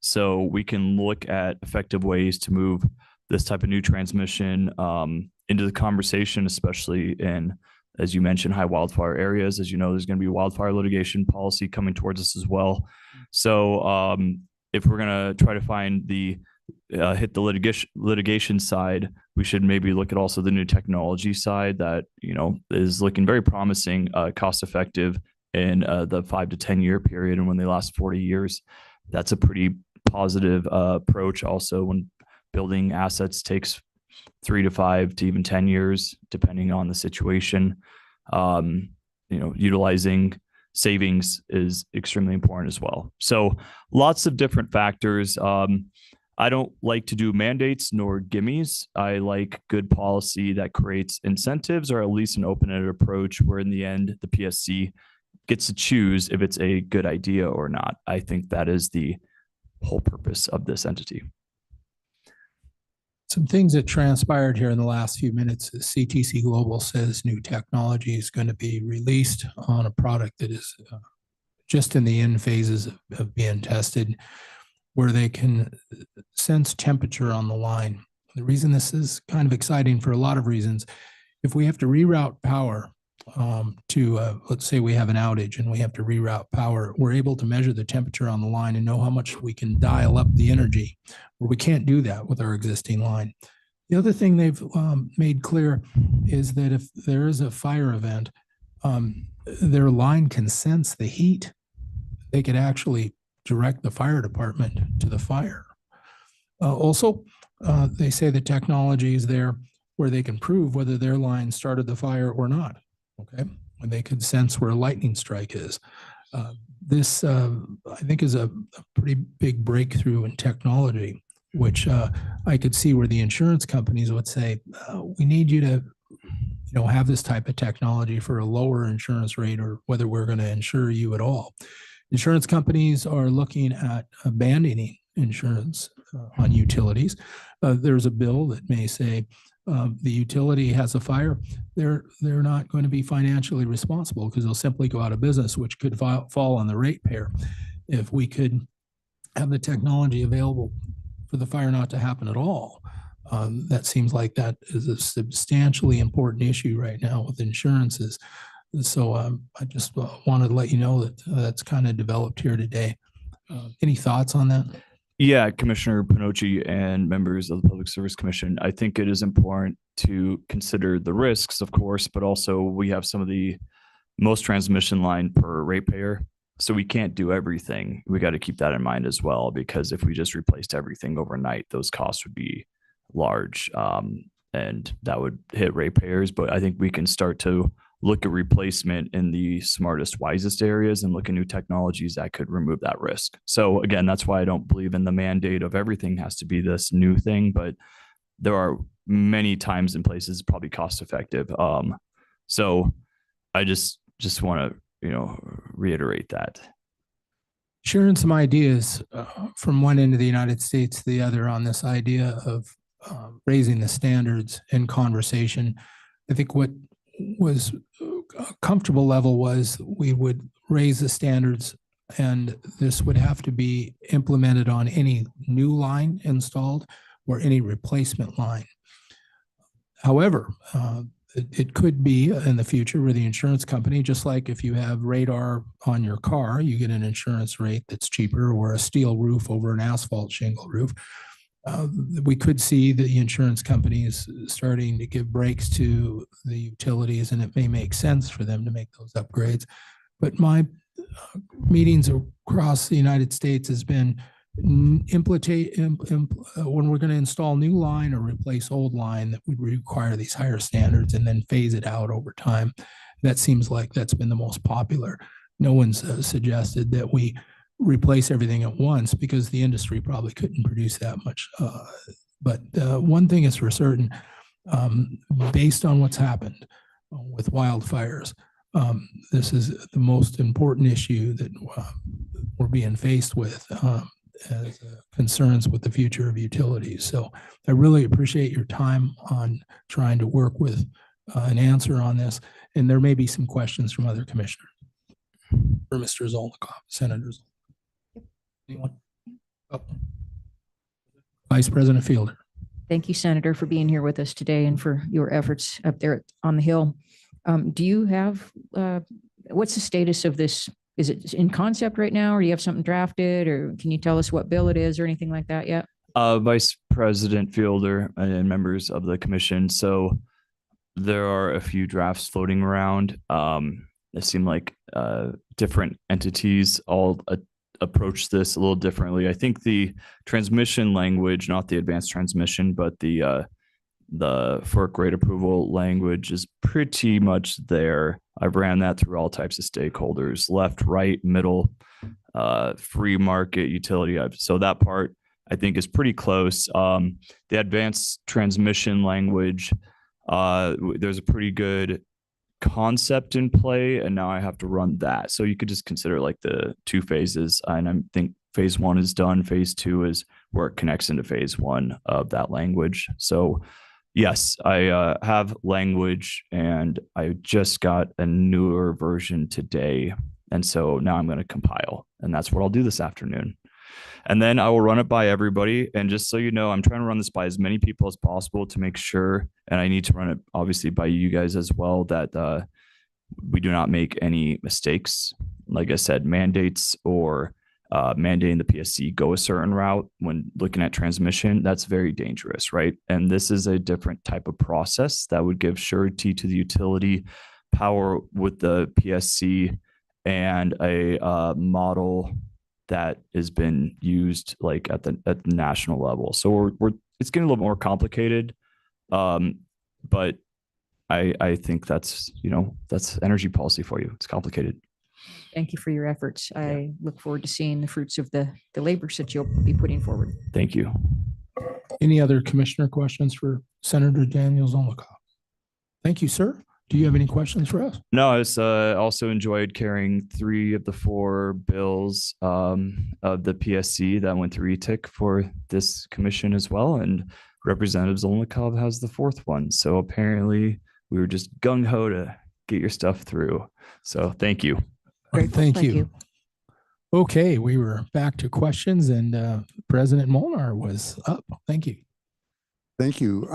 so we can look at effective ways to move this type of new transmission into the conversation, especially in, as you mentioned, high wildfire areas. As you know, there's going to be wildfire litigation policy coming towards us as well. So if we're going to try to find hit the litigation side, we should maybe look at also the new technology side that, you know, is looking very promising, cost effective in the 5 to 10 year period. And when they last 40 years, that's a pretty positive approach. Also, when building assets takes 3 to 5 to even 10 years, depending on the situation. Utilizing savings is extremely important as well. So lots of different factors. I don't like to do mandates nor gimmies. I like good policy that creates incentives, or at least an open-ended approach where in the end, the PSC gets to choose if it's a good idea or not. I think that is the whole purpose of this entity. Some things that transpired here in the last few minutes is CTC Global says new technology is going to be released on a product that is just in the end phases of being tested, where they can sense temperature on the line. The reason this is kind of exciting for a lot of reasons, if we have to reroute power let's say we have an outage and we have to reroute power, we're able to measure the temperature on the line and know how much we can dial up the energy, where we can't do that with our existing line. The other thing they've made clear is that if there is a fire event, their line can sense the heat. They could actually direct the fire department to the fire. Also, they say the technology is there where they can prove whether their line started the fire or not. Okay, when they can sense where a lightning strike is. This, I think, is a pretty big breakthrough in technology, which I could see where the insurance companies would say, we need you to, have this type of technology for a lower insurance rate, or whether we're going to insure you at all. Insurance companies are looking at abandoning insurance on utilities. There's a bill that may say the utility has a fire, they're not going to be financially responsible because they'll simply go out of business, which could fall on the ratepayer. If we could have the technology available for the fire not to happen at all, That seems like that is a substantially important issue right now with insurances. So I just wanted to let you know that that's kind of developed here today. Any thoughts on that? Yeah, Commissioner Pinochi and members of the Public Service Commission, I think it is important to consider the risks, of course, but also we have some of the most transmission line per ratepayer. So we can't do everything. We got to keep that in mind as well, because if we just replaced everything overnight, those costs would be large, and that would hit ratepayers. But I think we can start to look at replacement in the smartest, wisest areas and look at new technologies that could remove that risk. So again, that's why I don't believe in the mandate of everything has to be this new thing, but there are many times and places probably cost effective. So I just want to, reiterate that. Sharing some ideas from one end of the United States to the other on this idea of raising the standards in conversation. I think what was a comfortable level was we would raise the standards, and this would have to be implemented on any new line installed or any replacement line. However, it could be in the future where the insurance company, just like if you have radar on your car, you get an insurance rate that's cheaper, or a steel roof over an asphalt shingle roof. We could see the insurance companies starting to give breaks to the utilities, and it may make sense for them to make those upgrades. But my meetings across the United States has been when we're going to install new line or replace old line, that would require these higher standards and then phase it out over time. That seems like that's been the most popular. No one's suggested that we replace everything at once, because the industry probably couldn't produce that much. But one thing is for certain, based on what's happened with wildfires, this is the most important issue that we're being faced with as concerns with the future of utilities. So I really appreciate your time on trying to work with an answer on this. And there may be some questions from other commissioners. For Mr. Zolnikoff, Senators. Anyone? Oh. Vice President Fielder. Thank you, Senator, for being here with us today and for your efforts up there on the Hill. Do you have, what's the status of this? Is it in concept right now, or do you have something drafted, or can you tell us what bill it is or anything like that yet? Vice President Fielder and members of the commission. So there are a few drafts floating around. It seemed like different entities all approach this a little differently. I think the transmission language, not the advanced transmission, but the FERC rate approval language is pretty much there. I've ran that through all types of stakeholders, left, right, middle, free market, utility. So that part I think is pretty close. The advanced transmission language, there's a pretty good concept in play, and now I have to run that. So you could just consider like the two phases, and I think phase one is done. Phase two is where it connects into phase one of that language. So yes, I have language, and I just got a newer version today. And so now I'm going to compile, and that's what I'll do this afternoon. And then I will run it by everybody. And just so you know, I'm trying to run this by as many people as possible to make sure, and I need to run it obviously by you guys as well, that we do not make any mistakes. Like I said, mandates or mandating the PSC go a certain route when looking at transmission, that's very dangerous, right? And this is a different type of process that would give surety to the utility, power with the PSC, and a model that has been used like at the national level. So it's getting a little more complicated, but I think that's energy policy for you. It's complicated. Thank you for your efforts. I look forward to seeing the fruits of the labors that you'll be putting forward. Thank you. Any other commissioner questions for Senator Daniel Zolnikoff? Thank you, sir. Do you have any questions for us? No, I also enjoyed carrying 3 of the 4 bills of the PSC that went through ETIC for this commission as well. And Representative Zolnikoff has the 4th one. So apparently we were just gung-ho to get your stuff through. So thank you. Great. Thank you. Okay, we were back to questions, and President Molnar was up. Thank you. Thank you.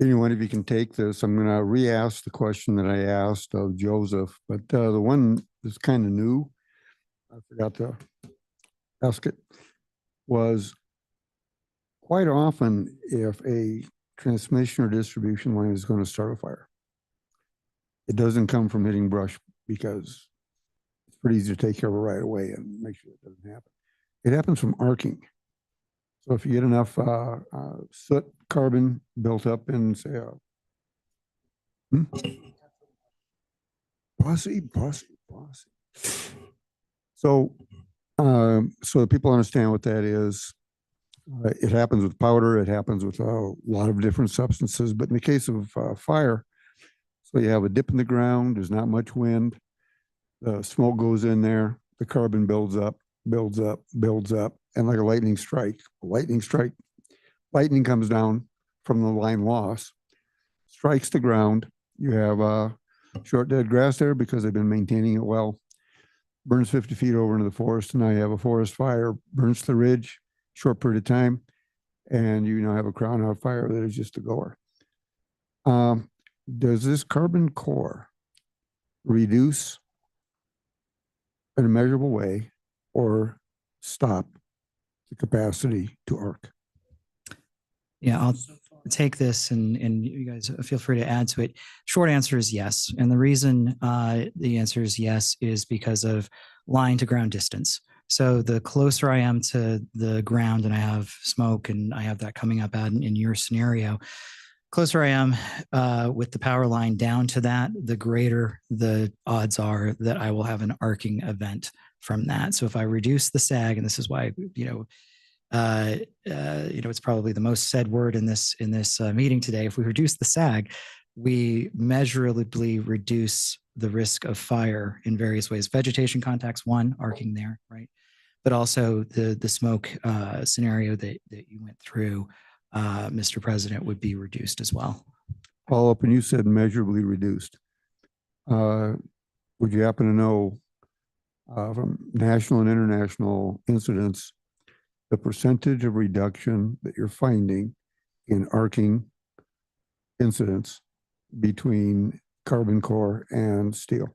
Anyone, if you can take this, I'm going to re-ask the question that I asked of Joseph, but the one that's kind of new, I forgot to ask it, was quite often if a transmission or distribution line is going to start a fire, it doesn't come from hitting brush because it's pretty easy to take care of it right away and make sure it doesn't happen. It happens from arcing. So if you get enough soot, carbon built up in, say, bossy. So, so that people understand what that is. It happens with powder. It happens with a lot of different substances. But in the case of fire, so you have a dip in the ground. There's not much wind. The smoke goes in there. The carbon builds up, and like a lightning strike, lightning comes down from the line loss, strikes the ground. You have short dead grass there because they've been maintaining it well. Burns 50 feet over into the forest, and now you have a forest fire, burns the ridge, short period of time, and you now have a crown out fire that is just a goer. Does this carbon core reduce in a measurable way or stop the capacity to arc? Yeah, I'll take this and you guys feel free to add to it. Short answer is yes. And the reason the answer is yes is because of line to ground distance. So the closer I am to the ground and I have smoke and I have that coming up out in your scenario, closer I am with the power line down to that, the greater the odds are that I will have an arcing event from that. So if I reduce the sag, and this is why, it's probably the most said word in this meeting today. If we reduce the sag, we measurably reduce the risk of fire in various ways. Vegetation contacts, one, arcing there, right? But also the smoke scenario that you went through, Mr. President, would be reduced as well. Follow up, and you said measurably reduced. Would you happen to know from national and international incidents the percentage of reduction that you're finding in arcing incidents between carbon core and steel?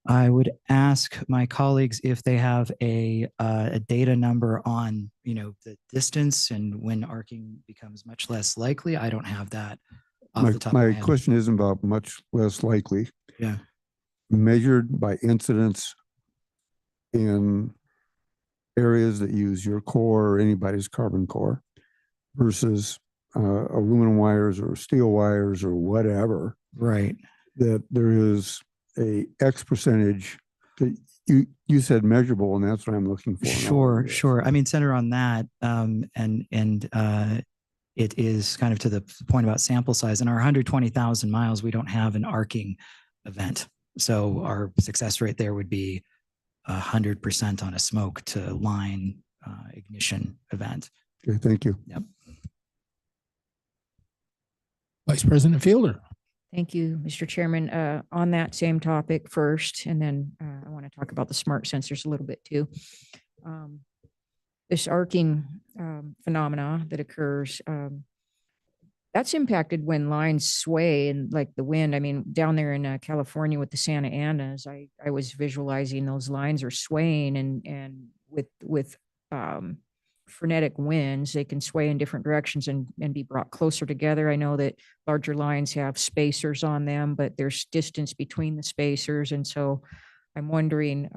I would ask my colleagues if they have a data number on, the distance and when arcing becomes much less likely. I don't have that off the top of my head. My question isn't about much less likely. Yeah. Measured by incidents in areas that use your core or anybody's carbon core versus aluminum wires or steel wires or whatever. Right. That there is a X percentage that you said measurable, and that's what I'm looking for. Sure. I mean, center on that, it is kind of to the point about sample size. In our 120,000 miles, we don't have an arcing event. So our success rate there would be 100% on a smoke to line ignition event. Okay, thank you. Yep. Vice President Fielder. Thank you, Mr. Chairman. On that same topic first, and then I want to talk about the smart sensors a little bit too. This arcing phenomena that occurs, that's impacted when lines sway and like the wind. I mean, down there in California with the Santa Anas, I was visualizing those lines are swaying and with frenetic winds, they can sway in different directions and be brought closer together. I know that larger lines have spacers on them, but there's distance between the spacers. And so I'm wondering,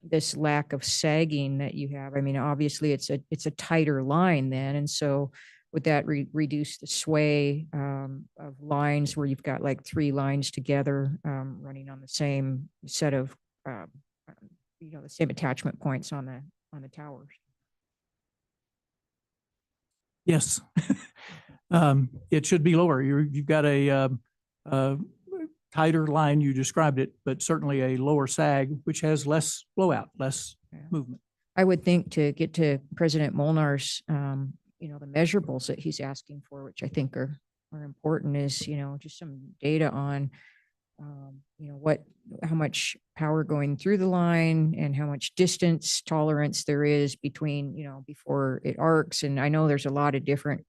this lack of sagging that you have, I mean, obviously it's a tighter line then. And so would that reduce the sway of lines where you've got like three lines together running on the same set of, the same attachment points on the towers? Yes. It should be lower. You've got a tighter line, you described it, but certainly a lower sag, which has less blowout, less movement. I would think to get to President Molnar's, the measurables that he's asking for, which I think are important, is, just some data on how much power going through the line and how much distance tolerance there is between, before it arcs. And I know there's a lot of different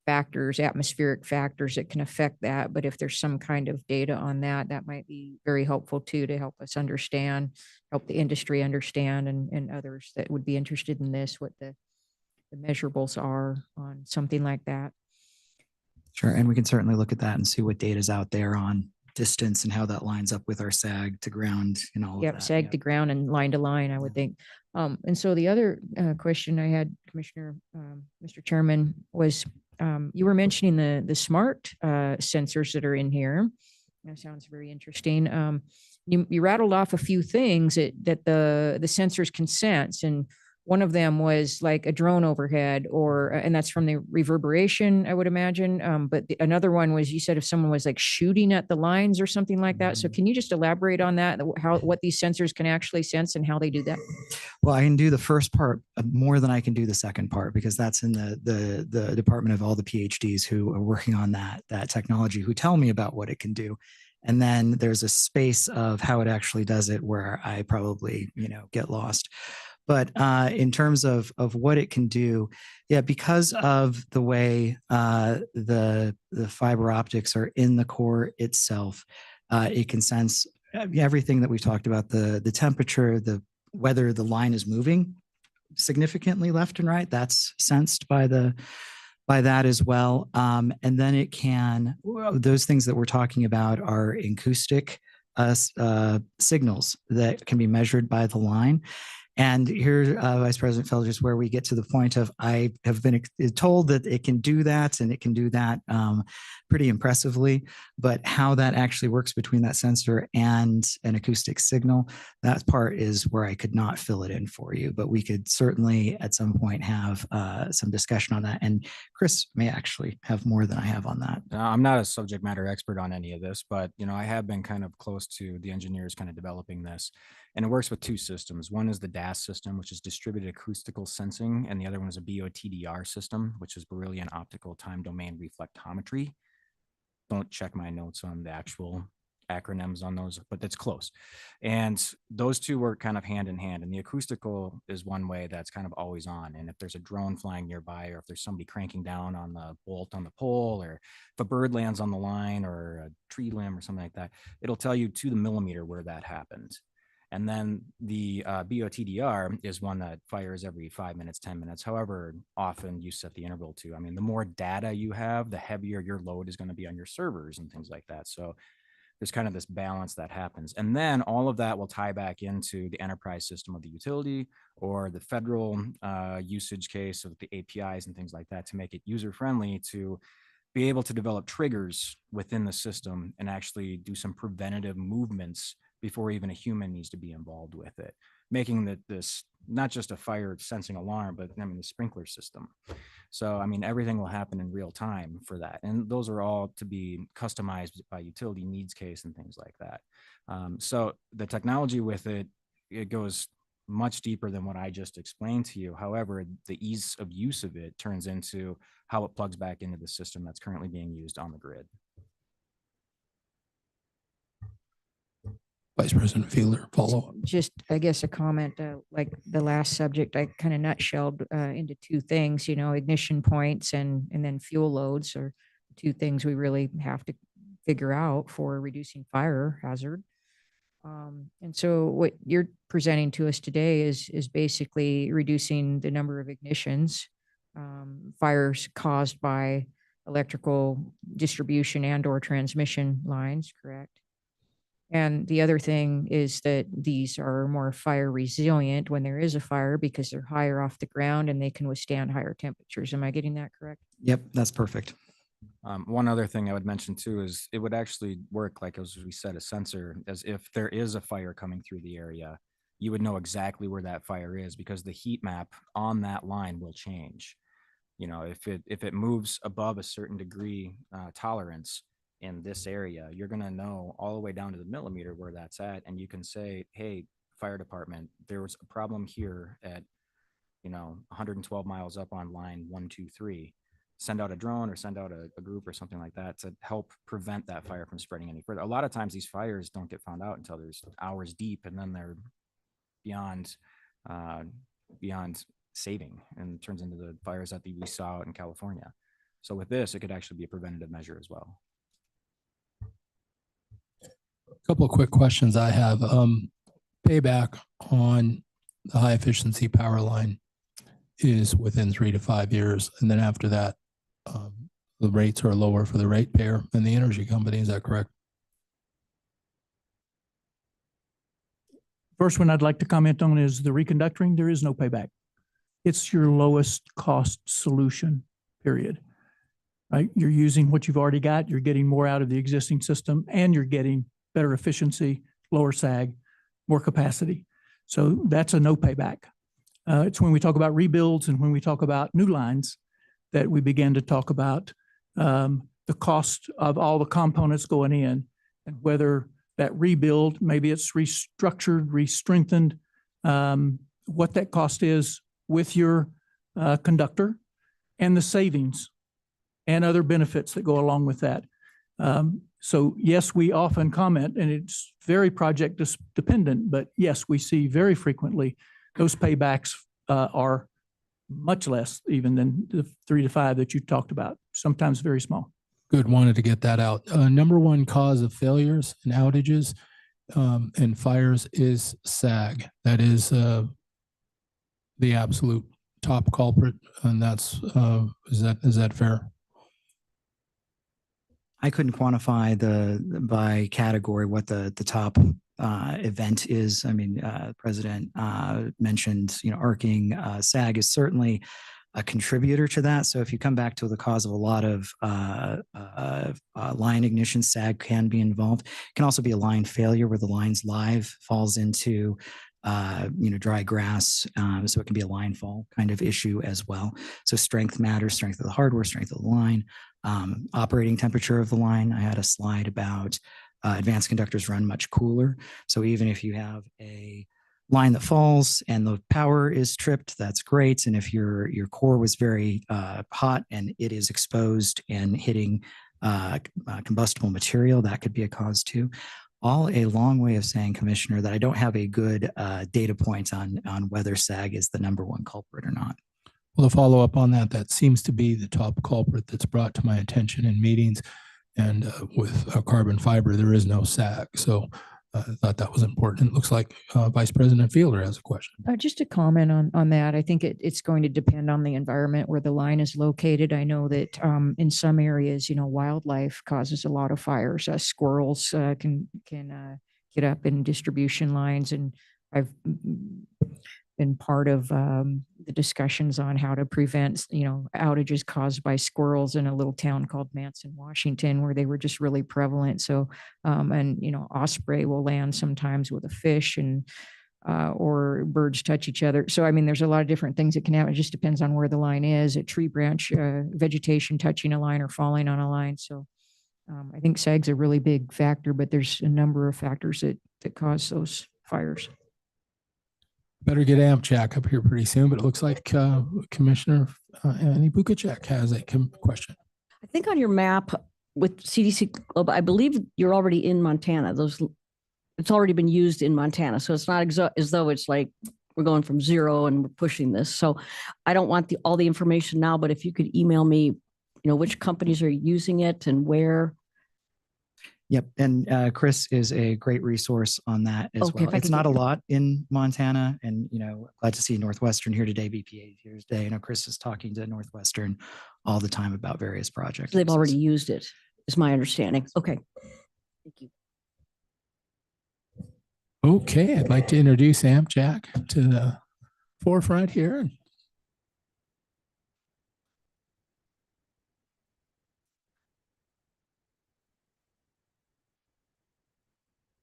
factors, atmospheric factors that can affect that. But if there's some kind of data on that, that might be very helpful too, to help us understand, help the industry understand, and others that would be interested in this, what the measurables are on something like that. Sure. And we can certainly look at that and see what data is out there on distance and how that lines up with our sag to ground and all of Yep, that. sag to ground and line to line, I would think. And so the other question I had, Commissioner, Mr. Chairman, was you were mentioning the smart sensors that are in here. That sounds very interesting. You rattled off a few things that the sensors can sense, and one of them was like a drone overhead, and that's from the reverberation, I would imagine. But another one was, you said if someone was like shooting at the lines or something like that. So can you just elaborate on that, what these sensors can actually sense and how they do that? Well, I can do the first part more than I can do the second part, because that's in the department of all the PhDs who are working on that technology, who tell me about what it can do. And then there's a space of how it actually does it where I probably, get lost. But in terms of what it can do, yeah, because of the way the fiber optics are in the core itself, it can sense everything that we've talked about, the temperature, whether the line is moving significantly left and right. That's sensed by that as well. And then it can, those things that we're talking about are acoustic signals that can be measured by the line. And here, Vice President Felger, is where we get to the point of, I have been told that it can do that, and it can do that pretty impressively. But how that actually works between that sensor and an acoustic signal, that part is where I could not fill it in for you. But we could certainly at some point have some discussion on that. And Chris may actually have more than I have on that. I'm not a subject matter expert on any of this, but I have been kind of close to the engineers kind of developing this. And it works with two systems. One is the DAS system, which is distributed acoustical sensing, and the other one is a BOTDR system, which is Beryllian optical time domain reflectometry. Don't check my notes on the actual acronyms on those, but that's close. And those two work kind of hand in hand. And the acoustical is one way that's kind of always on. And if there's a drone flying nearby, or if there's somebody cranking down on the bolt on the pole, or if a bird lands on the line or a tree limb or something like that, it'll tell you to the millimeter where that happened. And then the BOTDR is one that fires every 5 minutes, 10 minutes, however often you set the interval to. I mean, the more data you have, the heavier your load is going to be on your servers and things like that. So there's kind of this balance that happens. And then all of that will tie back into the enterprise system of the utility, or the federal usage case of the APIs and things like that, to make it user-friendly, to be able to develop triggers within the system and actually do some preventative movements before even a human needs to be involved with it, making this not just a fire sensing alarm, but the sprinkler system. So, everything will happen in real time for that. And those are all to be customized by utility needs case and things like that. So the technology with it goes much deeper than what I just explained to you. However, the ease of use of it turns into how it plugs back into the system that's currently being used on the grid. Vice President Fielder, follow up. Just, I guess, a comment, like the last subject, I kind of nutshelled into two things, ignition points and then fuel loads are two things we really have to figure out for reducing fire hazard. And so what you're presenting to us today is basically reducing the number of ignitions, fires caused by electrical distribution and or transmission lines, correct? And the other thing is that these are more fire resilient when there is a fire, because they're higher off the ground and they can withstand higher temperatures. Am I getting that correct? Yep, that's perfect. One other thing I would mention too is it would actually work like, as we said, a sensor, as if there is a fire coming through the area, you would know exactly where that fire is, because the heat map on that line will change. If it moves above a certain degree tolerance in this area, you're going to know all the way down to the millimeter where that's at. And you can say, hey, fire department, there was a problem here at 112 miles up on line 123. send out a drone or send out a group or something like that to help prevent that fire from spreading any further. A lot of times these fires don't get found out until there's hours deep, and then they're beyond saving, and turns into the fires that we saw out in California. So with this, it could actually be a preventative measure as well. A couple of quick questions I have. Payback on the high efficiency power line is within 3 to 5 years. And then after that, the rates are lower for the ratepayer and the energy company. Is that correct? First one I'd like to comment on is the reconductoring. There is no payback. It's your lowest cost solution, period. Right? You're using what you've already got. You're getting more out of the existing system, and you're getting better efficiency, lower sag, more capacity. So that's a no payback. It's when we talk about rebuilds and when we talk about new lines that we begin to talk about the cost of all the components going in, and whether that rebuild, maybe it's restructured, re-strengthened, what that cost is with your conductor, and the savings and other benefits that go along with that. So yes, we often comment, and it's very project dependent, but yes, we see very frequently those paybacks are much less even than the 3 to 5 that you talked about, sometimes very small. Good, wanted to get that out. Number one cause of failures and outages and fires is sag. That is the absolute top culprit, and that's is that fair? I couldn't quantify by category what the top event is. I mean, President mentioned, arcing. SAG is certainly a contributor to that. So if you come back to the cause of a lot of line ignition, SAG can be involved. It can also be a line failure where the line's live, falls into dry grass. So it can be a line fall kind of issue as well. So strength matters, strength of the hardware, strength of the line, operating temperature of the line. I had a slide about advanced conductors run much cooler. So even if you have a line that falls and the power is tripped, that's great. And if your core was very hot and it is exposed and hitting combustible material, that could be a cause too. All a long way of saying, Commissioner, that I don't have a good data point on whether SAG is the number one culprit or not. Well, to follow up on that, that seems to be the top culprit that's brought to my attention in meetings. And with carbon fiber, there is no SAG. So I thought that was important. It looks like Vice President Fielder has a question. Just to comment on that, I think it's going to depend on the environment where the line is located. I know that in some areas, wildlife causes a lot of fires. Squirrels can get up in distribution lines, and I've been part of the discussions on how to prevent, outages caused by squirrels in a little town called Manson, Washington, where they were just really prevalent. So, osprey will land sometimes with a fish, and or birds touch each other. So, I mean, there's a lot of different things that can happen. It just depends on where the line is, a tree branch, vegetation touching a line or falling on a line. So, I think SAG's a really big factor, but there's a number of factors that cause those fires. Better get Jack up here pretty soon, but it looks like Commissioner Annie Bukacek has a question. I think on your map with CDC Global, I believe you're already in Montana. It's already been used in Montana. So it's not as though it's like we're going from zero and we're pushing this. So I don't want all the information now, but if you could email me, which companies are using it and where. Yep. And Chris is a great resource on that as well. It's not a lot in Montana, and, glad to see Northwestern here today, BPA here today. Chris is talking to Northwestern all the time about various projects. They've already used it, is my understanding. Okay. Thank you. Okay. I'd like to introduce Jack to the forefront here.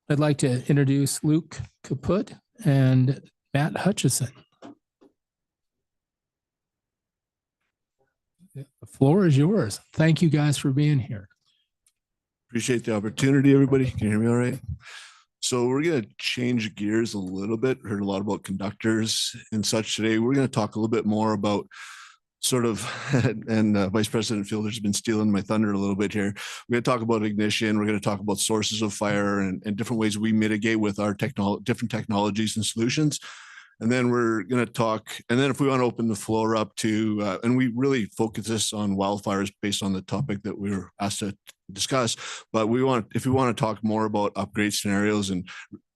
I'd like to introduce Luke Kaput and Matt Hutchison. The floor is yours. Thank you guys for being here. Appreciate the opportunity, everybody. Can you hear me all right? So we're going to change gears a little bit. Heard a lot about conductors and such today. We're going to talk a little bit more about sort of, and Vice President Fielder's been stealing my thunder a little bit here. We're going to talk about ignition. We're going to talk about sources of fire and different ways we mitigate with our different technologies and solutions. And then we're going to talk, and then if we want to open the floor up to, and we really focus this on wildfires based on the topic that we were asked to discuss, but if we want to talk more about upgrade scenarios and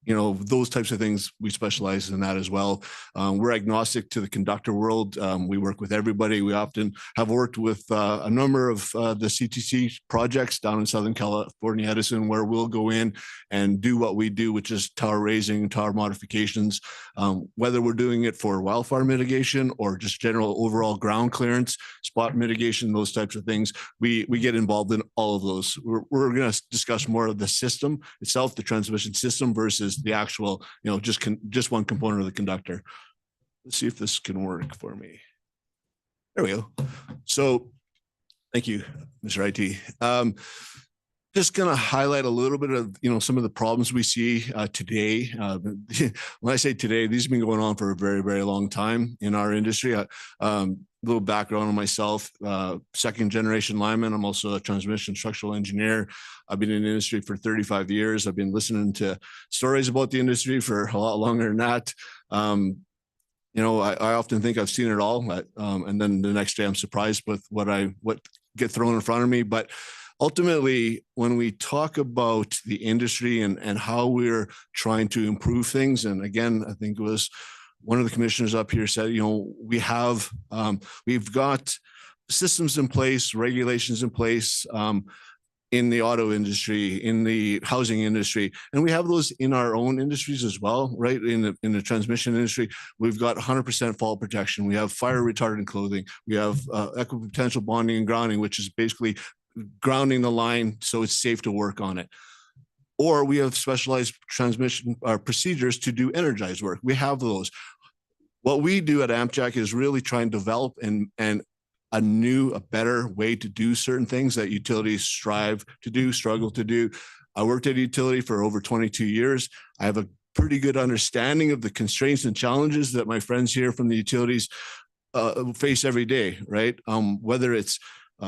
those types of things, we specialize in that as well. We're agnostic to the conductor world. We work with everybody. We often have worked with a number of the CTC projects down in Southern California, Edison, where we'll go in and do what we do, which is tower raising, tower modifications, whether we're doing it for wildfire mitigation or just general overall ground clearance, spot mitigation, those types of things. We get involved in all of those. We're going to discuss more of the system itself, the transmission system versus the actual, just one component of the conductor. Let's see if this can work for me. There we go. So thank you, Mr. IT. Just going to highlight a little bit of, some of the problems we see today. When I say today, these have been going on for a very, very long time in our industry. Little background on myself, second generation lineman. I'm also a transmission structural engineer. I've been in the industry for 35 years. I've been listening to stories about the industry for a lot longer than that. I often think I've seen it all, and then the next day I'm surprised with what get thrown in front of me. But ultimately, when we talk about the industry and how we're trying to improve things, and again, I think it was one of the commissioners up here said, we've got systems in place, regulations in place in the auto industry, in the housing industry, and we have those in our own industries as well, right? In the transmission industry, we've got 100% fall protection. We have fire retardant clothing. We have equipotential bonding and grounding, which is basically grounding the line so it's safe to work on it. Or we have specialized transmission procedures to do energized work. We have those. What we do at AmpJack is really try and develop a better way to do certain things that utilities struggle to do. I worked at a utility for over 22 years. I have a pretty good understanding of the constraints and challenges that my friends here from the utilities face every day, right? Whether it's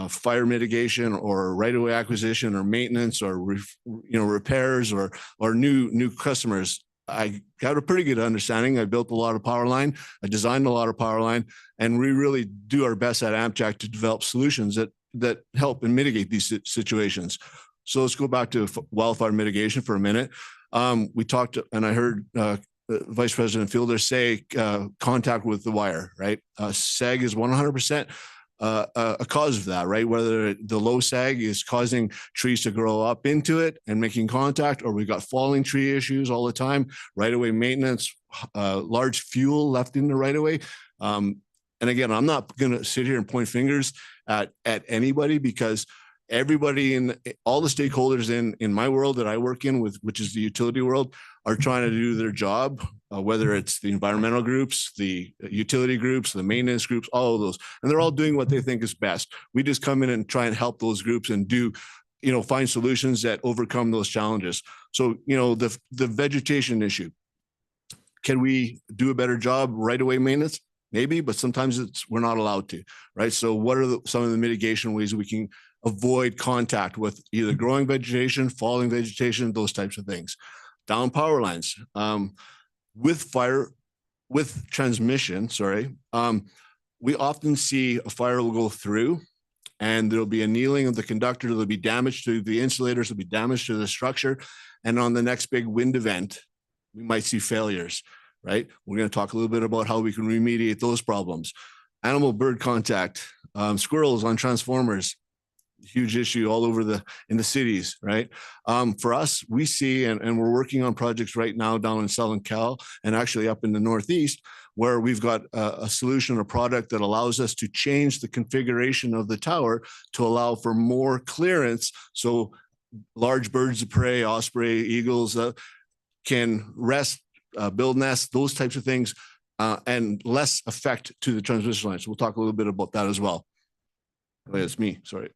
fire mitigation or right-of-way acquisition or maintenance or repairs or new customers. I got a pretty good understanding. I built a lot of power line. I designed a lot of power line, and we really do our best at AmpJack to develop solutions that help and mitigate these situations. So let's go back to wildfire mitigation for a minute. We talked, and I heard Vice President Fielder say contact with the wire, right? SAG is 100%. A cause of that, right? Whether the low sag is causing trees to grow up into it and making contact, or we've got falling tree issues all the time, right-of-way maintenance, large fuel left in the right-of-way. And again, I'm not going to sit here and point fingers at anybody, because everybody in all the stakeholders in my world that I work in with, which is the utility world, are trying to do their job, whether it's the environmental groups, the utility groups, the maintenance groups, all of those. And they're all doing what they think is best. We just come in and try and help those groups and find solutions that overcome those challenges. So, the vegetation issue, can we do a better job right-of-way maintenance? Maybe, but sometimes we're not allowed to, right? So what are some of the mitigation ways we can avoid contact with either growing vegetation, falling vegetation, those types of things? Down power lines. With transmission, we often see a fire will go through and there'll be annealing of the conductor, there'll be damage to the insulators, there'll be damage to the structure. And on the next big wind event, we might see failures, right? We're going to talk a little bit about how we can remediate those problems. Animal bird contact, squirrels on transformers, huge issue all over in the cities, right? For us, we see, and we're working on projects right now down in Southern Cal and actually up in the Northeast, where we've got a solution, a product that allows us to change the configuration of the tower to allow for more clearance. So large birds of prey, osprey, eagles can rest, build nests, those types of things, and less effect to the transmission lines. We'll talk a little bit about that as well. Oh, yeah, it's me, sorry.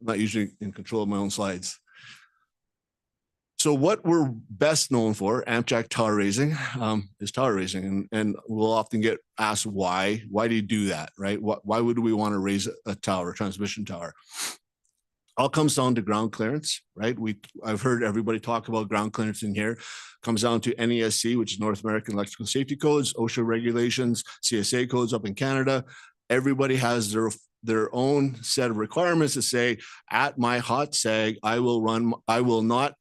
I'm not usually in control of my own slides. So what we're best known for, Amtrak tower raising, is tower raising. And we'll often get asked why. Why do you do that, right? Why would we want to raise a tower, a transmission tower? All comes down to ground clearance, right? I've heard everybody talk about ground clearance in here. Comes down to NESC, which is North American Electrical Safety Codes, OSHA regulations, CSA codes up in Canada. Everybody has their own set of requirements to say, at my hot sag, I will not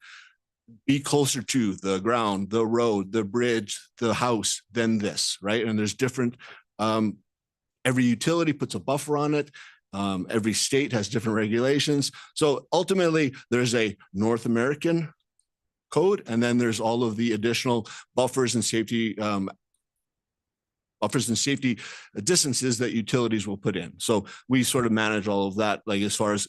be closer to the ground, the road, the bridge, the house than this, right? And there's different, every utility puts a buffer on it. Every state has different regulations. So ultimately, there's a North American code, and then there's all of the additional buffers and safety distances that utilities will put in. So we sort of manage all of that, like as far as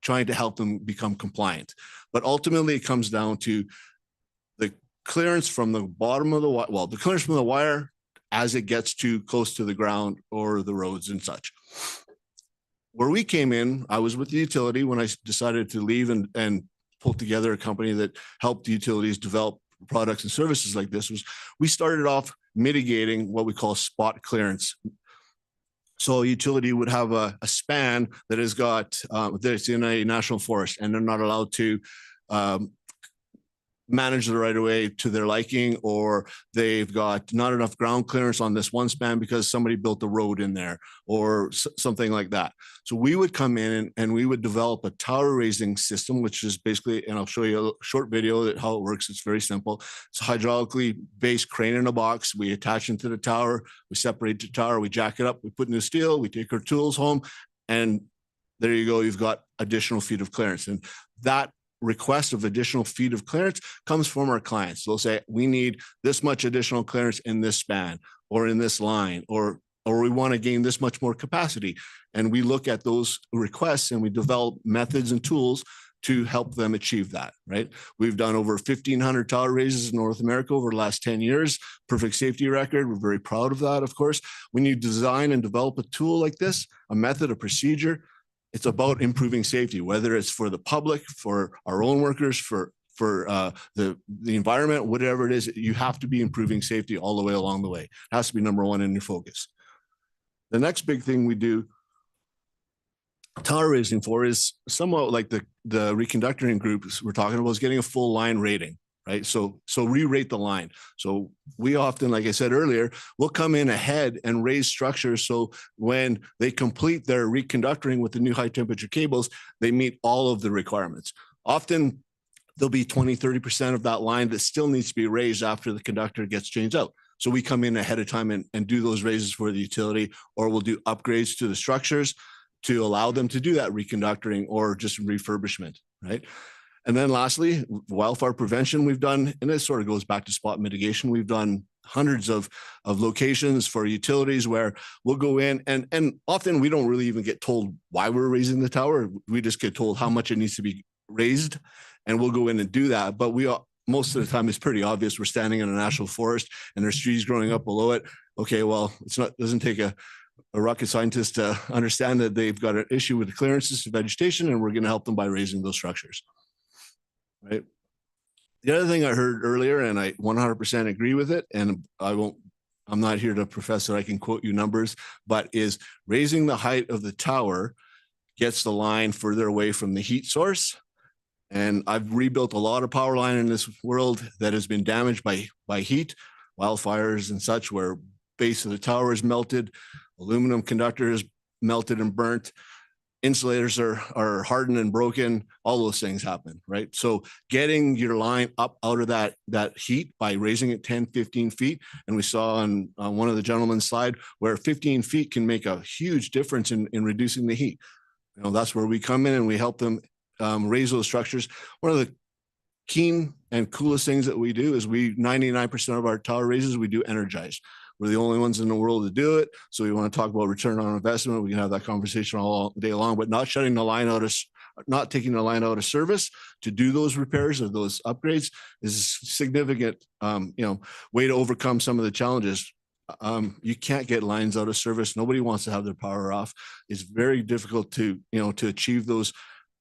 trying to help them become compliant. But ultimately, it comes down to the clearance from the bottom of the wire, well, the clearance from the wire as it gets too close to the ground or the roads and such. Where we came in, I was with the utility when I decided to leave and pull together a company that helped the utilities develop products and services like this. Was we started off mitigating what we call spot clearance. So a utility would have a span that has got that's in a national forest, and they're not allowed to manage the right of way to their liking, or they've got not enough ground clearance on this one span because somebody built a road in there or something like that. So we would come in and we would develop a tower raising system, which is basically, and I'll show you a short video that how it works. It's very simple. It's a hydraulically based crane in a box. We attach into the tower, we separate the tower, we jack it up, we put new steel, we take our tools home, and there you go. You've got additional feet of clearance. And that request of additional feet of clearance comes from our clients. They'll say, we need this much additional clearance in this span or in this line, or we want to gain this much more capacity. And we look at those requests and we develop methods and tools to help them achieve that, right? We've done over 1,500 tower raises in North America over the last 10 years, perfect safety record. We're very proud of that, of course. When you design and develop a tool like this, a method, a procedure, it's about improving safety, whether it's for the public, for our own workers, for the environment, whatever it is. You have to be improving safety all the way along the way. It has to be number one in your focus. The next big thing we do tower raising for is somewhat like the reconductoring groups we're talking about, is getting a full line rating, right? So re-rate the line. So we often, like I said earlier, we'll come in ahead and raise structures. So when they complete their reconductoring with the new high temperature cables, they meet all of the requirements. Often there'll be 20, 30% of that line that still needs to be raised after the conductor gets changed out. So we come in ahead of time and do those raises for the utility, or we'll do upgrades to the structures to allow them to do that reconductoring or just refurbishment, right? And then lastly, wildfire prevention we've done, and this sort of goes back to spot mitigation. We've done hundreds of locations for utilities where we'll go in and often we don't really even get told why we're raising the tower. We just get told how much it needs to be raised, and we'll go in and do that. But most of the time it's pretty obvious. We're standing in a national forest and there's trees growing up below it. Okay, well, doesn't take a rocket scientist to understand that they've got an issue with the clearances of vegetation, and we're going to help them by raising those structures. Right. The other thing I heard earlier, and I 100% agree with it, and I'm not here to profess that I can quote you numbers, but is raising the height of the tower gets the line further away from the heat source. And I've rebuilt a lot of power line in this world that has been damaged by heat, wildfires and such, where base of the tower is melted, aluminum conductor is melted and burnt. Insulators are hardened and broken. All those things happen, right? So getting your line up out of that heat by raising it 10, 15 feet. And we saw on one of the gentleman's slide where 15 feet can make a huge difference in reducing the heat. You know, that's where we come in and we help them raise those structures. One of the keen and coolest things that we do is 99% of our tower raises, we do energize. We're the only ones in the world to do it. So we want to talk about return on investment. We can have that conversation all day long, but not taking the line out of service to do those repairs or those upgrades is a significant, way to overcome some of the challenges. You can't get lines out of service. Nobody wants to have their power off. It's very difficult to achieve those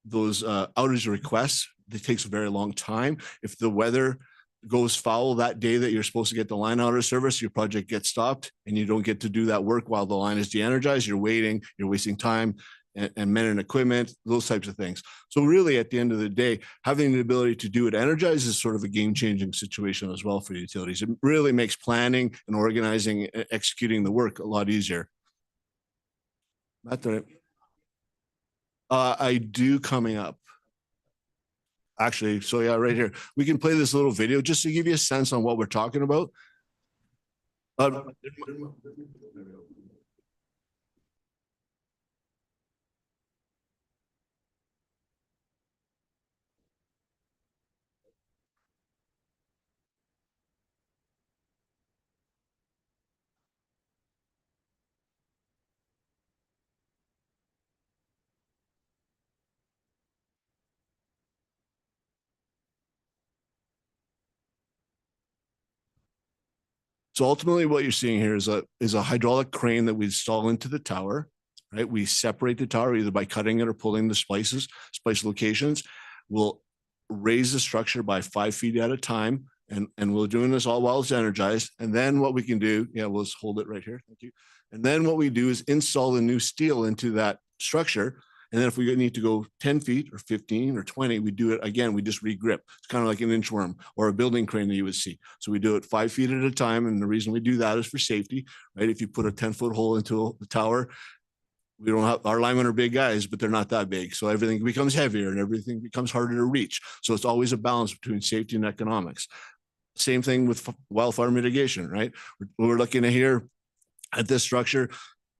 outage requests it takes a very long time. If the weather goes foul that day that you're supposed to get the line out of service, your project gets stopped and you don't get to do that work while the line is de-energized. You're waiting, you're wasting time and men and equipment, those types of things. So really at the end of the day, having the ability to do it energized is sort of a game-changing situation as well for utilities. It really makes planning and organizing and executing the work a lot easier. I do coming up. Actually, so yeah, right here. We can play this little video just to give you a sense on what we're talking about. So ultimately what you're seeing here is a hydraulic crane that we install into the tower, right? We separate the tower either by cutting it or pulling the splice locations. We'll raise the structure by 5 feet at a time. And we're doing this all while it's energized. And then what we can do, yeah, we'll just hold it right here. Thank you. And then what we do is install the new steel into that structure. And then if we need to go 10 feet or 15 or 20, we do it again. We just regrip. It's kind of like an inchworm or a building crane that you would see. So we do it 5 feet at a time. And the reason we do that is for safety, right? If you put a 10-foot hole into the tower, we don't have, our linemen are big guys, but they're not that big. So everything becomes heavier and everything becomes harder to reach. So it's always a balance between safety and economics. Same thing with wildfire mitigation, right? We're looking at here at this structure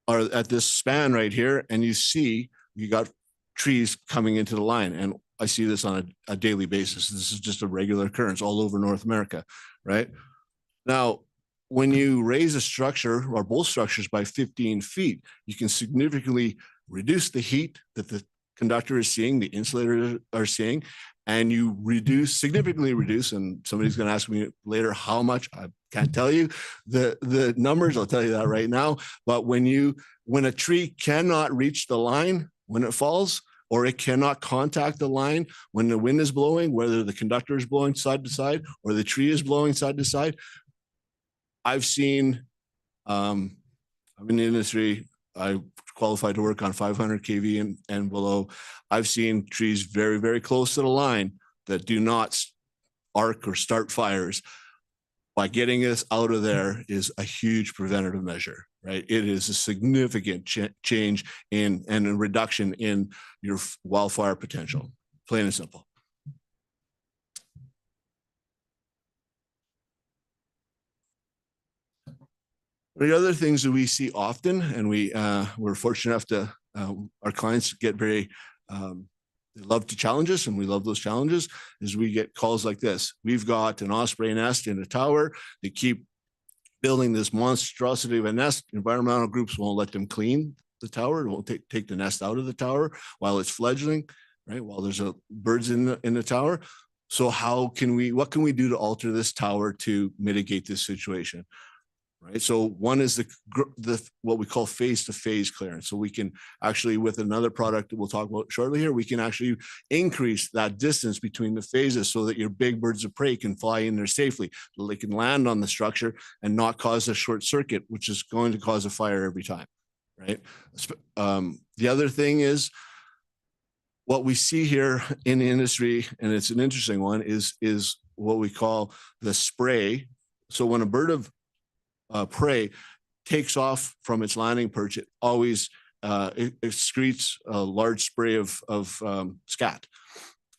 or at this span right here, and you see you got trees coming into the line. And I see this on a daily basis. This is just a regular occurrence all over North America, right? Now, when you raise a structure or both structures by 15 feet, you can significantly reduce the heat that the conductor is seeing, the insulators are seeing, and you significantly reduce, and somebody's going to ask me later how much. I can't tell you the numbers. I'll tell you that right now. But when a tree cannot reach the line when it falls, or it cannot contact the line when the wind is blowing, whether the conductor is blowing side to side or the tree is blowing side to side, I've seen, I'm in the industry, I qualified to work on 500 kV and below. I've seen trees very, very close to the line that do not arc or start fires. By getting this out of there is a huge preventative measure, right? It is a significant change and a reduction in your wildfire potential, plain and simple. The other things that we see often, and we're fortunate enough to, our clients get very, they love to challenge us, and we love those challenges, is we get calls like this. We've got an osprey nest in a tower. They keep building this monstrosity of a nest. Environmental groups won't let them clean the tower. It won't take the nest out of the tower while it's fledgling, right? While there's birds in the tower. So what can we do to alter this tower to mitigate this situation? Right. So one is the what we call phase-to-phase clearance. So we can actually, with another product that we'll talk about shortly here, we can actually increase that distance between the phases so that your big birds of prey can fly in there safely. So they can land on the structure and not cause a short circuit, which is going to cause a fire every time. Right. The other thing is what we see here in the industry, and it's an interesting one, is what we call the spray. So when a bird of prey takes off from its landing perch, it always excretes a large spray of scat.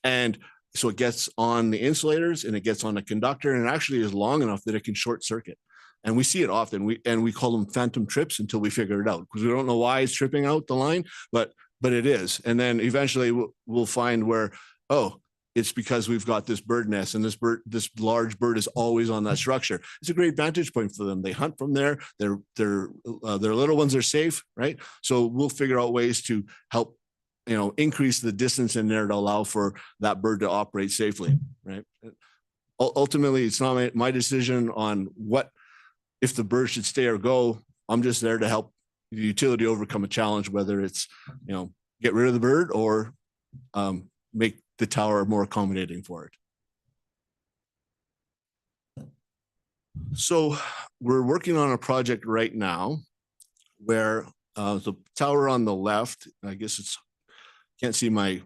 And so it gets on the insulators and it gets on the conductor, and it actually is long enough that it can short circuit. And we see it often. We call them phantom trips until we figure it out, because we don't know why it's tripping out the line, but it is. And then eventually we'll find where, oh, it's because we've got this bird nest, and this large bird is always on that structure. It's a great vantage point for them. They hunt from there. Their little ones are safe, right? So we'll figure out ways to help, increase the distance in there to allow for that bird to operate safely, right? Ultimately, it's not my decision on if the bird should stay or go. I'm just there to help the utility overcome a challenge, whether it's, get rid of the bird or make the tower more accommodating for it. So we're working on a project right now where the tower on the left, I guess it's, can't see my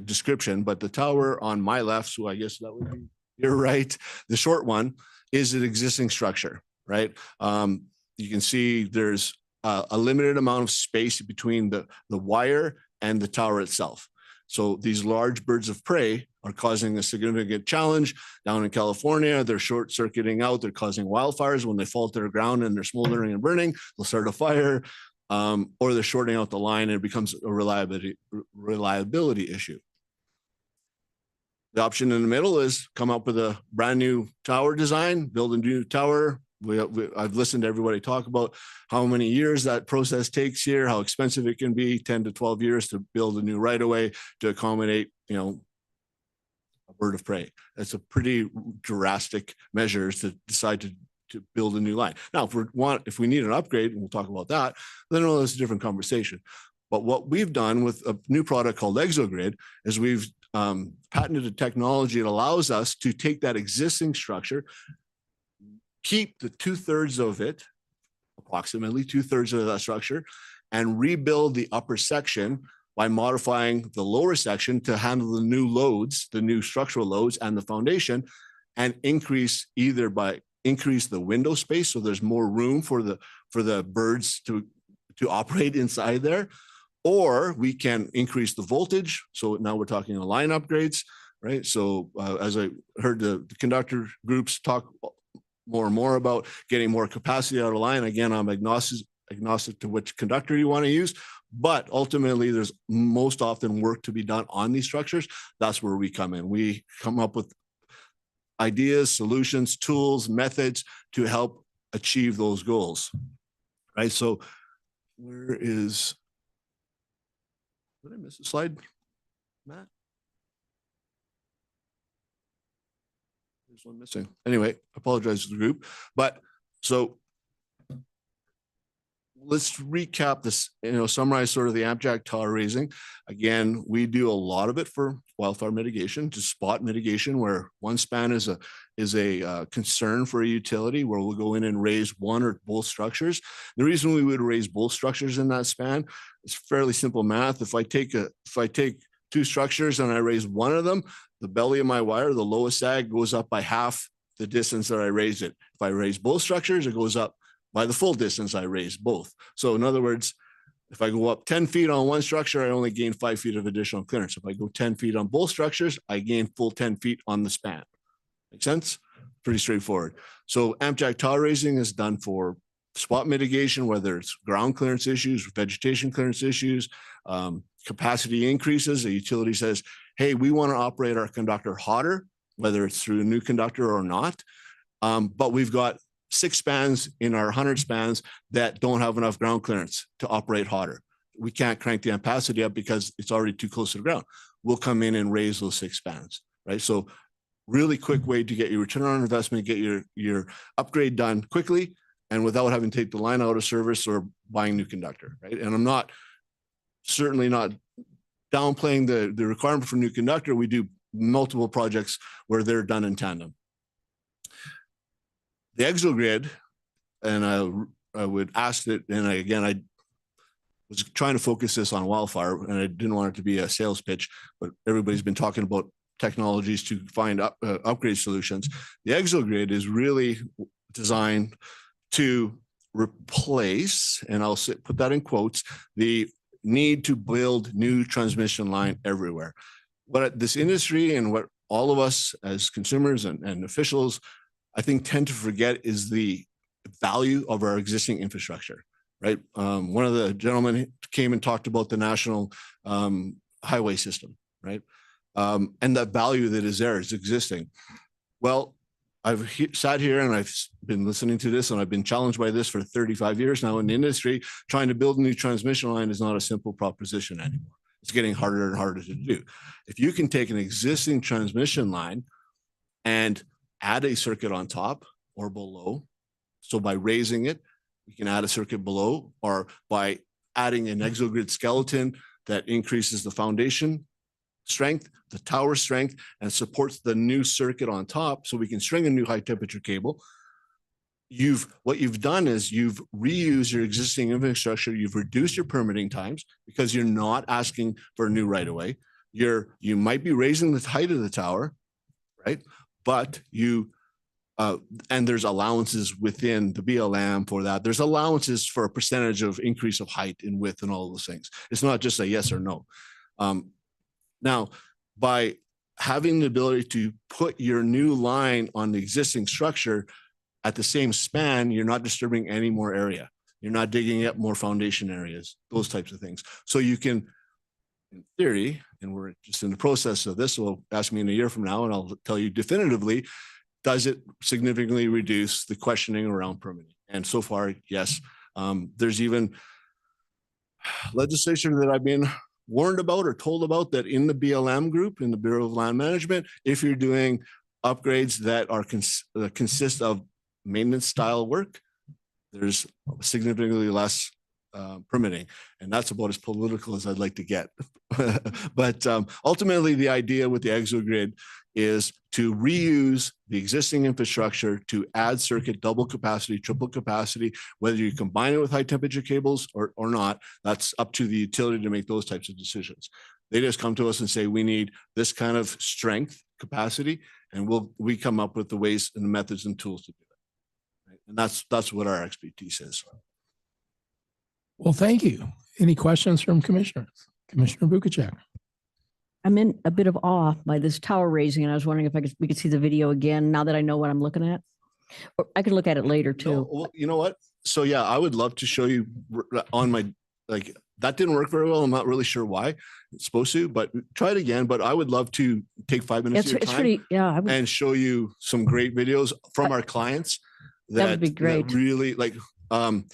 description, but the tower on my left, so I guess that would be your right, the short one, is an existing structure, right? You can see there's a limited amount of space between the wire and the tower itself. So these large birds of prey are causing a significant challenge down in California. They're short circuiting out. They're causing wildfires. When they fall to the ground and they're smoldering and burning, they'll start a fire, or they're shorting out the line and it becomes a reliability issue. The option in the middle is come up with a brand new tower design, build a new tower. I've listened to everybody talk about how many years that process takes here, how expensive it can be, 10 to 12 years to build a new right of way to accommodate, you know, a bird of prey. That's a pretty drastic measures to decide to build a new line. Now, if we need an upgrade, and we'll talk about that, then that's a different conversation. But what we've done with a new product called ExoGrid is we've patented a technology that allows us to take that existing structure, keep the 2/3 of it, approximately 2/3 of that structure, and rebuild the upper section by modifying the lower section to handle the new loads, the new structural loads and the foundation, and increase the window space so there's more room for the birds to operate inside there. Or we can increase the voltage. So now we're talking line upgrades, right? So as I heard the conductor groups talk more and more about getting more capacity out of line. Again, I'm agnostic to which conductor you want to use, but ultimately there's most often work to be done on these structures. That's where we come in. We come up with ideas, solutions, tools, methods to help achieve those goals, right? So did I miss a slide, Matt? There's one missing. Anyway, apologize to the group. But so let's recap this, summarize sort of the AmpJack tower raising. Again, we do a lot of it for wildfire mitigation, just spot mitigation, where one span is a concern for a utility, where we'll go in and raise one or both structures. The reason we would raise both structures in that span is fairly simple math. If I take two structures and I raise one of them, the belly of my wire, the lowest sag, goes up by half the distance that I raised it. If I raise both structures, it goes up by the full distance I raised both. So in other words, if I go up 10 feet on one structure, I only gain 5 feet of additional clearance. If I go 10 feet on both structures, I gain full 10 feet on the span. Make sense? Pretty straightforward. So AmpJack tower raising is done for spot mitigation, whether it's ground clearance issues, vegetation clearance issues, capacity increases. The utility says, hey, we want to operate our conductor hotter, whether it's through a new conductor or not. But we've got 6 spans in our 100 spans that don't have enough ground clearance to operate hotter. We can't crank the ampacity up because it's already too close to the ground. We'll come in and raise those 6 spans, right? So really quick way to get your return on investment, get your upgrade done quickly and without having to take the line out of service or buying new conductor, right? And I'm certainly not downplaying the requirement for new conductor. We do multiple projects where they're done in tandem. The ExoGrid, and I would ask it, and I was trying to focus this on wildfire, and I didn't want it to be a sales pitch, but everybody's been talking about technologies to find upgrade solutions. The ExoGrid is really designed to replace, and I'll put that in quotes, the need to build new transmission line everywhere. What this industry and what all of us as consumers and officials, I think, tend to forget is the value of our existing infrastructure, right? One of the gentlemen came and talked about the national highway system, right? And the value that is there is existing. Well, I've sat here and I've been listening to this and I've been challenged by this for 35 years now in the industry. Trying to build a new transmission line is not a simple proposition anymore. It's getting harder and harder to do. If you can take an existing transmission line and add a circuit on top or below, so by raising it, we can add a circuit below, or by adding an ExoGrid skeleton that increases the foundation strength, the tower strength, and supports the new circuit on top so we can string a new high temperature cable. What you've done is you've reused your existing infrastructure. You've reduced your permitting times because you're not asking for a new right of way. You might be raising the height of the tower, right? But and there's allowances within the BLM for that. There's allowances for a percentage of increase of height and width and all those things. It's not just a yes or no. Now, by having the ability to put your new line on the existing structure at the same span, you're not disturbing any more area. You're not digging up more foundation areas, those types of things. So you can, in theory, and we're just in the process of this, so ask me in a year from now and I'll tell you definitively, does it significantly reduce the questioning around permitting? And so far, yes. There's even legislation that I've been warned about or told about that in the BLM group, in the Bureau of Land Management, if you're doing upgrades that are consist of maintenance style work, there's significantly less permitting. And that's about as political as I'd like to get. But ultimately, the idea with the ExoGrid is to reuse the existing infrastructure to add circuit, double capacity, triple capacity, whether you combine it with high temperature cables or not, that's up to the utility to make those types of decisions. They just come to us and say, we need this kind of strength capacity, and we come up with the ways and the methods and tools to do that. Right? And that's what our expertise is. Well, thank you. Any questions from commissioners? Commissioner Bukacek. I'm in a bit of awe by this tower raising, and I was wondering if we could see the video again now that I know what I'm looking at. Or I could look at it later too. No, well, you know what? So yeah, I would love to show you on my, like, that didn't work very well. I'm not really sure why. It's supposed to, but try it again. But I would love to take 5 minutes of your time and show you some great videos from our clients. That would be great. That really, like, Southern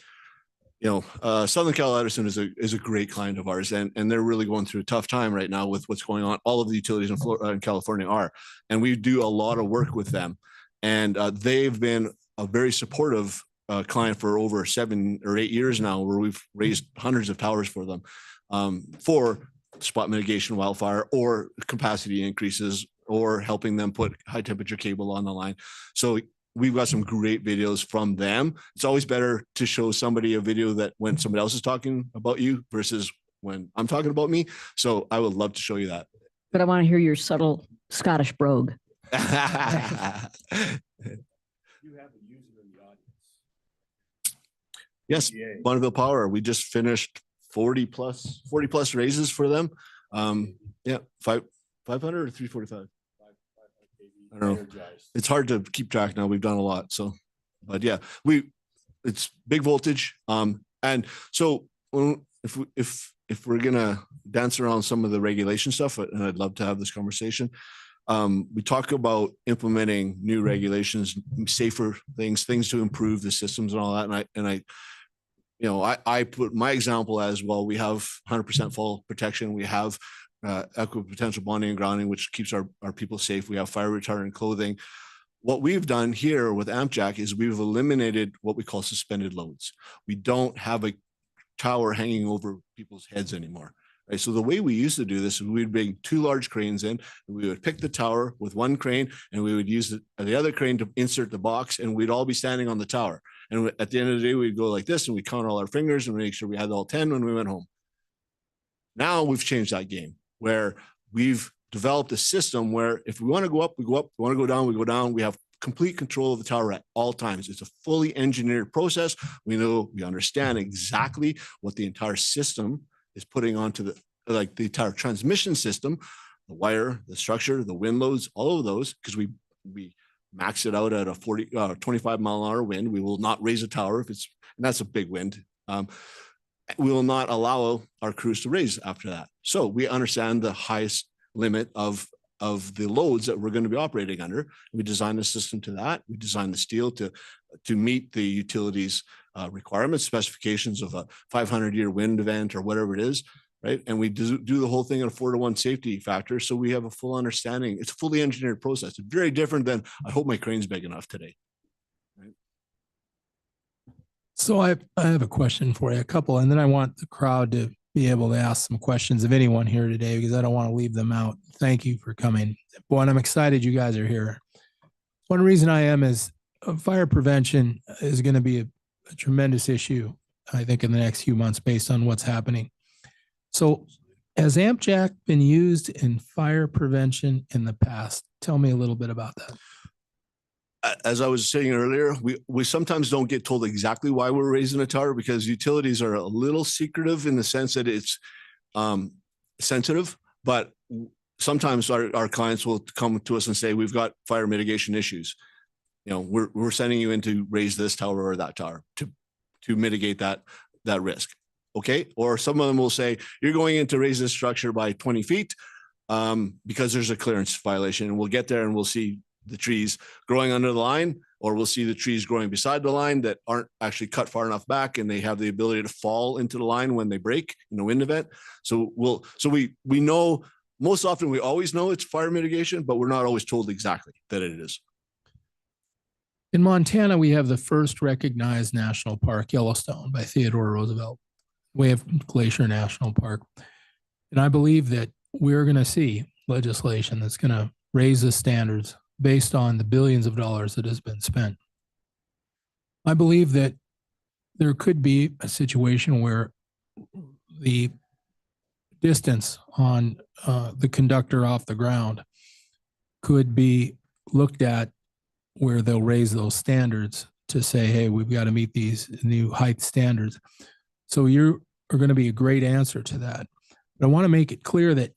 Cal Edison is a great client of ours, and they're really going through a tough time right now with what's going on. All of the utilities in California are, and we do a lot of work with them, and they've been a very supportive client for over 7 or 8 years now, where we've raised hundreds of towers for them for spot mitigation, wildfire, or capacity increases, or helping them put high temperature cable on the line. So we've got some great videos from them. It's always better to show somebody a video that when somebody else is talking about you versus when I'm talking about me. So I would love to show you that. But I want to hear your subtle Scottish brogue. You have a user in the audience. Yes, Bonneville Power. We just finished 40 plus raises for them. 500 or 345. I don't know. It's hard to keep track now. We've done a lot. So, but yeah, it's big voltage. And so if we're gonna dance around some of the regulation stuff, and I'd love to have this conversation. We talk about implementing new regulations, safer things to improve the systems and all that. And I put my example as well. We have 100% fall protection. We have equipotential bonding and grounding, which keeps our people safe. We have fire retardant clothing. What we've done here with AmpJack is we've eliminated what we call suspended loads. We don't have a tower hanging over people's heads anymore. Right? So the way we used to do this is we'd bring 2 large cranes in, and we would pick the tower with one crane, and we would use the other crane to insert the box, and we'd all be standing on the tower. And at the end of the day, we'd go like this, and we count all our fingers and make sure we had all 10 when we went home. Now we've changed that game, where we've developed a system where if we want to go up, we go up. If we want to go down, we go down. We have complete control of the tower at all times. It's a fully engineered process. We understand exactly what the entire system is putting onto the entire transmission system, the wire, the structure, the wind loads, all of those, because we max it out at a 25 mile an hour wind. We will not raise a tower and that's a big wind. We will not allow our crews to raise after that. So we understand the highest limit of the loads that we're going to be operating under. We design the system to that. We design the steel to meet the utilities requirements, specifications of a 500-year wind event or whatever it is, right? And we do the whole thing at a 4-to-1 safety factor. So we have a full understanding. It's a fully engineered process. It's very different than, I hope my crane's big enough today. So I have a question for you, a couple, and then I want the crowd to be able to ask some questions of anyone here today because I don't want to leave them out. Thank you for coming. Boy, and I'm excited you guys are here. One reason I am is fire prevention is going to be a tremendous issue, I think, in the next few months based on what's happening. So has AmpJack been used in fire prevention in the past? Tell me a little bit about that. As I was saying earlier, we sometimes don't get told exactly why we're raising a tower because utilities are a little secretive in the sense that it's sensitive, but sometimes our clients will come to us and say, we've got fire mitigation issues. You know, we're sending you in to raise this tower or that tower to mitigate that risk. Okay. Or some of them will say, you're going in to raise this structure by 20 feet because there's a clearance violation, and we'll get there and we'll see the trees growing under the line, or we'll see the trees growing beside the line that aren't actually cut far enough back, and they have the ability to fall into the line when they break in a wind event. So we know, most often we always know it's fire mitigation, but we're not always told exactly that it is. In Montana, we have the first recognized national park, Yellowstone, by Theodore Roosevelt, Way of Glacier National Park. And I believe that we're going to see legislation that's going to raise the standards based on the billions of dollars that has been spent. I believe that there could be a situation where the distance on the conductor off the ground could be looked at where they'll raise those standards to say, hey, we've got to meet these new height standards. So you are going to be a great answer to that. But I want to make it clear that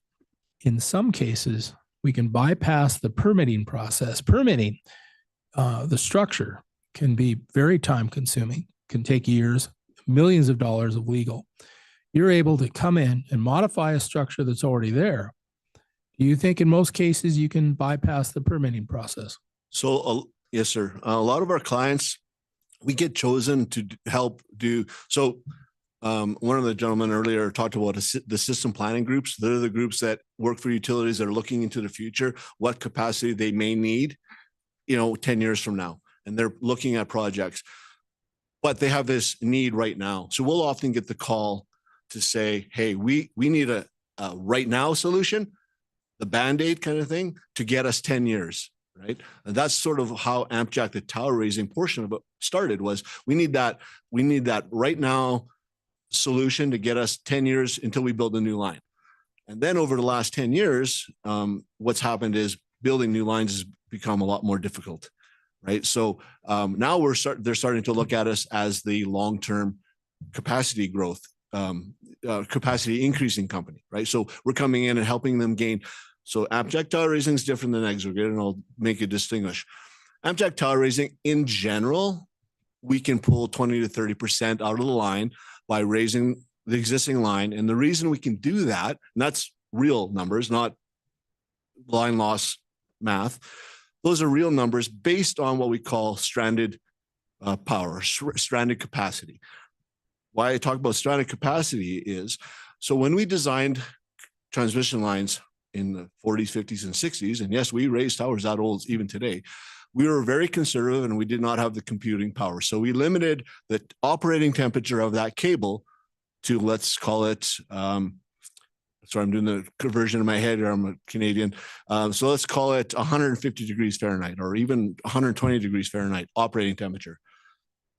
in some cases, we can bypass the permitting process. Permitting the structure can be very time consuming, can take years, millions of dollars of legal. You're able to come in and modify a structure that's already there. Do you think in most cases you can bypass the permitting process? So, yes, sir. A lot of our clients, we get chosen to help do. So one of the gentlemen earlier talked about the system planning groups. They're the groups that work for utilities that are looking into the future, what capacity they may need, 10 years from now. And they're looking at projects, but they have this need right now. So we'll often get the call to say, hey, we need a right now solution, the Band-Aid kind of thing, to get us 10 years. Right. And that's sort of how AmpJack, the tower raising portion of it, started. Was we need that right now solution to get us 10 years until we build a new line. And then over the last 10 years, what's happened is building new lines has become a lot more difficult. Right. So now they're starting to look at us as the long-term capacity growth, capacity increasing company. Right. So we're coming in and helping them gain. So AmpJack tower raising is different than aggregate, and I'll make it distinguish. AmpJack tower raising in general, we can pull 20 to 30% out of the line by raising the existing line. And the reason we can do that, and that's real numbers, not line loss math. Those are real numbers based on what we call stranded power, stranded capacity. Why I talk about stranded capacity is, so when we designed transmission lines in the 40s, 50s, and 60s, and yes, we raised towers that old even today, we were very conservative and we did not have the computing power. So we limited the operating temperature of that cable to, let's call it, sorry, I'm doing the conversion in my head here, I'm a Canadian. So let's call it 150 degrees Fahrenheit or even 120 degrees Fahrenheit operating temperature.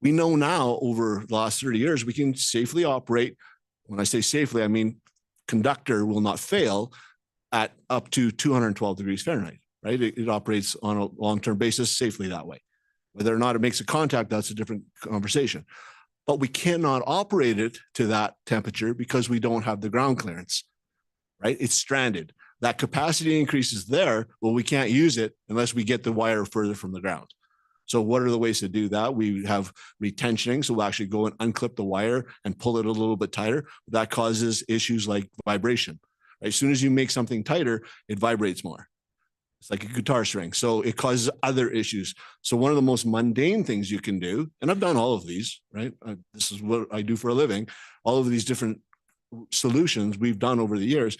We know now over the last 30 years, we can safely operate. When I say safely, I mean conductor will not fail at up to 212 degrees Fahrenheit, right? It operates on a long-term basis safely that way. Whether or not it makes a contact, that's a different conversation. But we cannot operate it to that temperature because we don't have the ground clearance, right? It's stranded. That capacity increase is there, but we can't use it unless we get the wire further from the ground. So what are the ways to do that? We have retensioning. So we'll actually go and unclip the wire and pull it a little bit tighter. That causes issues like vibration. As soon as you make something tighter, it vibrates more. It's like a guitar string. So it causes other issues. So one of the most mundane things you can do, and I've done all of these, right? This is what I do for a living. All of these different solutions we've done over the years.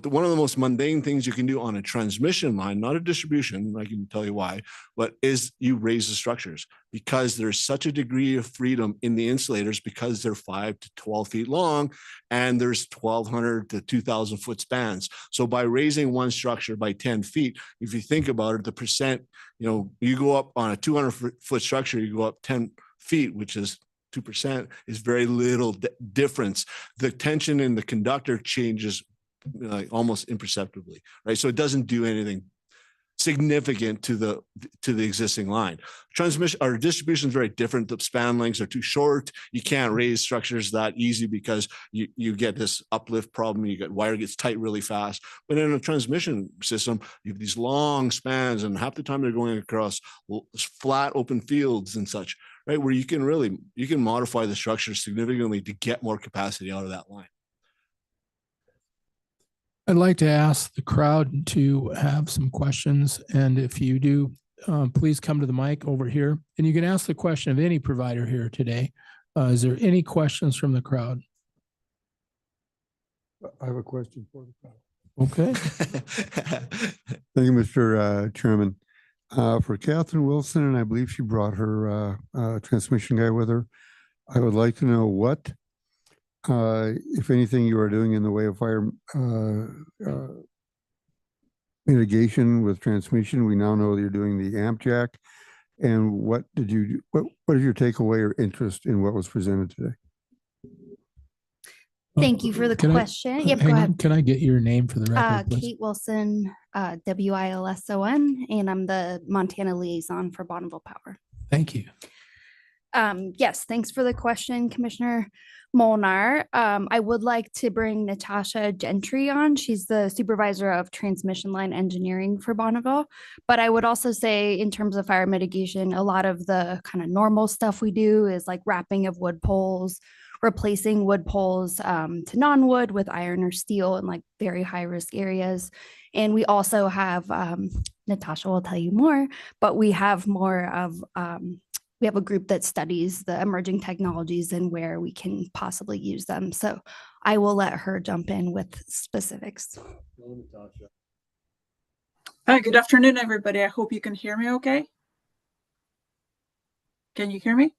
But one of the most mundane things you can do on a transmission line, not a distribution, I can tell you why, but is you raise the structures, because there's such a degree of freedom in the insulators because they're 5 to 12 feet long and there's 1,200 to 2,000 foot spans. So by raising one structure by 10 feet, if you think about it, the percent, you go up on a 200 foot structure, you go up 10 feet, which is 2%, is very little difference. The tension in the conductor changes almost imperceptibly, right? So it doesn't do anything significant to the existing line. Transmission or distribution is very different. The span lengths are too short. You can't raise structures that easy because you get this uplift problem. You get wire gets tight really fast. But in a transmission system, you have these long spans, and half the time they're going across flat open fields and such, right? Where you can modify the structure significantly to get more capacity out of that line. I'd like to ask the crowd to have some questions. And if you do, please come to the mic over here. And you can ask the question of any provider here today. Is there any questions from the crowd? I have a question for the crowd. Okay. Thank you, Mr. Chairman. For Catherine Wilson, and I believe she brought her transmission guy with her, I would like to know what, if anything, you are doing in the way of fire mitigation with transmission. We now know that you're doing the amp jack. And what did you do? What is your takeaway or interest in what was presented today? Thank you for the question. Yep, go ahead. Can I get your name for the record, please? Kate Wilson, Wilson, and I'm the Montana liaison for Bonneville Power. Thank you. Yes, thanks for the question, Commissioner Molnar. I would like to bring Natasha Gentry on. She's the supervisor of transmission line engineering for Bonneville. But I would also say, in terms of fire mitigation, a lot of the kind of normal stuff we do is like wrapping of wood poles, replacing wood poles to non-wood with iron or steel in like very high risk areas. And we also have, Natasha will tell you more, but we have more of, we have a group that studies the emerging technologies and where we can possibly use them. So I will let her jump in with specifics. Hi, good afternoon, everybody. I hope you can hear me okay. Can you hear me?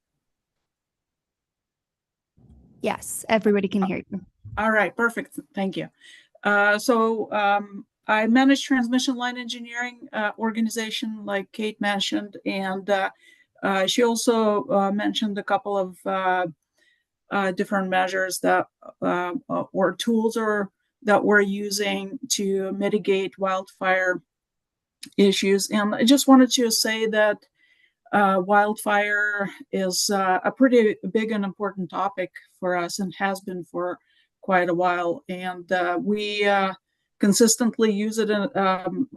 Yes, everybody can hear you. All right, perfect. Thank you. I manage transmission line engineering organization, like Kate mentioned, and she also mentioned a couple of different measures that or tools that we're using to mitigate wildfire issues. And I just wanted to say that wildfire is a pretty big and important topic for us and has been for quite a while. And we consistently use it in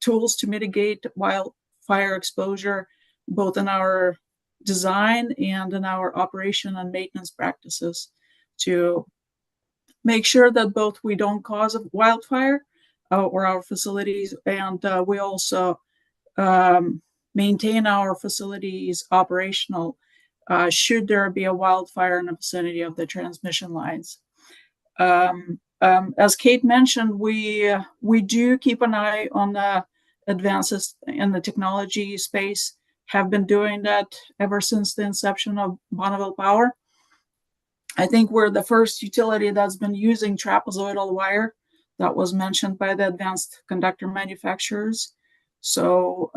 tools to mitigate wildfire exposure, both in our design and in our operation and maintenance practices, to make sure that both we don't cause a wildfire or our facilities, and we also maintain our facilities operational should there be a wildfire in the vicinity of the transmission lines. As Kate mentioned, we do keep an eye on the advances in the technology space, have been doing that ever since the inception of Bonneville Power. I think we're the first utility that's been using trapezoidal wire that was mentioned by the advanced conductor manufacturers. So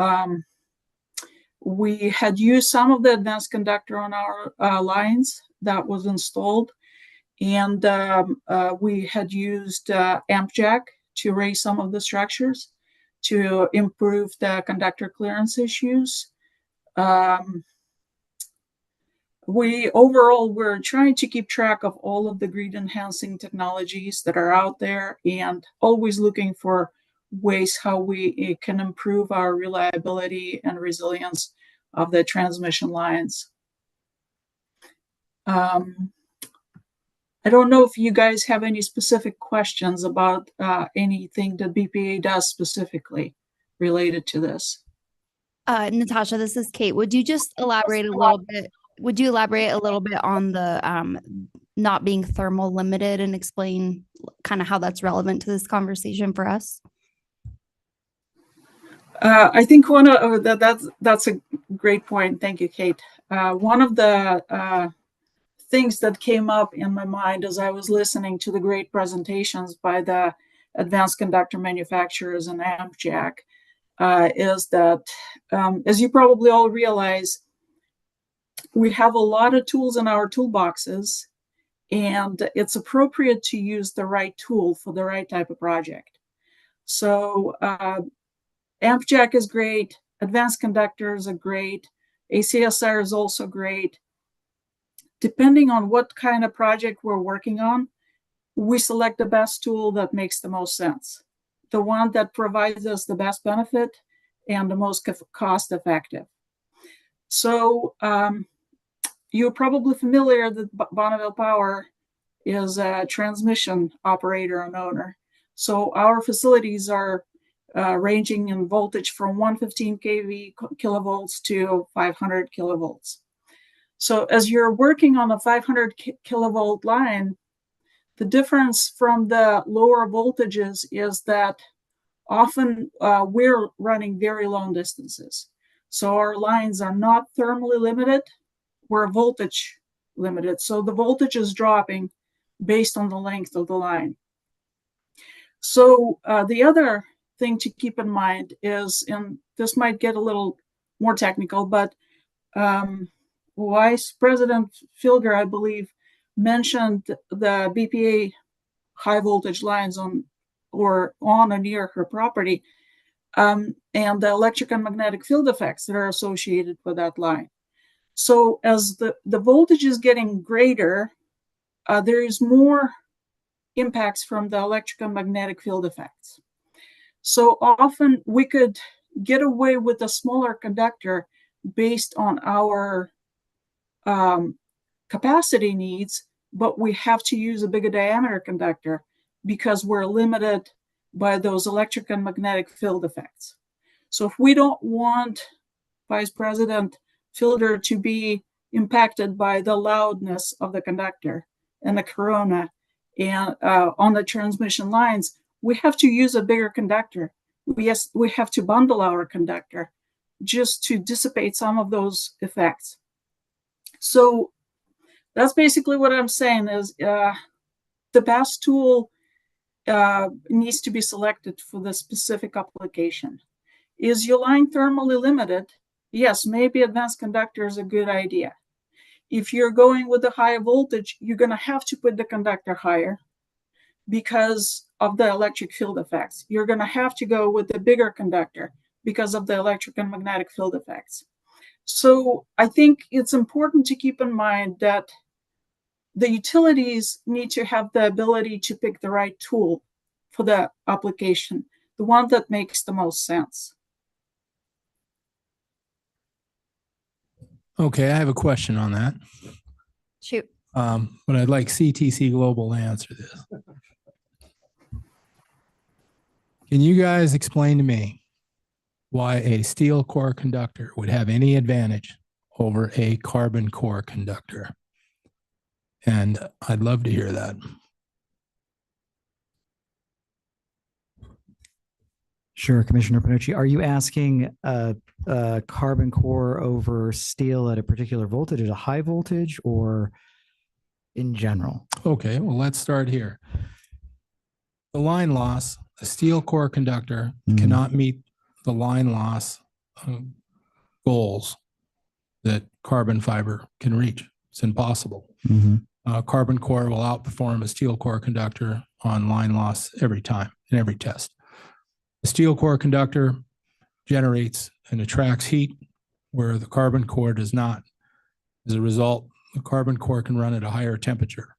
we had used some of the advanced conductor on our lines that was installed, and we had used amp jack to raise some of the structures to improve the conductor clearance issues. We're trying to keep track of all of the grid enhancing technologies that are out there and always looking for ways how we can improve our reliability and resilience of the transmission lines. I don't know if you guys have any specific questions about anything that BPA does specifically related to this. Natasha, this is Kate. Would you just elaborate a little bit? Would you elaborate a little bit on the not being thermal limited and explain kind of how that's relevant to this conversation for us? I think one of that's a great point. Thank you, Kate. One of the things that came up in my mind as I was listening to the great presentations by the advanced conductor manufacturers and AmpJack is that, as you probably all realize, we have a lot of tools in our toolboxes, and it's appropriate to use the right tool for the right type of project. So AmpJack is great, advanced conductors are great, ACSR is also great. Depending on what kind of project we're working on, we select the best tool that makes the most sense, the one that provides us the best benefit and the most cost effective. So you're probably familiar that Bonneville Power is a transmission operator and owner. So our facilities are ranging in voltage from 115 kV kilovolts to 500 kilovolts. So as you're working on a 500 kilovolt line, the difference from the lower voltages is that often we're running very long distances. So our lines are not thermally limited, we're voltage limited. So the voltage is dropping based on the length of the line. So the other thing to keep in mind is, and this might get a little more technical, but Vice President Filger, I believe, mentioned the BPA high voltage lines on or near her property, and the electric and magnetic field effects that are associated with that line. So as the voltage is getting greater, there is more impacts from the electric and magnetic field effects. So often we could get away with a smaller conductor based on our capacity needs, but we have to use a bigger diameter conductor because we're limited by those electric and magnetic field effects. So if we don't want Vice President Filter to be impacted by the loudness of the conductor and the corona and on the transmission lines, we have to use a bigger conductor. We have to bundle our conductor just to dissipate some of those effects. So that's basically what I'm saying is the best tool needs to be selected for the specific application. Is your line thermally limited? Yes, maybe advanced conductor is a good idea. If you're going with a higher voltage, you're going to have to put the conductor higher because of the electric field effects. You're going to have to go with the bigger conductor because of the electric and magnetic field effects. So I think it's important to keep in mind that the utilities need to have the ability to pick the right tool for the application, the one that makes the most sense. Okay, I have a question on that. Shoot. But I'd like CTC Global to answer this. Can you guys explain to me why a steel core conductor would have any advantage over a carbon core conductor? And I'd love to hear that. Sure, Commissioner Panucci. Are you asking a carbon core over steel at a particular voltage, at a high voltage, or in general? Okay, well, let's start here. The line loss, a steel core conductor cannot meet the line loss goals that carbon fiber can reach. It's impossible. Carbon core will outperform a steel core conductor on line loss every time in every test. The steel core conductor generates and attracts heat where the carbon core does not. As a result, the carbon core can run at a higher temperature.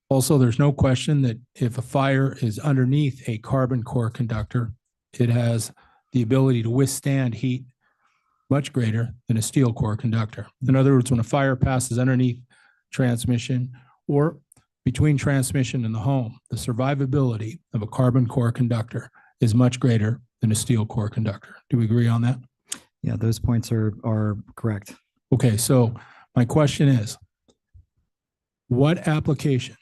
Also, there's no question that if a fire is underneath a carbon core conductor, it has the ability to withstand heat much greater than a steel core conductor. In other words, when a fire passes underneath transmission or between transmission and the home, the survivability of a carbon core conductor is much greater than a steel core conductor. Do we agree on that? Yeah, those points are correct. Okay, so my question is, what application,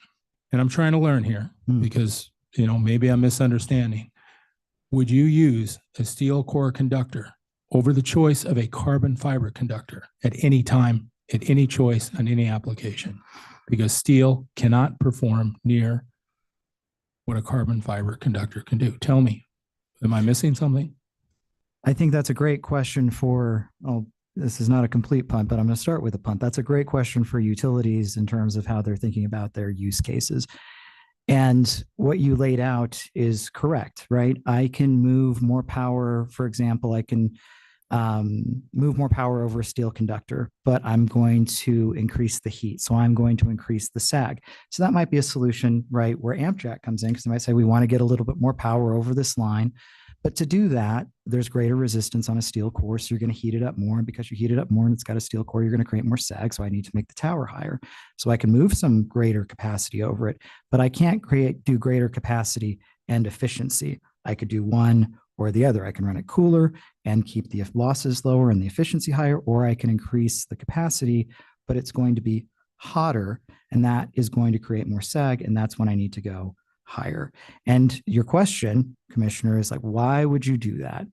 and I'm trying to learn here because maybe I'm misunderstanding. Would you use a steel core conductor over the choice of a carbon fiber conductor at any time, at any choice, on any application? Because steel cannot perform near what a carbon fiber conductor can do. Tell me, am I missing something? I think that's a great question for, this is not a complete punt, but I'm going to start with a punt. That's a great question for utilities in terms of how they're thinking about their use cases. And what you laid out is correct, right? I can move more power. For example, I can move more power over a steel conductor, but I'm going to increase the heat. So I'm going to increase the sag. So that might be a solution, right, where AmpJack comes in, because they might say, we want to get a little bit more power over this line. But to do that, there's greater resistance on a steel core. So you're going to heat it up more. And because you heat it up more and it's got a steel core, you're going to create more sag. So I need to make the tower higher. So I can move some greater capacity over it, but I can't do greater capacity and efficiency. I could do one or the other. I can run it cooler and keep the losses lower and the efficiency higher, or I can increase the capacity, but it's going to be hotter, and that is going to create more sag, and that's when I need to go higher. And your question, Commissioner, is like, why would you do that?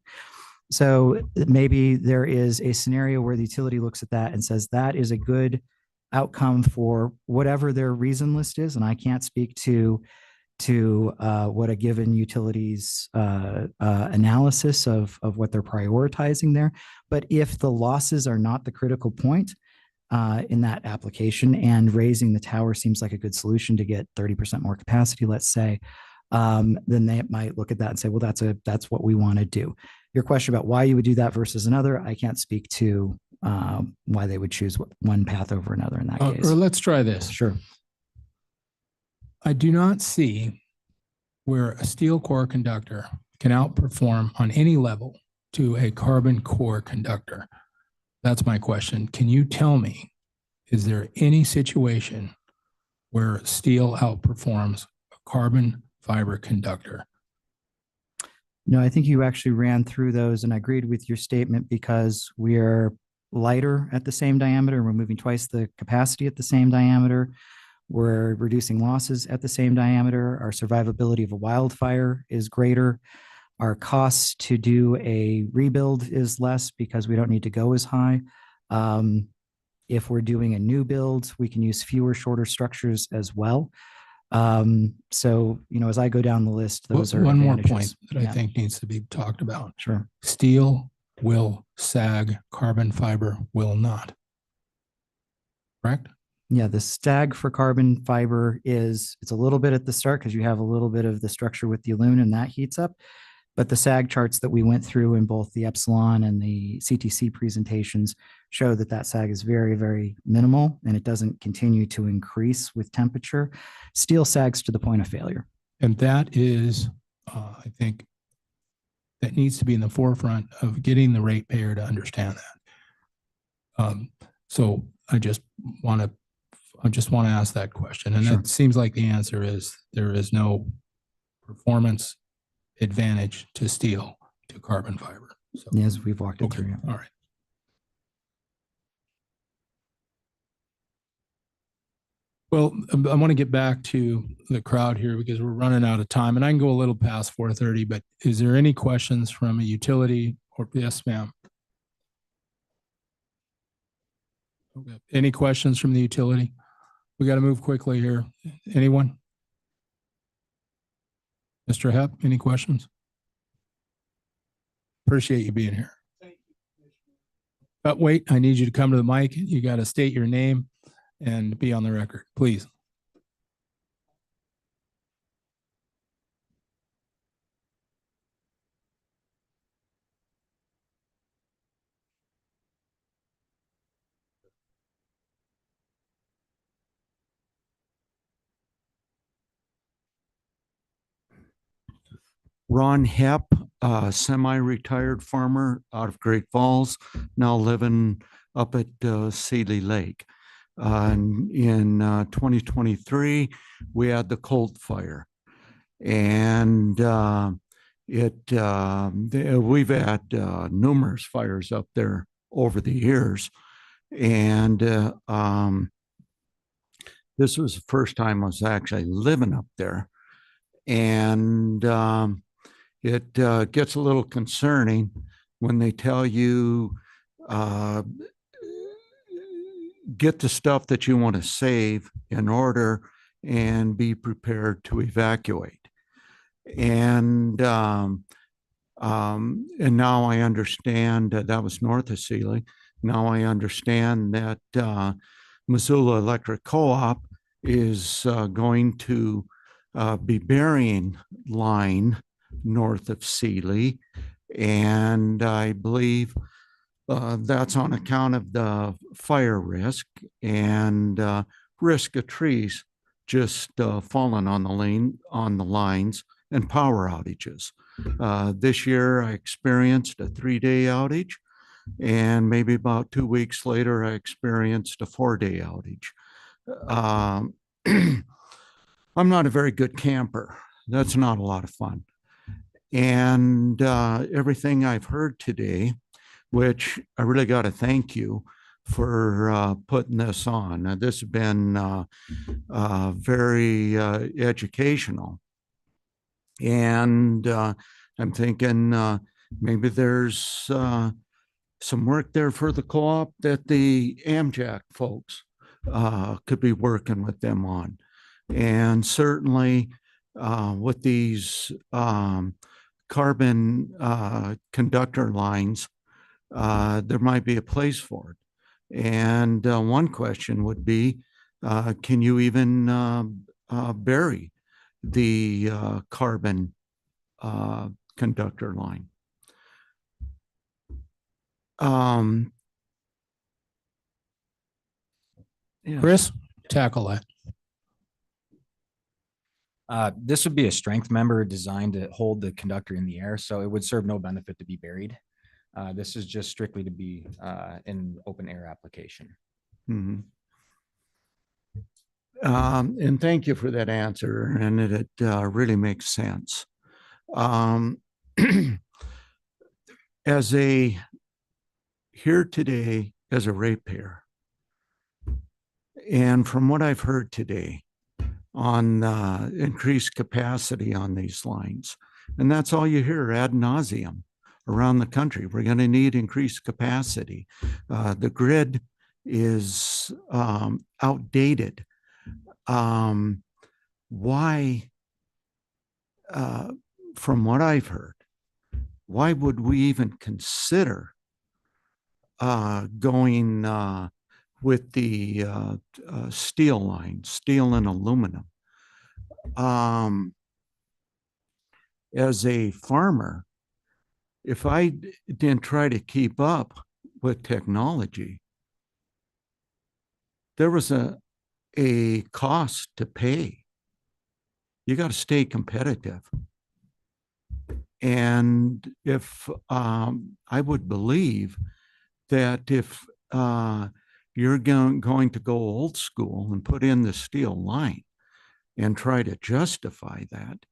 So maybe there is a scenario where the utility looks at that and says that is a good outcome for whatever their reason list is, and I can't speak to what a given utility's analysis of what they're prioritizing there. But if the losses are not the critical point in that application, and raising the tower seems like a good solution to get 30% more capacity, let's say, then they might look at that and say, well, that's what we want to do. Your question about why you would do that versus another, I can't speak to why they would choose one path over another in that case. Or let's try this. Sure. I do not see where a steel core conductor can outperform on any level to a carbon core conductor. That's my question. Can you tell me, is there any situation where steel outperforms a carbon fiber conductor? No, I think you actually ran through those, and I agreed with your statement because we are lighter at the same diameter. We're moving twice the capacity at the same diameter. We're reducing losses at the same diameter. Our survivability of a wildfire is greater. Our cost to do a rebuild is less because we don't need to go as high. If we're doing a new build, we can use fewer, shorter structures as well. So, as I go down the list, those are one more advantages. point that I think needs to be talked about. Sure. Steel will sag, carbon fiber will not. Correct? Yeah, the sag for carbon fiber it's a little bit at the start because you have a little bit of the structure with the aluminum that heats up. But the sag charts that we went through in both the Epsilon and the CTC presentations show that sag is very, very minimal, and it doesn't continue to increase with temperature. Steel sags to the point of failure. And that is, I think, that needs to be in the forefront of getting the ratepayer to understand that. So I just want to ask that question. And Sure. It seems like the answer is there is no performance advantage to steel to carbon fiber. So, yes, we've walked it okay. through. Yeah. All right. Well, I want to get back to the crowd here because we're running out of time, and I can go a little past 4:30, but is there any questions from a utility or yes, ma'am? Okay. Any questions from the utility? We got to move quickly here. Anyone? Mr. Hepp, any questions? Appreciate you being here. But wait, I need you to come to the mic. You got to state your name and be on the record, please. Ron Hepp, semi-retired farmer out of Great Falls, now living up at Seeley Lake. In 2023, we had the Colt fire, and we've had numerous fires up there over the years, and this was the first time I was actually living up there. And it gets a little concerning when they tell you get the stuff that you want to save in order and be prepared to evacuate. And now I understand that was north of Sealy. Now I understand that Missoula Electric Co-op is going to be burying line north of Sealy. And I believe that's on account of the fire risk and risk of trees just falling on the lines and power outages. This year I experienced a 3-day outage, and maybe about 2 weeks later I experienced a 4-day outage. I'm not a very good camper. That's not a lot of fun. And everything I've heard today, which I really got to thank you for putting this on. This has been very educational. And I'm thinking maybe there's some work there for the co-op that the AMJAC folks could be working with them on. And certainly with these carbon conductor lines, there might be a place for it. And one question would be, can you even bury the carbon conductor line? Yeah. Chris, tackle that. This would be a strength member designed to hold the conductor in the air, so it would serve no benefit to be buried. This is just strictly to be an open air application. Mm-hmm. And thank you for that answer, and it really makes sense. Here today as a ratepayer, and from what I've heard today on increased capacity on these lines, and that's all you hear ad nauseum around the country. We're going to need increased capacity. The grid is outdated. Why, from what I've heard, why would we even consider going with the steel line, steel and aluminum? As a farmer, if I didn't try to keep up with technology, there was a cost to pay. You got to stay competitive. And if I would believe that if you're going to go old school and put in the steel line and try to justify that,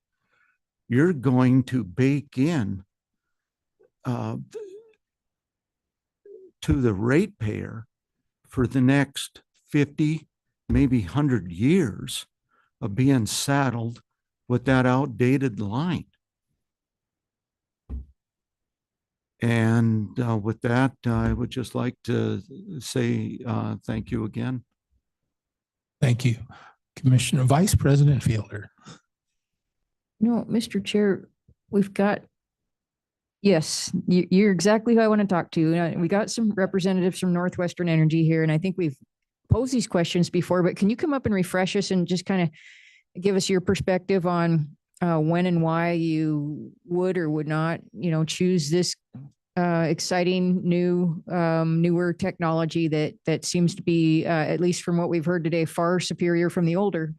you're going to bake in to the ratepayer for the next 50, maybe 100 years of being saddled with that outdated line. And with that, I would just like to say thank you again. Thank you. Commissioner Vice President Fielder. No, Mr. Chair, we've got, yes, you're exactly who I want to talk to. We got some representatives from Northwestern Energy here, and I think we've posed these questions before, but can you come up and refresh us and just kind of give us your perspective on when and why you would or would not, choose this exciting newer technology that seems to be, at least from what we've heard today, far superior from the older?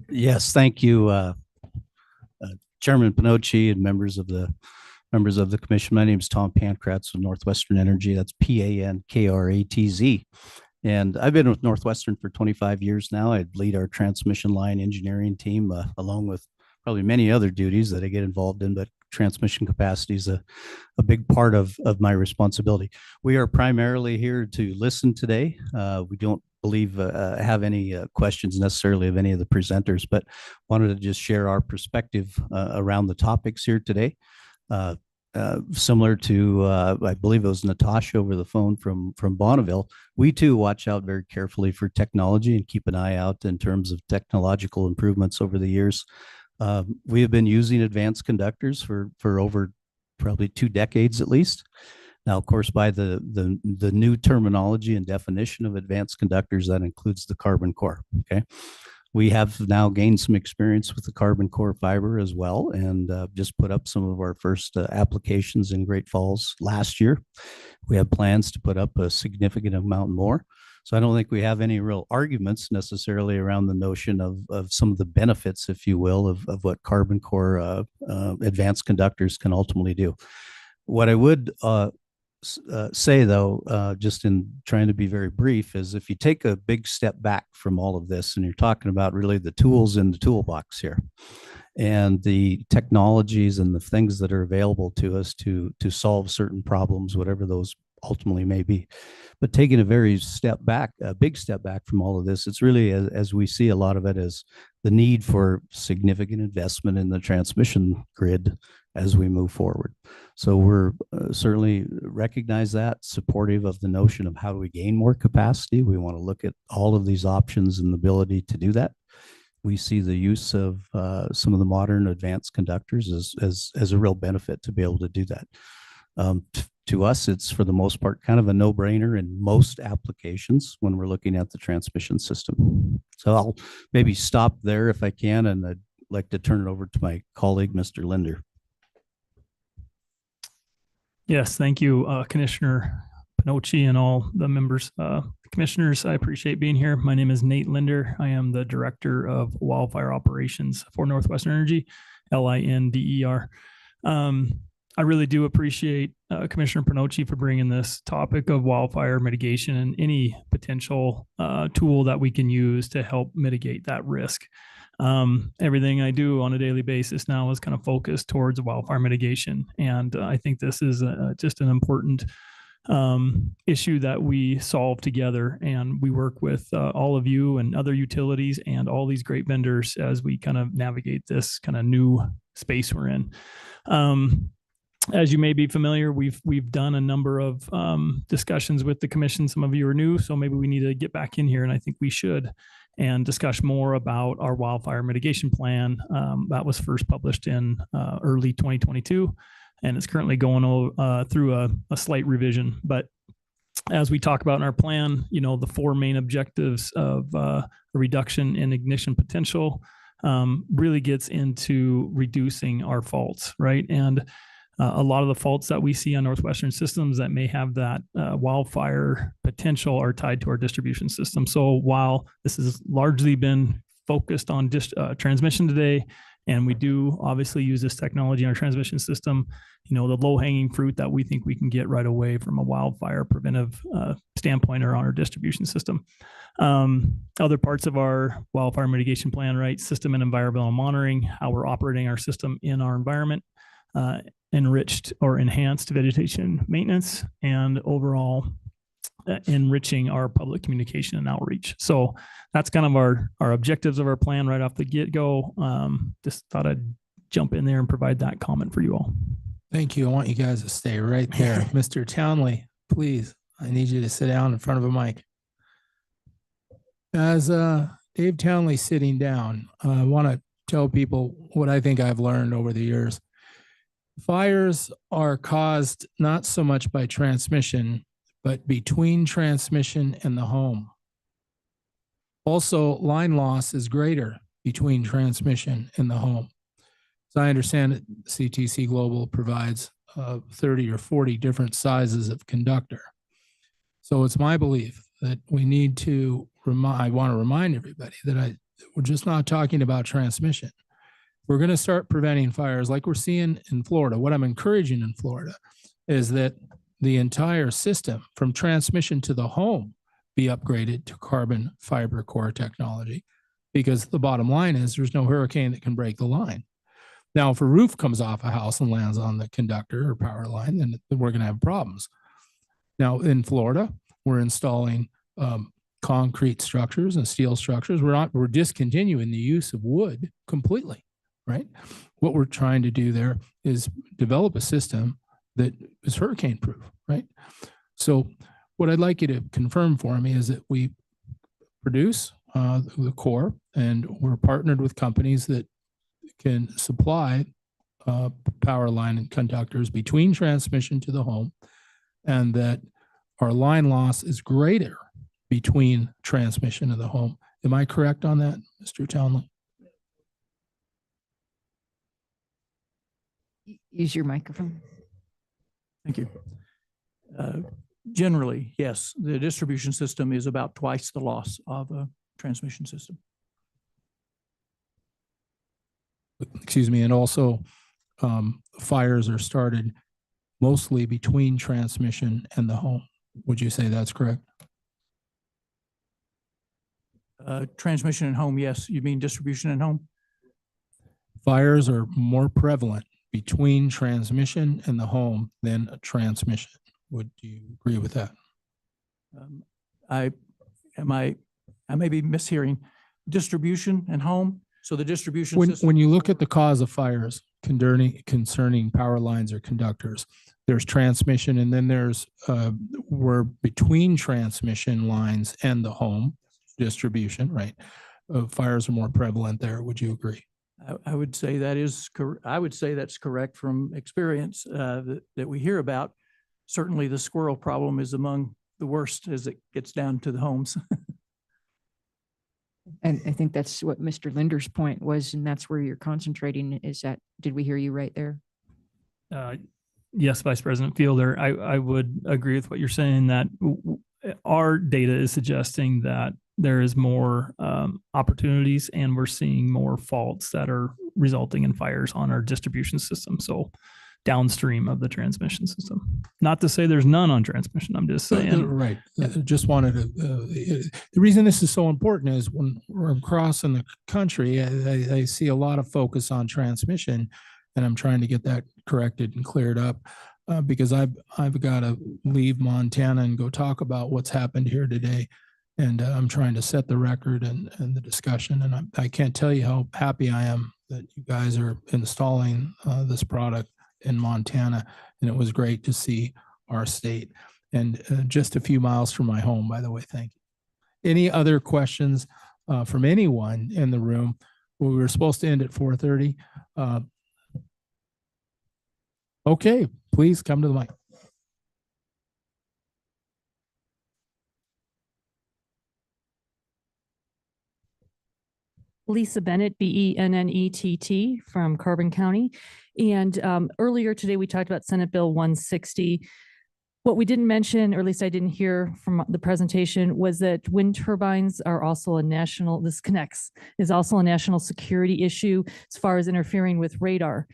Yes, thank you, Chairman Pinocci and members of the commission. My name is Tom Pankratz with Northwestern Energy. That's Pankratz. And I've been with Northwestern for 25 years now. I lead our transmission line engineering team, along with probably many other duties that I get involved in. But transmission capacity is a big part of my responsibility. We are primarily here to listen today. We don't have any questions necessarily of any of the presenters, but wanted to just share our perspective around the topics here today. Similar to, I believe it was Natasha over the phone from Bonneville, we too watch out very carefully for technology and keep an eye out in terms of technological improvements over the years. We have been using advanced conductors for over probably 2 decades at least. Now, of course, by the new terminology and definition of advanced conductors, that includes the carbon core. Okay. We have now gained some experience with the carbon core fiber as well, and just put up some of our first applications in Great Falls last year. We have plans to put up a significant amount more. So I don't think we have any real arguments necessarily around the notion of some of the benefits, if you will, of what carbon core advanced conductors can ultimately do. What I would say though, just in trying to be very brief, is if you take a big step back from all of this and you're talking about really the tools in the toolbox here and the technologies and the things that are available to us to solve certain problems, whatever those ultimately may be. But taking a big step back from all of this, it's really, as we see a lot of it, as the need for significant investment in the transmission grid as we move forward. So we're certainly recognize that, supportive of the notion of how do we gain more capacity. We want to look at all of these options and the ability to do that. We see the use of some of the modern advanced conductors as a real benefit to be able to do that. To us, it's for the most part kind of a no-brainer in most applications when we're looking at the transmission system. So I'll maybe stop there if I can, and I'd like to turn it over to my colleague, Mr. Linder. Yes, thank you, Commissioner Pinocci and all the members, commissioners. I appreciate being here. My name is Nate Linder. I am the Director of Wildfire Operations for Northwestern Energy, LINDER. I really do appreciate Commissioner Pinocci for bringing this topic of wildfire mitigation and any potential tool that we can use to help mitigate that risk. Everything I do on a daily basis now is kind of focused towards wildfire mitigation. And I think this is just an important issue that we solve together. And we work with all of you and other utilities and all these great vendors as we kind of navigate this kind of new space we're in. As you may be familiar, we've done a number of discussions with the commission. Some of you are new, so maybe we need to get back in here, and I think we should, and discuss more about our wildfire mitigation plan. That was first published in early 2022, and it's currently going through a slight revision. But as we talk about in our plan, you know, the 4 main objectives of a reduction in ignition potential really gets into reducing our faults, right? And a lot of the faults that we see on Northwestern systems that may have that wildfire potential are tied to our distribution system. So while this has largely been focused on transmission today, and we do obviously use this technology in our transmission system, you know, the low-hanging fruit that we think we can get right away from a wildfire preventive standpoint are on our distribution system. Other parts of our wildfire mitigation plan, right? System and environmental monitoring, how we're operating our system in our environment, enriched or enhanced vegetation maintenance, and overall enriching our public communication and outreach. So that's kind of our objectives of our plan right off the get-go. Just thought I'd jump in there and provide that comment for you all. Thank you. I want you guys to stay right there. Mr. Townley, please, I need you to sit down in front of a mic. As Dave Townley sitting down, I want to tell people what I think I've learned over the years. Fires are caused not so much by transmission, but between transmission and the home. Also, line loss is greater between transmission and the home. As I understand it, CTC Global provides 30 or 40 different sizes of conductor. So it's my belief that we need to I want to remind everybody that we're just not talking about transmission. We're going to start preventing fires like we're seeing in Florida. What I'm encouraging in Florida is that the entire system from transmission to the home be upgraded to carbon fiber core technology, because the bottom line is there's no hurricane that can break the line. Now, if a roof comes off a house and lands on the conductor or power line, then we're going to have problems. Now, in Florida, we're installing concrete structures and steel structures. We're discontinuing the use of wood completely, right? What we're trying to do there is develop a system that is hurricane proof, right? So what I'd like you to confirm for me is that we produce the core, and we're partnered with companies that can supply power line and conductors between transmission to the home, and that our line loss is greater between transmission to the home. Am I correct on that, Mr. Townley? Use your microphone. Thank you. Generally, yes, the distribution system is about twice the loss of a transmission system. Excuse me, and also fires are started mostly between transmission and the home. Would you say that's correct? Transmission and home, yes. You mean distribution and home? Fires are more prevalent between transmission and the home than a transmission. Would you agree with that? I may be mishearing. Distribution and home. So the distribution system. When you look at the cause of fires concerning power lines or conductors, there's transmission, and then there's where between transmission lines and the home distribution, right? Fires are more prevalent there. Would you agree? I would say that is correct. I would say that's correct from experience that we hear about. Certainly the squirrel problem is among the worst as it gets down to the homes. And I think that's what Mr. Linder's point was, and that's where you're concentrating. Is that, did we hear you right there? Yes, Vice President Fielder, I would agree with what you're saying, that our data is suggesting that there is more opportunities, and we're seeing more faults that are resulting in fires on our distribution system. So downstream of the transmission system. Not to say there's none on transmission. I'm just saying. Right. Just wanted to, the reason this is so important is when we're crossing the country, I see a lot of focus on transmission, and I'm trying to get that corrected and cleared up because I've got to leave Montana and go talk about what's happened here today. And I'm trying to set the record and the discussion. And I can't tell you how happy I am that you guys are installing this product in Montana, and it was great to see our state, and just a few miles from my home, by the way. Thank you. Any other questions from anyone in the room? Well, we were supposed to end at 4:30. Okay, please come to the mic. Lisa Bennett, Bennett from Carbon County. And earlier today, we talked about Senate Bill 160. What we didn't mention, or at least I didn't hear from the presentation, was that wind turbines are also a national, this connects, is also a national security issue as far as interfering with radar.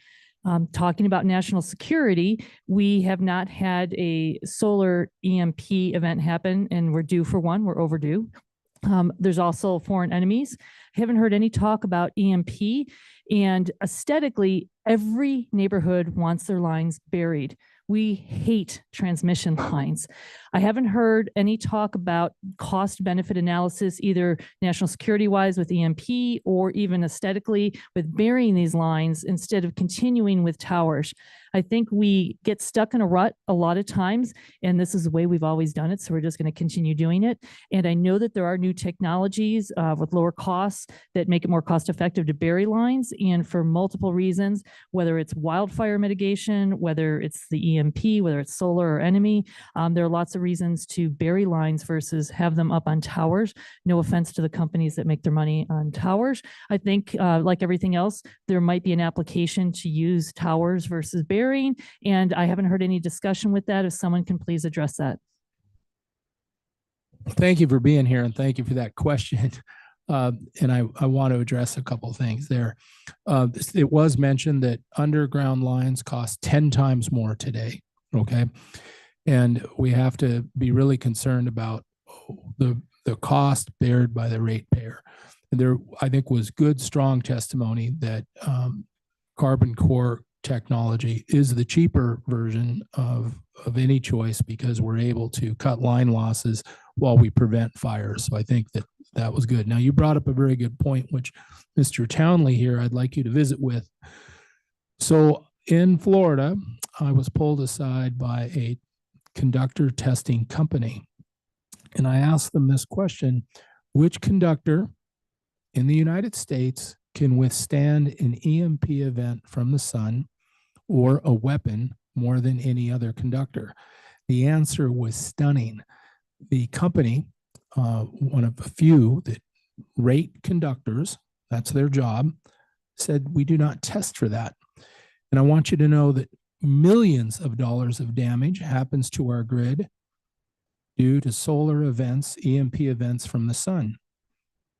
Talking about national security, we have not had a solar EMP event happen, and we're due for one. We're overdue. There's also foreign enemies. I haven't heard any talk about EMP, and aesthetically, every neighborhood wants their lines buried. We hate transmission lines. I haven't heard any talk about cost benefit analysis, either national security wise with EMP or even aesthetically with burying these lines instead of continuing with towers. I think we get stuck in a rut a lot of times, and this is the way we've always done it. So we're just going to continue doing it. And I know that there are new technologies with lower costs that make it more cost effective to bury lines. And for multiple reasons, whether it's wildfire mitigation, whether it's the EMP, whether it's solar or enemy, there are lots of reasons to bury lines versus have them up on towers. No offense to the companies that make their money on towers. I think like everything else, there might be an application to use towers versus burying. And I haven't heard any discussion with that. If someone can please address that. Thank you for being here, and thank you for that question. And I want to address a couple of things there. It was mentioned that underground lines cost 10 times more today, okay? And we have to be really concerned about the cost bared by the ratepayer. And there, I think, was good, strong testimony that carbon core technology is the cheaper version of any choice because we're able to cut line losses while we prevent fires. So I think that that was good. Now you brought up a very good point, which Mr. Townley here, I'd like you to visit with. So in Florida, I was pulled aside by a conductor testing company. And I asked them this question: which conductor in the United States can withstand an EMP event from the sun or a weapon more than any other conductor? The answer was stunning. The company, one of a few that rate conductors, that's their job, said we do not test for that. And I want you to know that millions of dollars of damage happens to our grid due to solar events, EMP events from the sun.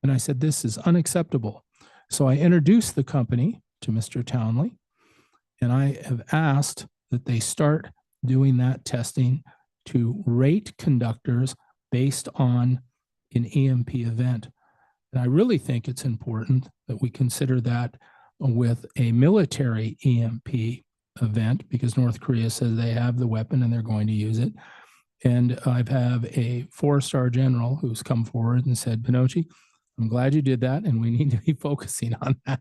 And I said, this is unacceptable. So I introduced the company to Mr. Townley, and I have asked that they start doing that testing to rate conductors based on an EMP event. And I really think it's important that we consider that with a military EMP event, because North Korea says they have the weapon and they're going to use it. And I've have a 4-star general who's come forward and said, Pinocci, I'm glad you did that, and we need to be focusing on that.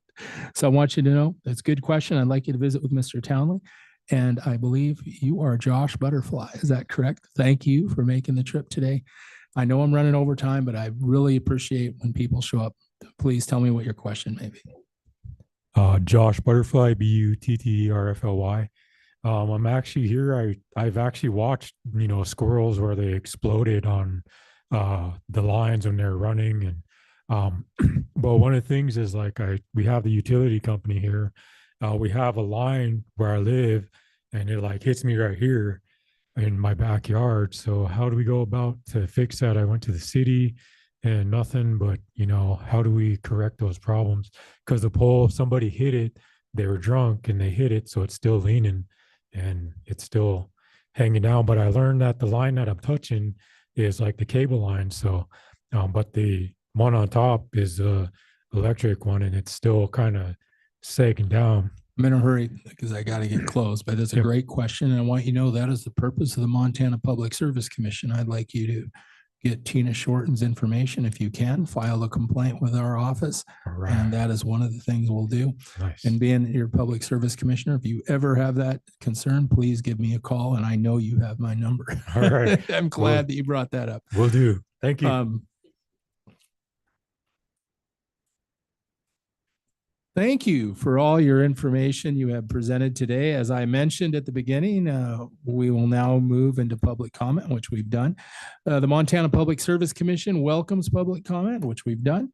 So I want you to know, it's a good question. I'd like you to visit with Mr. Townley. And I believe you are Josh Butterfly. Is that correct? Thank you for making the trip today. I know I'm running over time, but I really appreciate when people show up. Please tell me what your question may be. Josh Butterfly, Butterfly. I'm actually here. I've actually watched, squirrels where they exploded on the lines when they're running. And but one of the things is we have the utility company here. We have a line where I live, and it hits me right here in my backyard. So how do we go about to fix that? I went to the city and nothing, but how do we correct those problems? Because the pole, somebody hit it, they were drunk and they hit it, so it's still leaning and it's still hanging down. But I learned that the line that I'm touching is like the cable line. So, but the one on top is the electric one, and it's still kind of sagging down. I'm in a hurry because I got to get close, but it's a great question. And I want you to know that is the purpose of the Montana Public Service Commission. I'd like you to get Tina Shorten's information if you can, file a complaint with our office. Right. And that is one of the things we'll do. Nice. And being your public service commissioner, if you ever have that concern, please give me a call. And I know you have my number. All right. I'm glad that you brought that up. Will do. Thank you. Thank you for all your information you have presented today. As I mentioned at the beginning, we will now move into public comment, which we've done. The Montana Public Service Commission welcomes public comment, which we've done.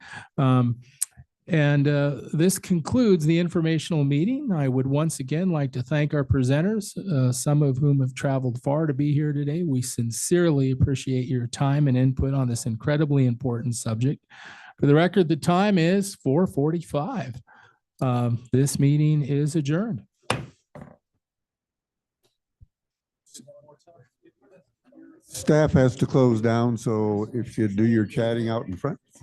This concludes the informational meeting. I would once again like to thank our presenters, some of whom have traveled far to be here today. We sincerely appreciate your time and input on this incredibly important subject. For the record, the time is 4:45. This meeting is adjourned. Staff has to close down, so if you do your chatting out in front.